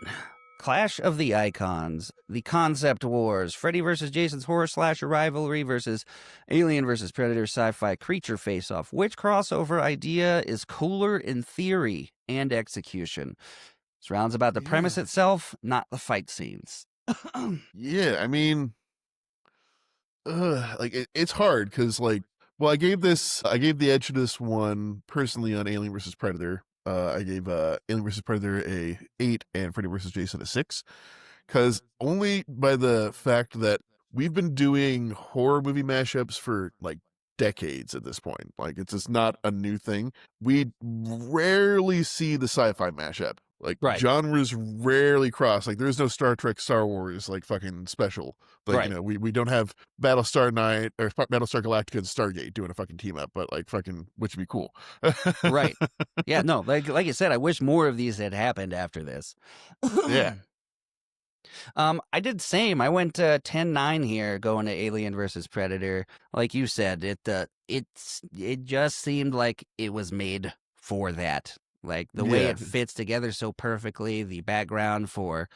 Clash of the Icons, the Concept Wars, Freddy vs. Jason's horror slasher rivalry versus Alien vs. Predator sci-fi creature face-off. Which crossover idea is cooler in theory and execution? This round's about the premise itself, not the fight scenes. Yeah, I mean, like it's hard because like, well, I gave the edge to this one personally on Alien vs. Predator. I gave Alien vs. Predator a 8 and Freddy vs. Jason a 6 because only by the fact that we've been doing horror movie mashups for like decades at this point. Like it's just not a new thing. We rarely see the sci-fi mashup. Like Right. genres rarely cross. Like there's no Star Trek, Star Wars like fucking special. Like Right. you know, we don't have Battlestar Night or Battlestar Galactica and Stargate doing a fucking team up, but like fucking which would be cool. Right. Yeah, no, like you said, I wish more of these had happened after this. Yeah. I did the same. I went 10-9 here going to Alien versus Predator. Like you said, it just seemed like it was made for that. Like the way Yeah. it fits together so perfectly, the background for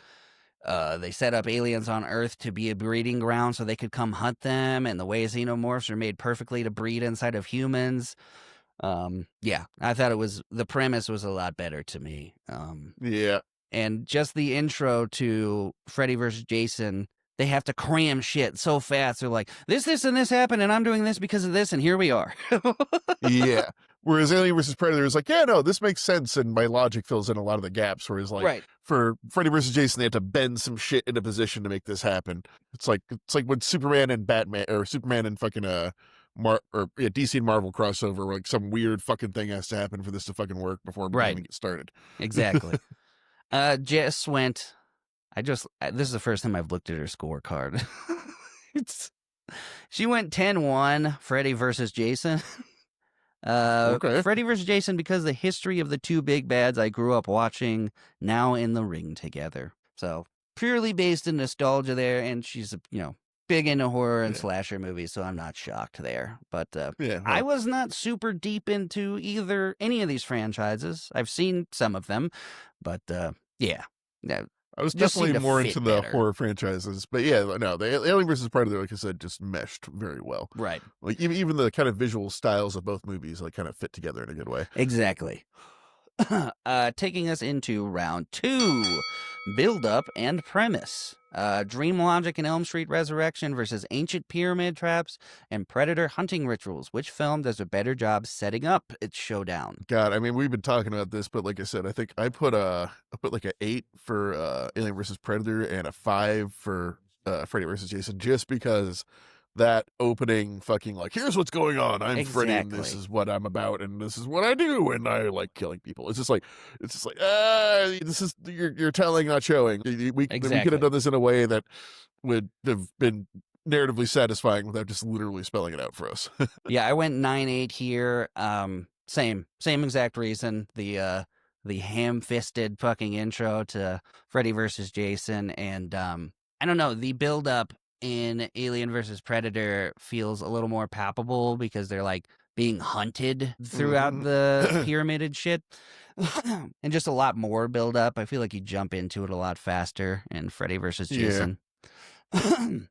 they set up aliens on Earth to be a breeding ground so they could come hunt them, and the way xenomorphs are made perfectly to breed inside of humans. Yeah, I thought the premise was a lot better to me. Yeah. And just the intro to Freddy vs. Jason, they have to cram shit so fast. They're like, this, and this happened, and I'm doing this because of this, and here we are. Yeah. Whereas Alien vs. Predator is like, yeah, no, this makes sense, and my logic fills in a lot of the gaps. Whereas like Right. for Freddy vs. Jason, they have to bend some shit into position to make this happen. It's like when Superman and Batman or Superman and fucking DC and Marvel crossover, where like some weird fucking thing has to happen for this to fucking work before we even get started. Exactly. Jess went. This is the first time I've looked at her scorecard. She went 10-1, Freddy versus Jason. Okay. Freddy versus Jason because the history of the two big bads I grew up watching now in the ring together. So purely based in nostalgia there, and she's big into horror and slasher movies, so I'm not shocked there. But I was not super deep into any of these franchises. I've seen some of them, but yeah. I was Just seemed definitely to more fit into the better. horror franchises, but yeah, no, the Alien versus Predator, like I said, just meshed very well. Right. Like even the kind of visual styles of both movies like kind of fit together in a good way. Exactly. Taking us into round 2, build up and premise. Dream Logic and Elm Street Resurrection versus Ancient Pyramid Traps and Predator Hunting Rituals. Which film does a better job setting up its showdown? God, I mean, we've been talking about this, but like I said, I think I put like a 8 for Alien versus Predator and a 5 for Freddy versus Jason, just because that opening fucking like, here's what's going on. I'm Freddy and this Exactly. is what I'm about and this is what I do and I like killing people. It's just like this is you're telling, not showing. We could have Exactly. done this in a way that would have been narratively satisfying without just literally spelling it out for us. Yeah, I went 9-8 here. Same exact reason. The ham-fisted fucking intro to Freddy versus Jason, and I don't know, the build up in Alien versus Predator feels a little more palpable because they're like being hunted throughout Mhm. the pyramid and shit. And just a lot more build up. I feel like you jump into it a lot faster in Freddy versus Yeah. Jason.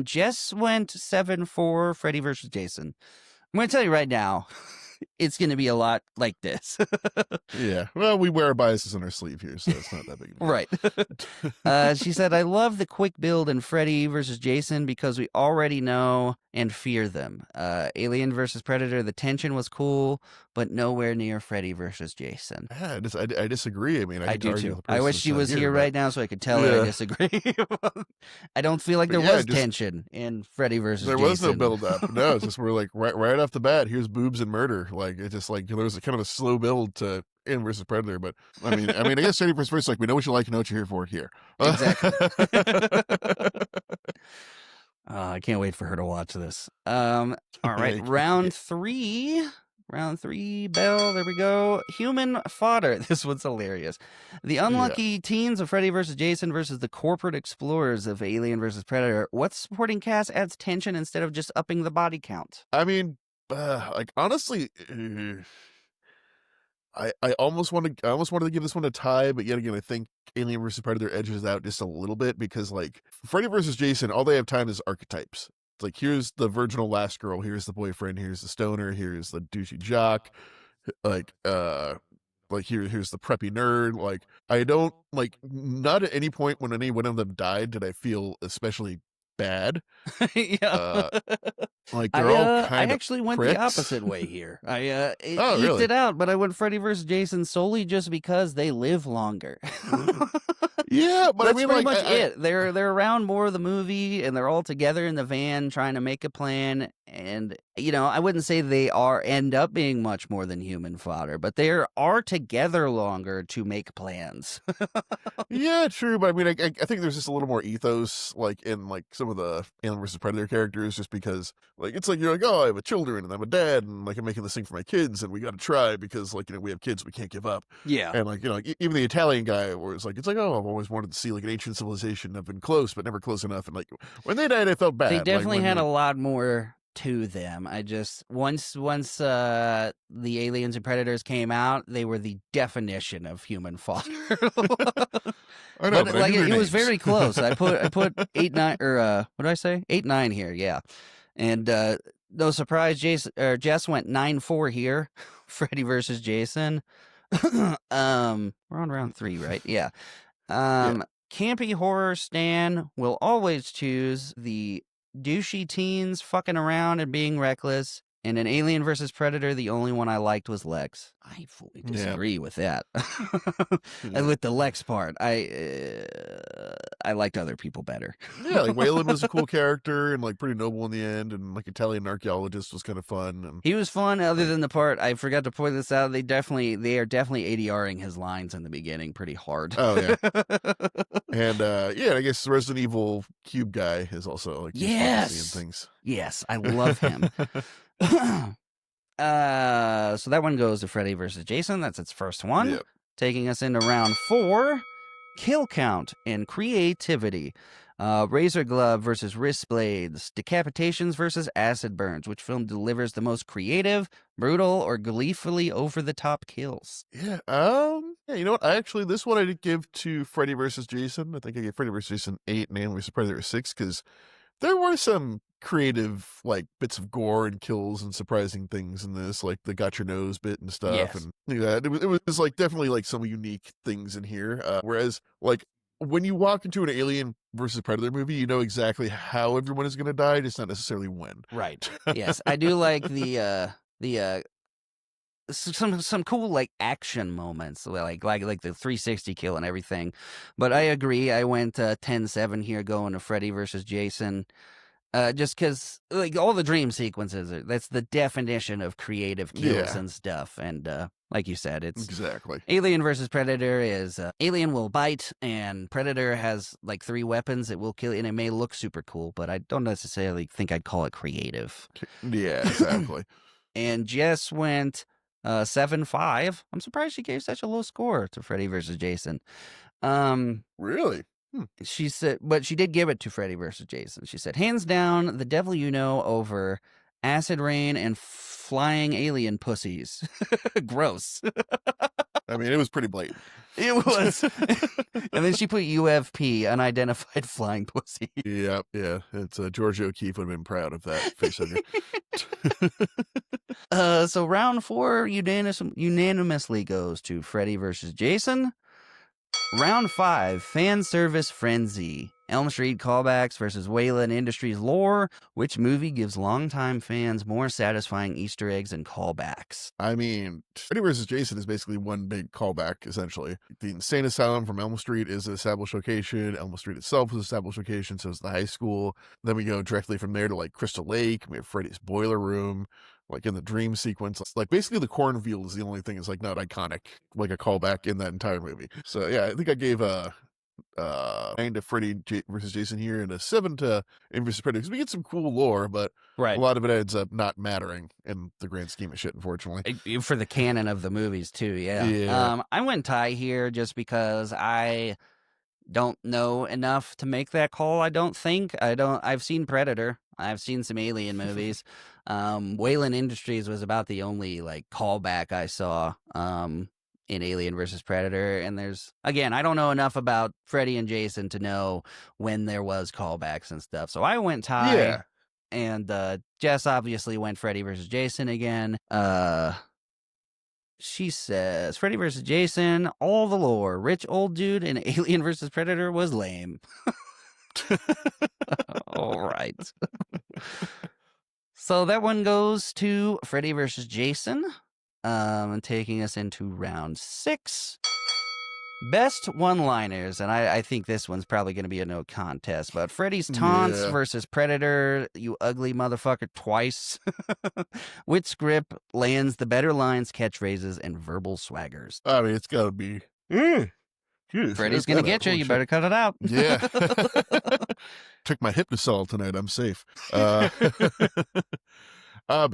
Jess went 7-4 Freddy versus Jason. I'm going to tell you right now, it's going to be a lot like this. Yeah. Well, we wear our biases on our sleeve here, so it's not that big of a Right. deal. She said, I love the quick build in Freddy versus Jason because we already know and fear them. Alien versus Predator, the tension was cool, but nowhere near Freddy versus Jason. Yeah, I disagree. I mean, I I could do argue too. the I wish person's she side was here, here but right now so I could tell her I yeah. disagree. I don't feel like But there yeah, was just tension in Freddy versus there was no Jason. build up. No, it's just we're like right off the bat, here's boobs and murder. Like it's just like there was a kind of a slow build to Alien versus Predator, but I guess Freddy versus Predator, like we know what you like and know what you're here for here. Exactly. I can't wait for her to watch this. All right, round 3. Round 3, Bell. There we go. Human fodder. This one's hilarious. The Yeah. unlucky teens of Freddy versus Jason versus the corporate explorers of Alien versus Predator. What supporting cast adds tension instead of just upping the body count? I mean, like honestly, I almost wanted to give this one a tie, but yet again, I think Alien versus Predator edges out just a little bit because like Freddy versus Jason, all they have time is archetypes. It's like here's the virginal last girl, here's the boyfriend, here's the stoner, here's the douchey jock, like here's the preppy nerd. Like I don't like not at any point when any one of them died did I feel especially bad. Yeah. Uh like they're all I kind of actually went the pricks. opposite way here. I Oh, eked really? it out, but I went Freddy versus Jason solely just because they live longer. Yeah, but I That's mean, pretty like, much it. They're around more of the movie, and they're all together in the van trying to make a plan. And I wouldn't say they end up being much more than human fodder, but they are together longer to make plans. yeah, true. But I mean, I think there's just a little more ethos, like in like some of the Alien versus Predator characters, just because like it's like you're like, oh, I have a children and I'm a dad and like I'm making this thing for my kids and we got to try because like we have kids, we can't give up. Yeah. And like like, even the Italian guy, where it's like, oh, I've always wanted to see like an ancient civilization. I've been close, but never close enough. And like when they died, I felt They bad. Like definitely when had a like, lot more to them. I just once the Aliens and Predators came out, they were the definition of human fodder. I know, But but I like knew their it was names. very close. I put 8-9 or what did I say? 8-9 here, yeah. And no surprise, Jess went 9-4 here. Freddy versus Jason. We're on round 3, right? Yeah. Yeah. Campy horror Stan will always choose the douchey teens fucking around and being reckless. And in Alien versus Predator, the only one I liked was Lex. I fully Yeah. disagree with that. Yeah. And with the Lex part, I liked other people better. Yeah, like Wayland was a cool character and like pretty noble in the end, and like Italian archaeologist was kind of fun. And He was fun, other like, than the part I forgot to point this out. They are definitely ADRing his lines in the beginning pretty hard. oh yeah, and yeah, I guess the Resident Evil Cube guy is also like he's fun to see Yes, and things. yes, I love him. So that one goes to Freddy versus Jason. That's its first one. Yep. Taking us into round 4, kill count and creativity. Razor glove versus wrist blades. Decapitations versus acid burns. Which film delivers the most creative, brutal, or gleefully over the top kills? Yeah. Yeah, you know what? This one I did give to Freddy versus Jason. I think I gave Freddy versus Jason 8 and Alien vs Predator 6 because there were some creative like bits of gore and kills and surprising things in this, like the got your nose bit and stuff, Yes. and yeah, it was like definitely like some unique things in here. Whereas like when you walk into an Alien versus Predator movie, you know exactly how everyone is going to die, just not necessarily when. Right. Yes, I do like the some cool like action moments like the 360 kill and everything. But I agree. I went 10-7 here going to Freddy versus Jason. Just because like all the dream sequences that's the definition of creative kills Yeah, and stuff. And like you said, it's exactly. Alien versus Predator is Alien will bite and Predator has like 3 weapons it will kill, and it may look super cool, but I don't necessarily think I'd call it creative. Yeah, exactly. And Jess went 7-5. I'm surprised she gave such a low score to Freddy versus Jason. Um, Really? Hmm. she said, but she did give it to Freddy versus Jason. She said, hands down, The Devil You Know over Acid Rain and Flying Alien Pussies. Gross. I mean, it was pretty blatant. It was. And then she put UFP, Unidentified Flying Pussy. Yeah, yeah. It's George O'Keefe would have been proud of that face hugger. So round 4 unanimously goes to Freddy versus Jason. Round 5, fan service frenzy. Elm Street callbacks versus Wayland Industries lore. Which movie gives longtime fans more satisfying Easter eggs and callbacks? I mean, Freddy vs. Jason is basically one big callback, essentially. The insane asylum from Elm Street is an established location. Elm Street itself is an established location, so is the high school. Then we go directly from there to like Crystal Lake. We have Freddy's boiler room. Like in the dream sequence, like basically the cornfield is the only thing that's like not iconic, like a callback in that entire movie. So yeah, I think I gave 9 to versus Jason here and a 7 to Alien vs Predator because we get some cool lore, but a Right. lot of it ends up not mattering in the grand scheme of shit, unfortunately. For the canon of the movies, too, yeah. Yeah. I went tie here just because I don't know enough to make that call. I don't think I've seen Predator. I've seen some Alien movies. Wayland Industries was about the only like callback I saw in Alien versus Predator. And again, I don't know enough about Freddy and Jason to know when there was callbacks and stuff. So I went tie. Yeah. And Jess obviously went Freddy versus Jason again. She says Freddy versus Jason, all the lore. Rich old dude in Alien versus Predator was lame. All right. So that one goes to Freddy versus Jason. Taking us into round 6. Best one-liners, and I think this one's probably going to be a no contest, but Freddy's taunts Yeah. versus Predator, you ugly motherfucker, twice. Which script lands the better lines, catchphrases, and verbal swaggers? I mean, it's got to be. Jeez, Freddy's edit going to that out. get you. Holy You shit. better cut it out. Yeah. Took my hypnosol tonight. I'm safe. But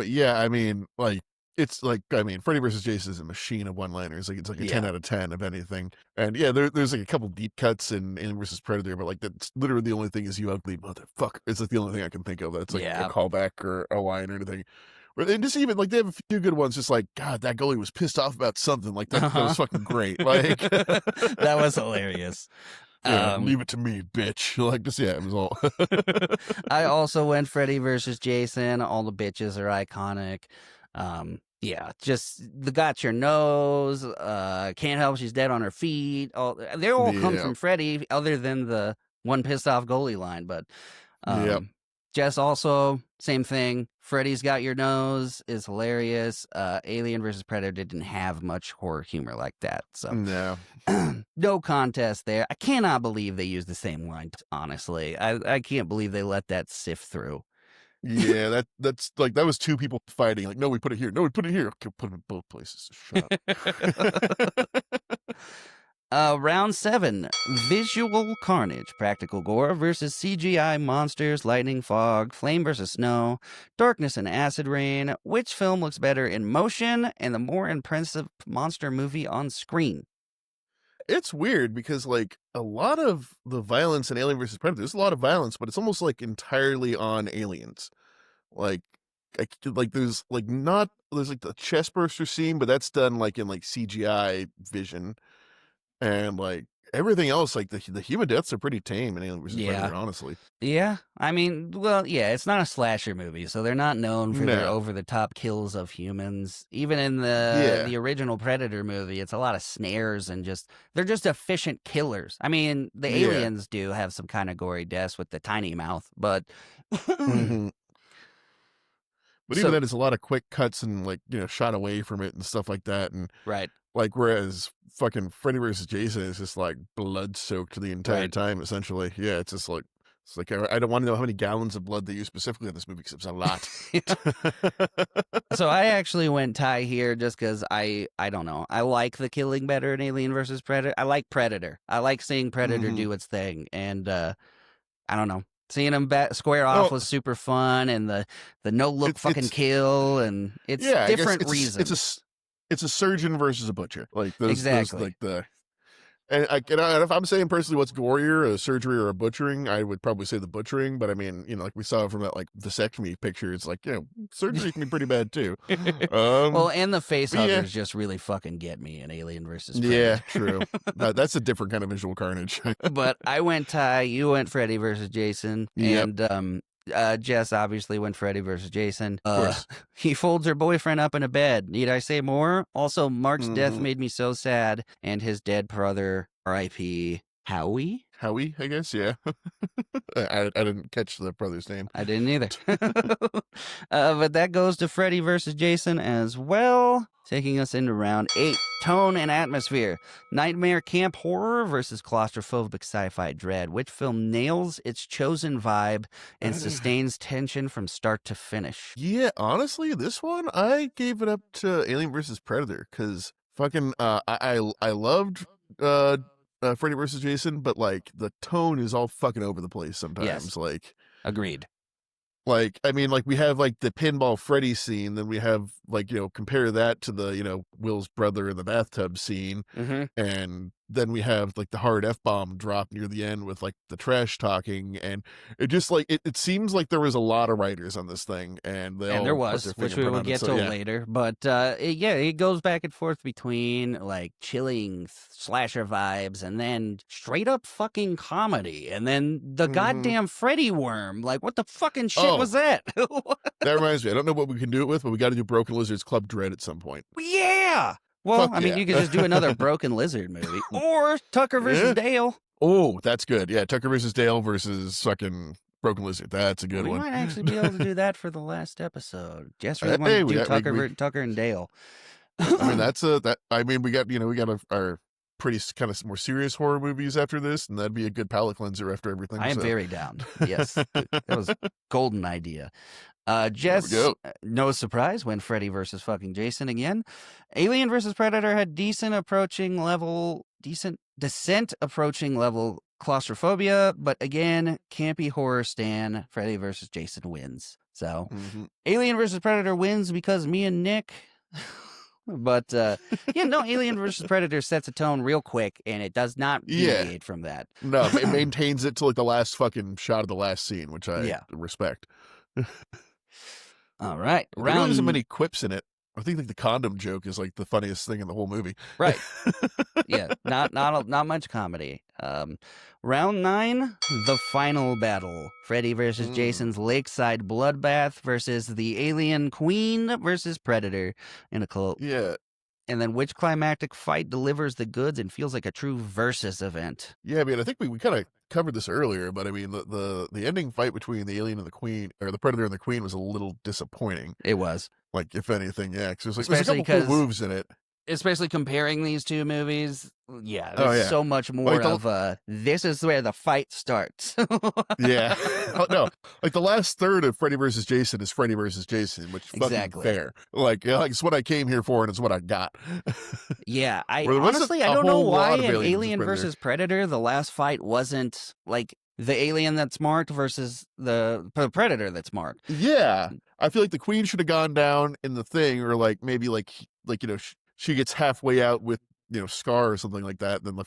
yeah, I mean, like, it's like, I mean, Freddy versus Jason is a machine of one-liners. Like, it's like a 10 Yeah. out of 10 of anything. And yeah, there's like a couple deep cuts in Alien versus Predator, but like, that's literally the only thing is you ugly motherfucker. It's like the only thing I can think of that's like Yeah. a callback or a line or anything. And just even like they have a few good ones, just like God, that goalie was pissed off about something. Like that was fucking great. Like that was hilarious. Yeah, leave it to me, bitch. Like just yeah, it was all. I also went Freddy versus Jason. All the bitches are iconic. Yeah, just the got your nose. Can't help she's dead on her feet. They all come Yeah. from Freddy, other than the one pissed off goalie line. But Yep. Jess also same thing. Freddy's got your nose is hilarious. Alien versus Predator didn't have much horror humor like that, so No. no contest there. I cannot believe they used the same line. Honestly, I can't believe they let that sift through. Yeah, that's like that was two people fighting. Like, no, we put it here. No, we put it here. Okay, put it in both places. Shut up. Round 7, visual carnage, practical gore versus CGI monsters, lightning, fog, flame versus snow, darkness and acid rain. Which film looks better in motion and the more impressive monster movie on screen? It's weird because like a lot of the violence in Alien versus Predator, there's a lot of violence, but it's almost like entirely on aliens. Like like there's like not there's like the chest burster scene, but that's done like in like CGI vision. and like everything else, like the human deaths are pretty tame in Alien vs Yeah. Predator, honestly. Yeah, I mean, well, yeah, it's not a slasher movie, so they're not known for their No, over-the-top kills of humans. Even in the yeah, the original Predator movie, it's a lot of snares and just they're just efficient killers. I mean, the yeah. aliens do have some kind of gory deaths with the tiny mouth, but hmm But even so then, it's a lot of quick cuts and like shot away from it and stuff like that, and right, like whereas fucking Freddy versus Jason is just like blood soaked the entire right. time, essentially. Yeah, it's just like I don't want to know how many gallons of blood they use specifically in this movie because it's a lot. So I actually went tie here just because I don't know. I like the killing better in Alien versus Predator. I like Predator. I like seeing Predator hmm do its thing, and I don't know. Seeing him square off Oh, was super fun, and the no look fucking it's kill, and it's yeah. I guess different reasons. it's a surgeon versus a butcher. Like those Exactly. like the and if I'm saying personally what's gorier, a surgery or a butchering, I would probably say the butchering. But I mean, like we saw from that like vasectomy picture, it's like surgery can be pretty bad too. Well, Um, and the face but yeah, huggers just really fucking get me in Alien versus yeah, Predator. true. That's a different kind of visual carnage. But I went tie, you went Freddy versus Jason, Yep, and Jess obviously went Freddy versus Jason. of course. He folds her boyfriend up in a bed. Need I say more? Also, Mark's death hmm made me so sad, and his dead brother, R.I.P. Howie. Howie, I guess. Yeah, I didn't catch the brother's name. I didn't either. But that goes to Freddy versus Jason as well, taking us into round 8. Tone and atmosphere. Nightmare camp horror versus claustrophobic sci-fi dread. Which film nails its chosen vibe and sustains tension from start to finish? Yeah, honestly, this one I gave it up to Alien versus Predator because fucking I loved uh, Freddy versus Jason, but like the tone is all fucking over the place Yes, sometimes. agreed. Like I mean, like we have like the pinball Freddy scene, then we have like compare that to the Will's brother in the bathtub scene, Mm-hmm. and then we have like the hard F-bomb drop near the end with like the trash talking, and it just like it seems like there was a lot of writers on this thing and they And there all put was, their which we fingerprint will on it. get So to yeah. later. But yeah, it goes back and forth between like chilling slasher vibes and then straight up fucking comedy. And then the hmm goddamn Freddy worm. Like, what the fucking shit Oh, was that? that reminds me. I don't know what we can do it with, but we got to do Broken Lizards Club Dread at some point. Yeah. Well, Fuck I mean, yeah. you could just do another Broken Lizard movie or Tucker versus Yeah. Dale. Oh, that's good. Yeah, Tucker versus Dale versus fucking Broken Lizard. That's a good We one. might actually be able to do that for the last episode. Jess really wanted Hey, to we do got Tucker and Dale. I mean, that's a that. I mean, we got our pretty kind of more serious horror movies after this, and that'd be a good palate cleanser after everything. I am So very down. Yes, that was a golden idea. there we Jess, go. no surprise, when Freddy versus fucking Jason again. Alien versus Predator had decent descent approaching level claustrophobia, but again, campy horror stan, Freddy versus Jason wins. So, hmm Alien versus Predator wins because me and Nick. But yeah, no, Alien versus Predator sets a tone real quick, and it does not Yeah, deviate from that. no, it maintains it to like the last fucking shot of the last scene, which I Yeah. respect. All right, There really isn't round many quips in it. I think like the condom joke is like the funniest thing in the whole movie. right. Yeah, not much comedy. Round 9, the final battle: Freddy versus Mm. Jason's lakeside bloodbath versus the alien queen versus Predator in a cult. Yeah, And then which climactic fight delivers the goods and feels like a true versus event? yeah. I mean, I think we kind of covered this earlier, but I mean, the ending fight between the alien and the queen, or the predator and the queen, was a little disappointing. It was, Like, if anything, yeah, because there's a especially couple cool because moves in it. especially comparing these two movies. Yeah, Oh there's yeah, so much more like of this is where the fight starts. yeah, oh, no, like the last third of Freddy versus Jason is Freddy versus Jason, which fucking Exactly. fair. Like, it's what I came here for, and it's what I got. Yeah, I Where there wasn't honestly I a don't know whole why lot of in Alien Alien versus Predator the last fight wasn't like the alien that's marked versus the predator that's marked. Yeah, I feel like the queen should have gone down in the thing, or like maybe like she gets halfway out with Scar or something like that, then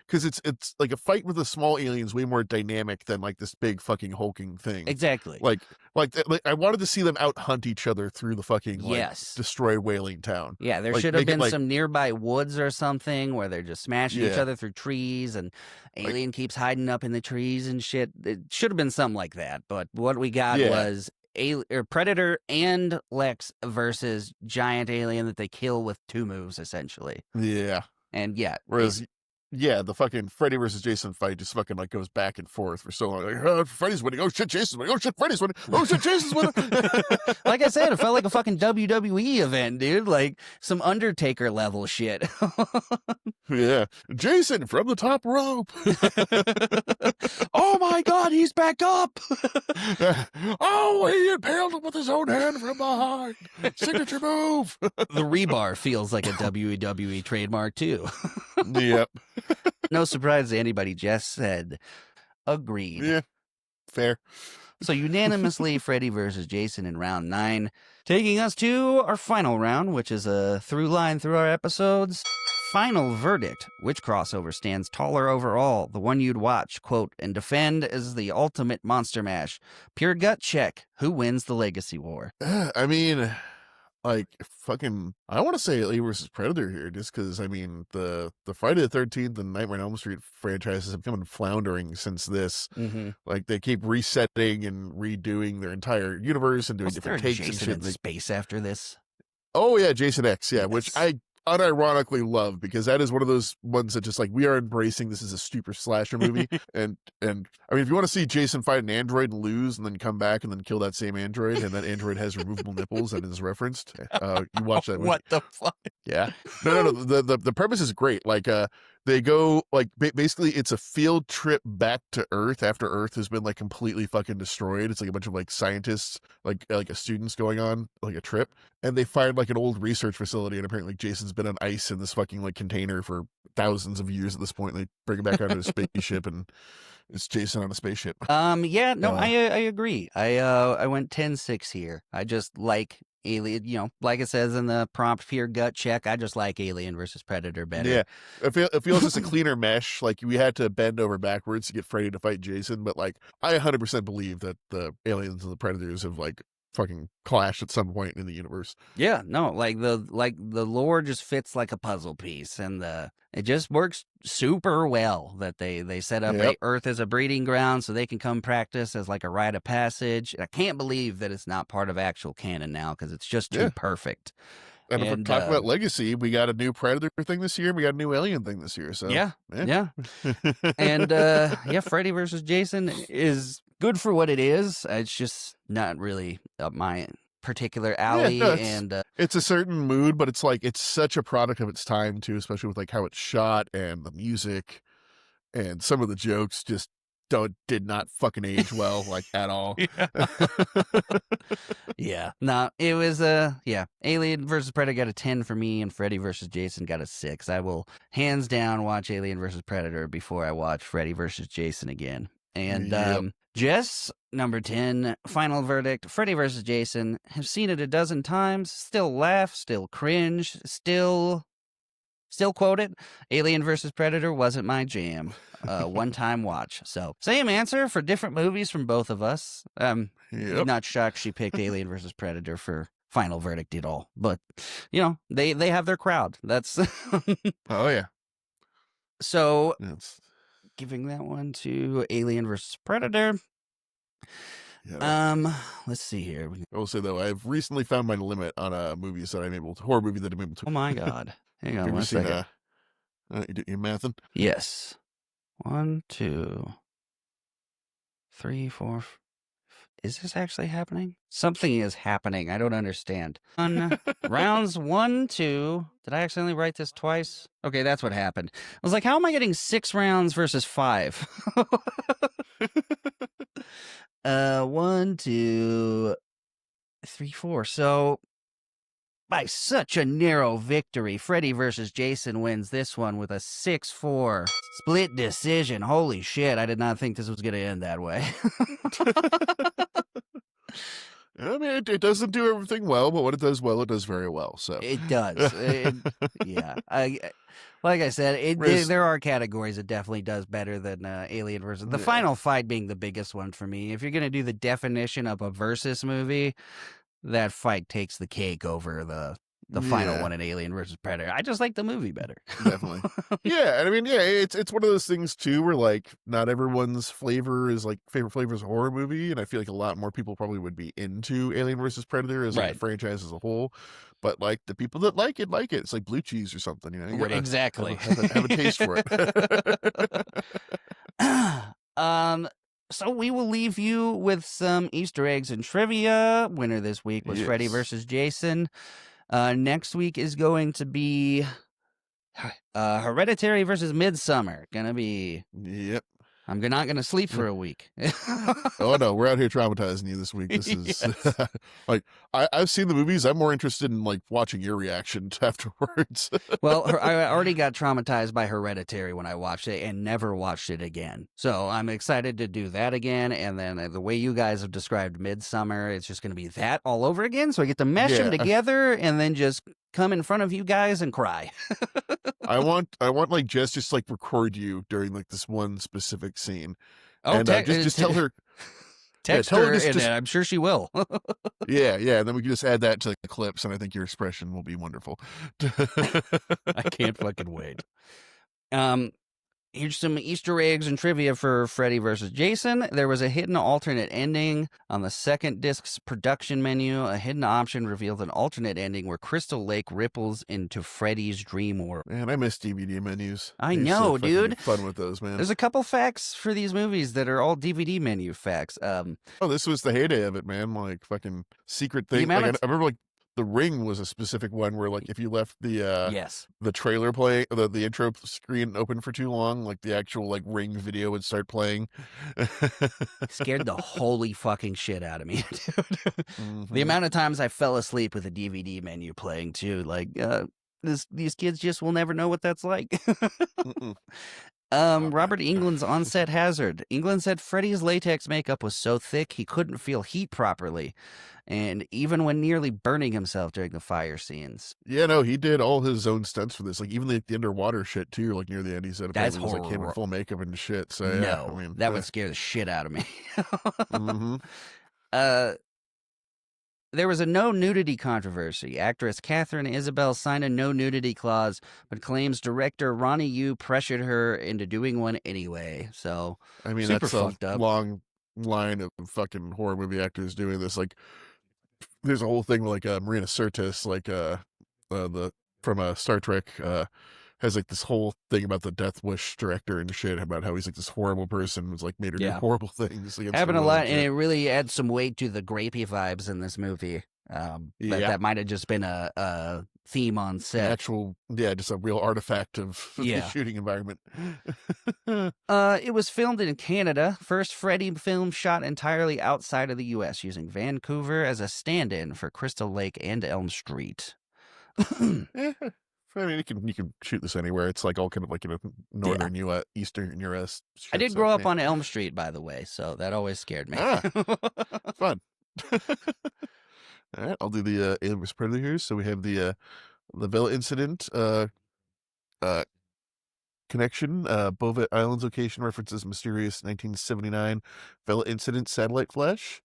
because it's like a fight with a small alien is way more dynamic than like this big fucking hulking thing. Exactly. Like I wanted to see them out hunt each other through the fucking like Yes. destroyed whaling town. Yeah, there Like should have make it been like some nearby woods or something where they're just smashing each yeah, other through trees and like Alien keeps hiding up in the trees and shit. It should have been something like that. But what we got yeah, was Predator and Lex versus giant alien that they kill with 2 moves, essentially. yeah. And yeah, Whereas, yeah, the fucking Freddy versus Jason fight just fucking like goes back and forth for so long. Like, oh, Freddy's winning. Oh shit, Jason's winning. Oh shit, Freddy's winning. Oh shit, Jason's winning. like I said, it felt like a fucking WWE event, dude. Like some Undertaker level shit. Yeah, Jason from the top rope. Oh my God, he's back up. Oh, he impaled him with his own hand from behind. Signature move. The rebar feels like a WWE trademark too. Yep. No surprise to anybody. Jess said, agreed. Yeah, fair. So unanimously, Freddy versus Jason in round 9, taking us to our final round, which is a through line through our episodes. Final verdict. Which crossover stands taller overall? The one you'd watch, quote, and defend as the ultimate monster mash. Pure gut check. Who wins the legacy war? I mean, like fucking, I want to say Alien versus Predator here, just because I mean the Friday the 13th and Nightmare on Elm Street franchises have become floundering since this. Mm-hmm. Like they keep resetting and redoing their entire universe and doing Was there different a takes Jason and in shit. space after this? Oh yeah, Jason X, yeah, which Yes. I unironically love because that is one of those ones that just like we are embracing this as a super slasher movie. and I mean if you want to see Jason fight an android and lose and then come back and then kill that same android and that android has removable nipples and is referenced, you watch that movie. What the fuck? Yeah. No. The premise is great. Like, they go like basically it's a field trip back to Earth after Earth has been like completely fucking destroyed. It's like a bunch of like scientists, like a students going on like a trip, and they find like an old research facility, and apparently Jason's been on ice in this fucking like container for thousands of years at this point. And they bring him back onto a spaceship, and it's Jason on a spaceship. Yeah, no, I agree. I went 10-6 here. I just like Alien, like it says in the prompt, pure gut check. I just like Alien versus Predator better. Yeah, it feels just a cleaner mesh. Like we had to bend over backwards to get Freddy to fight Jason, but like I 100% believe that the aliens and the Predators have like fucking clashed at some point in the universe. Yeah, no, like the lore just fits like a puzzle piece, and it just works super well that they set up Earth as a breeding ground so they can come practice as like a rite of passage. And I can't believe that it's not part of actual canon now because it's just too perfect. And if we're talking about legacy, we got a new Predator thing this year. We got a new Alien thing this year. So yeah. And Freddy versus Jason is good for what it is. It's just not really up my particular alley. It's a certain mood, but it's like it's such a product of its time too, especially with like how it's shot and the music, and some of the jokes just did not fucking age well, like at all. Yeah. No, it was Alien versus Predator got a 10 for me, and Freddy versus Jason got a 6. I will hands down watch Alien versus Predator before I watch Freddy versus Jason again. And Jess, number 10, final verdict, Freddy versus Jason. Have seen it a dozen times, still laugh, still cringe, still quote it. Alien versus Predator wasn't my jam. One-time watch. So same answer for different movies from both of us. Not shocked she picked Alien versus Predator for final verdict at all. But they have their crowd. That's oh yeah. So giving that one to Alien versus Predator. Yeah. Let's see here. I will say though, I've recently found my limit on movies that I'm able to horror movie that I'm able to. Oh my god. Hang on one second. You mathing? Yes. 1, 2, 3, 4. Is this actually happening? Something is happening. I don't understand. Rounds 1, 2. Did I accidentally write this twice? Okay, that's what happened. I was like, how am I getting 6 rounds versus 5? 1, 2, 3, 4. So by such a narrow victory, Freddy versus Jason wins this one with a 6-4 split decision. Holy shit, I did not think this was going to end that way. I mean, it doesn't do everything well, but what it does well, it does very well. So, It does. Yeah. Like I said, Riz, there are categories it definitely does better than Alien versus the yeah, final fight being the biggest one for me. If you're gonna do the definition of a versus movie, that fight takes the cake over the final yeah. one in Alien versus Predator. I just like the movie better. Definitely. Yeah, and I mean, yeah, it's one of those things too where like not everyone's flavor is like favorite flavor is a horror movie, and I feel like a lot more people probably would be into Alien versus Predator as like a Right. franchise as a whole. But like the people that like it like it. It's like blue cheese or something, you know. You gotta Exactly. have a taste for it. um, so we will leave you with some Easter eggs and trivia. Winner this week was Freddy Yes. versus Jason. Next week is going to be Hereditary versus Midsummer. Gonna be. Yep. I'm not gonna sleep for a week. Oh no, we're out here traumatizing you this week. This is Yes. like I've seen the movies. I'm more interested in like watching your reaction afterwards. Well, I already got traumatized by Hereditary when I watched it and never watched it again. So I'm excited to do that again. And then the way you guys have described Midsummer, it's just going to be that all over again. So I get to mesh them Yeah. together and then just come in front of you guys and cry. I want like Jess just like record you during like this one specific scene, Oh, and just tell her, yeah, text tell her her, and just I'm sure she will. yeah, yeah, and then we can just add that to the clips, and I think your expression will be wonderful. I can't fucking wait. Um, Here's some Easter eggs and trivia for Freddy vs. Jason. There was a hidden alternate ending on the second disc's production menu. A hidden option revealed an alternate ending where Crystal Lake ripples into Freddy's dream world. Man, I miss DVD menus. I used to know, fucking dude. get fun with those, man. There's a couple facts for these movies that are all DVD menu facts. Oh, this was the heyday of it, man. Like fucking secret The thing. amount Like of I remember, like the Ring was a specific one where like if you left yes, the trailer play the intro screen open for too long, like the actual like Ring video would start playing. scared the holy fucking shit out of me, dude. The Hmm. amount of times I fell asleep with a DVD menu playing too, like these kids just will never know what that's like. Mm-mm. Oh, Robert man. Englund's onset hazard. England said Freddy's latex makeup was so thick he couldn't feel heat properly, and even when nearly burning himself during the fire scenes. Yeah, no, he did all his own stunts for this. Like even the underwater shit too. Like near the end, he said That's apparently it was like him in horror. full makeup and shit. So yeah, I No, mean, that would scare the shit out of me. mm-hmm. uh, There was a no nudity controversy. Actress Catherine Isabel signed a no nudity clause, but claims director Ronnie Yu pressured her into doing one anyway. So, I mean, super that's a fucked up. long line of fucking horror movie actors doing this. Like, there's a whole thing with, like Marina Sirtis, like the from Star Trek, has like this whole thing about the Death Wish director and shit about how he's like this horrible person who's like made her do Yeah. horrible things against her Happened a will lot, and and shit. it really adds some weight to the grapey vibes in this movie. Yeah, That might have just been a theme on an set. actual just a real artifact of the Yeah. shooting environment. It was filmed in Canada. First Freddy film shot entirely outside of the U.S., using Vancouver as a stand-in for Crystal Lake and Elm Street. Yeah. I mean, you can shoot this anywhere. It's like all kind of like Yeah. northern U.S., eastern U.S. I shit. did So grow up yeah. on Elm Street, by the way, so that always scared me. Ah, fun. All right, I'll do the Alien vs Predator here. So we have the Vela incident uh connection. Bova Island's location references mysterious 1979 Vela incident satellite flash.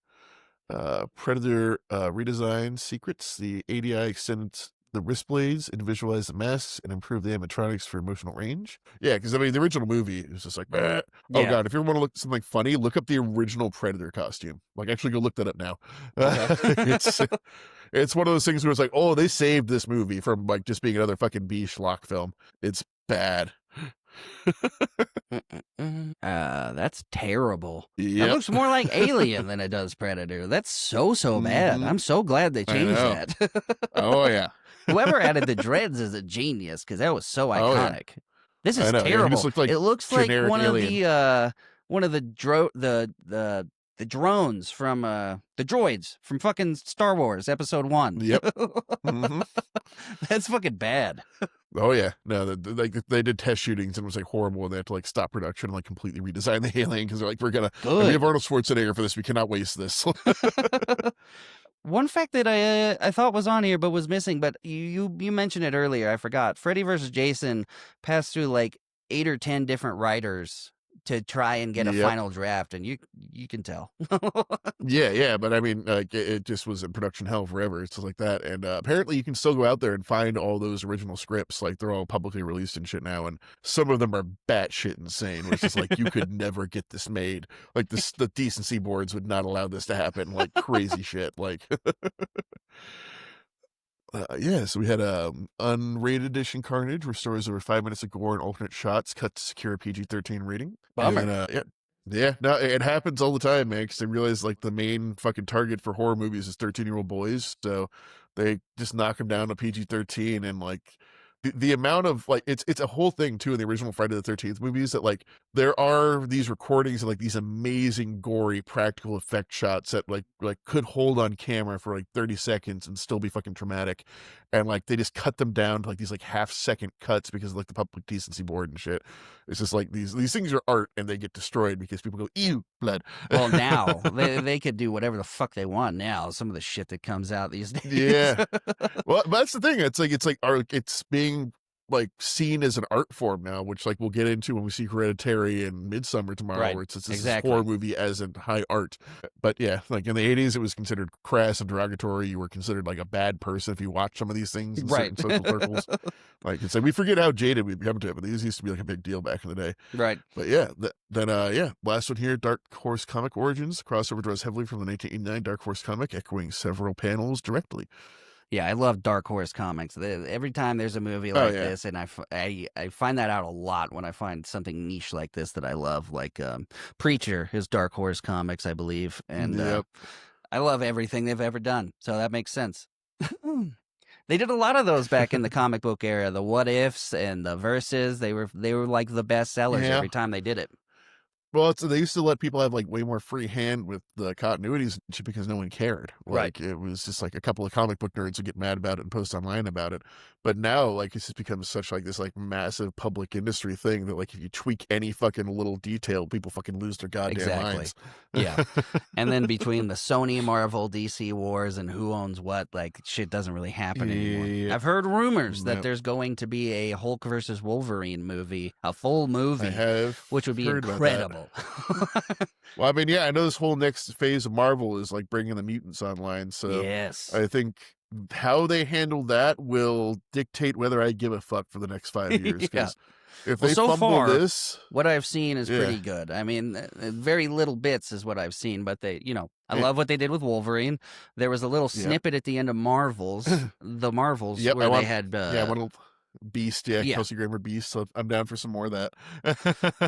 Predator redesign secrets. The ADI extended the wrist blades and visualized the masks and improved the animatronics for emotional range. Yeah, because I mean the original movie is just like, "Bah." Oh Yeah. god, if you want to look at something funny, look up the original Predator costume. Like actually go look that up now. Okay. It's one of those things where it's like, oh, they saved this movie from like just being another fucking B schlock film. It's bad. That's terrible. That Yep. looks more like Alien than it does Predator. That's so bad. Hmm. I'm so glad they I changed know. that. Oh yeah. Whoever added the dreads is a genius because that was so Oh yeah. iconic. This I is know. Yeah, he just terrible. looked like It looks like generic alien. one of the drones from the droids from fucking Star Wars Episode 1. Yep. Hmm. That's fucking bad. Oh yeah, no, like they did test shootings and it was like horrible, and they had to like stop production and like completely redesign the alien because they're like, and we have Good. Arnold Schwarzenegger for this, we cannot waste this. One fact that I thought was on here but was missing, but you mentioned it earlier. I forgot. Freddy versus Jason passed through like 8 or 10 different writers to try and get a Yep. final draft, and you can tell. Yeah, but I mean, like it just was in production hell forever. It's just like that, and apparently you can still go out there and find all those original scripts. Like they're all publicly released and shit now, and some of them are batshit insane. Where it's just like you could never get this made. Like the decency boards would not allow this to happen. Like crazy shit. Like yeah, so we had unrated edition Carnage, restores over 5 minutes of gore and alternate shots, cut to secure a PG-13 rating. Bummer. And yeah, no, it happens all the time, man. Because they realize like the main fucking target for horror movies is 13-year-old boys, so they just knock them down to PG-13, and like the amount of like it's a whole thing too in the original Friday the 13th movies that like there are these recordings of like these amazing gory practical effect shots that like could hold on camera for like 30 seconds and still be fucking traumatic, and like they just cut them down to like these like half-second cuts because of like the public decency board and shit. It's just like these things are art and they get destroyed because people go ew blood. Well, now they could do whatever the fuck they want now. Some of the shit that comes out these days. Yeah. Well, but that's the thing. It's like it's being like seen as an art form now, which like we'll get into when we see Hereditary and Midsummer tomorrow, Right. where it's this Exactly. horror movie as in high art. But yeah, like in the 80s, it was considered crass and derogatory. You were considered like a bad person if you watched some of these things in Right. certain social circles. Like it's like we forget how jaded we've become to it, but these used to be like a big deal back in the day. Right. But yeah, then last one here, Dark Horse Comic Origins. Crossover draws heavily from the 1989 Dark Horse comic, echoing several panels directly. Yeah, I love Dark Horse comics. Every time there's a movie like this, and I find that out a lot when I find something niche like this that I love, like Preacher is Dark Horse comics, I believe, and Yep. I love everything they've ever done, so that makes sense. They did a lot of those back in the comic book era, the What Ifs and the Verses. They were like the best sellers Yeah. every time they did it. Well, they used to let people have like way more free hand with the continuities and shit because no one cared. Right. Like it was just like a couple of comic book nerds would get mad about it and post online about it. But now, like it's just become such like this like massive public industry thing that like if you tweak any fucking little detail, people fucking lose their goddamn minds. Yeah. And then between the Sony, Marvel, DC wars and who owns what, like shit doesn't really happen anymore. Yeah. I've heard rumors that Nope. there's going to be a Hulk versus Wolverine movie, a full movie, I have, which would be heard about incredible. Well, I mean, yeah, I know this whole next phase of Marvel is like bringing the mutants online. So Yes. I think how they handle that will dictate whether I give a fuck for the next 5 years. Yeah. Because if Well, they so fumble far, this, What I've seen is Yeah. pretty good. I mean, very little bits is what I've seen, but I Yeah. love what they did with Wolverine. There was a little Yep. snippet at the end of Marvels, the Marvels, Yep, where they had. yeah, one little Beast, yeah, Yeah. Kelsey Grammer Beast. So I'm down for some more of that.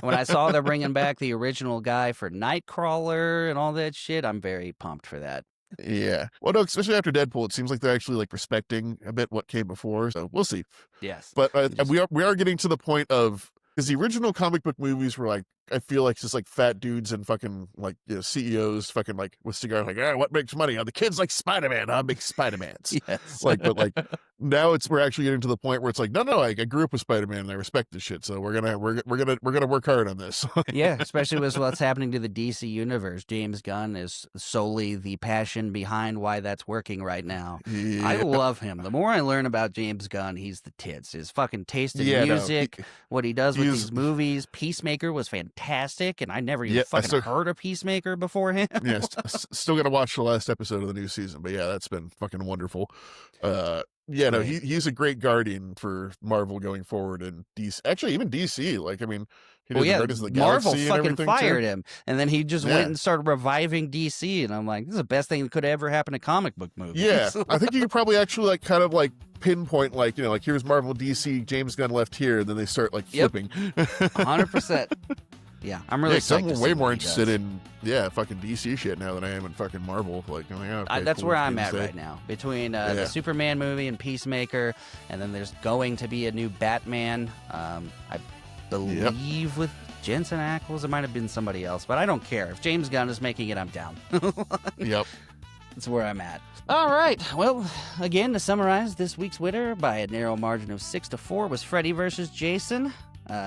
When I saw they're bringing back the original guy for Nightcrawler and all that shit, I'm very pumped for that. Yeah, well, no, especially after Deadpool, it seems like they're actually like respecting a bit what came before. So we'll see. Yes. But Just- we are getting to the point of because the original comic book movies were like I feel like just like fat dudes and fucking like CEOs fucking like with cigars like what makes money? The kids like Spider-Man. I'll make Spider-Mans. Yes. But now we're actually getting to the point where it's like no, I grew up with Spider-Man and I respect this shit. So we're gonna work hard on this. Yeah, especially with what's happening to the DC universe. James Gunn is solely the passion behind why that's working right now. Yeah. I love him. The more I learn about James Gunn, he's the tits. His fucking taste in Yeah, no, music, what he does with he's- these movies. Peacemaker was fantastic, and I never even Yeah, I fucking still- heard of Peacemaker before him. Yeah, still gonna watch the last episode of the new season, but yeah, that's been fucking wonderful. Yeah, no, Right. he's a great guardian for Marvel going forward, and DC. Actually, even DC. Like, I mean, he Well, did yeah, Guardians of the Marvel Galaxy and fucking everything fired too. him, and then he just Yeah. went and started reviving DC, and I'm like, this is the best thing that could ever happen to comic book movies. Yeah, I think you could probably actually like kind of like pinpoint like like here's Marvel, DC, James Gunn left here, and then they start like Yep. flipping. 100%. Yeah, I'm really Yeah, 'cause I'm psyched to see way what more he interested does. in fucking DC shit now than I am in fucking Marvel. Like, I'm like, oh, okay, That's cool, where I'm Doomsday. at right now. Between Yeah. the Superman movie and Peacemaker, and then there's going to be a new Batman. I believe with Jensen Ackles. It might have been somebody else, but I don't care. If James Gunn is making it, I'm down. Yep. That's where I'm at. All right. Well, again, to summarize, this week's winner by a narrow margin of 6-4 was Freddy versus Jason.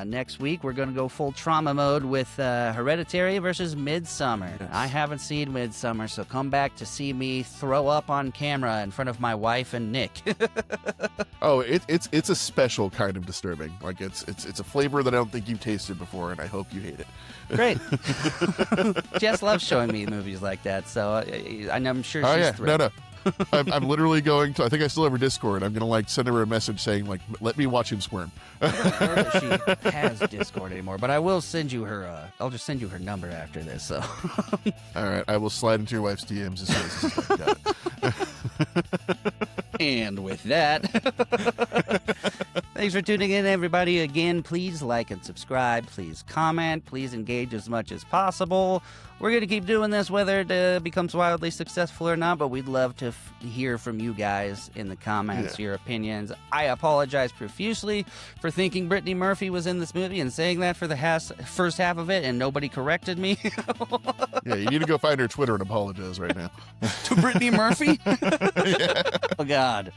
Next week, we're going to go full trauma mode with Hereditary versus Midsummer. Yes. I haven't seen Midsummer, so come back to see me throw up on camera in front of my wife and Nick. Oh, it's a special kind of disturbing. Like it's a flavor that I don't think you've tasted before, and I hope you hate it. Great. Jess loves showing me movies like that, so I'm sure she's Oh yeah, thrilled. no. I'm literally going to. I think I still have her Discord. I'm gonna like send her a message saying like, "Let me watch him squirm." I don't know that she has Discord anymore, but I will send you her. I'll just send you her number after this. So. All right, I will slide into your wife's DMs as soon as this is done. Got it. And with that, thanks for tuning in, everybody. Again, please like and subscribe. Please comment. Please engage as much as possible. We're going to keep doing this whether it becomes wildly successful or not, but we'd love to hear from you guys in the comments, your opinions. I apologize profusely for thinking Brittany Murphy was in this movie and saying that for the first half of it, and nobody corrected me. Yeah, you need to go find her Twitter and apologize right now. To Brittany Murphy? Yeah. Oh, God.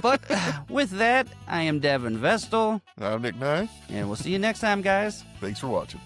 But with that, I am Devin Vestal. I'm Nick Nye. And we'll see you next time, guys. Thanks for watching.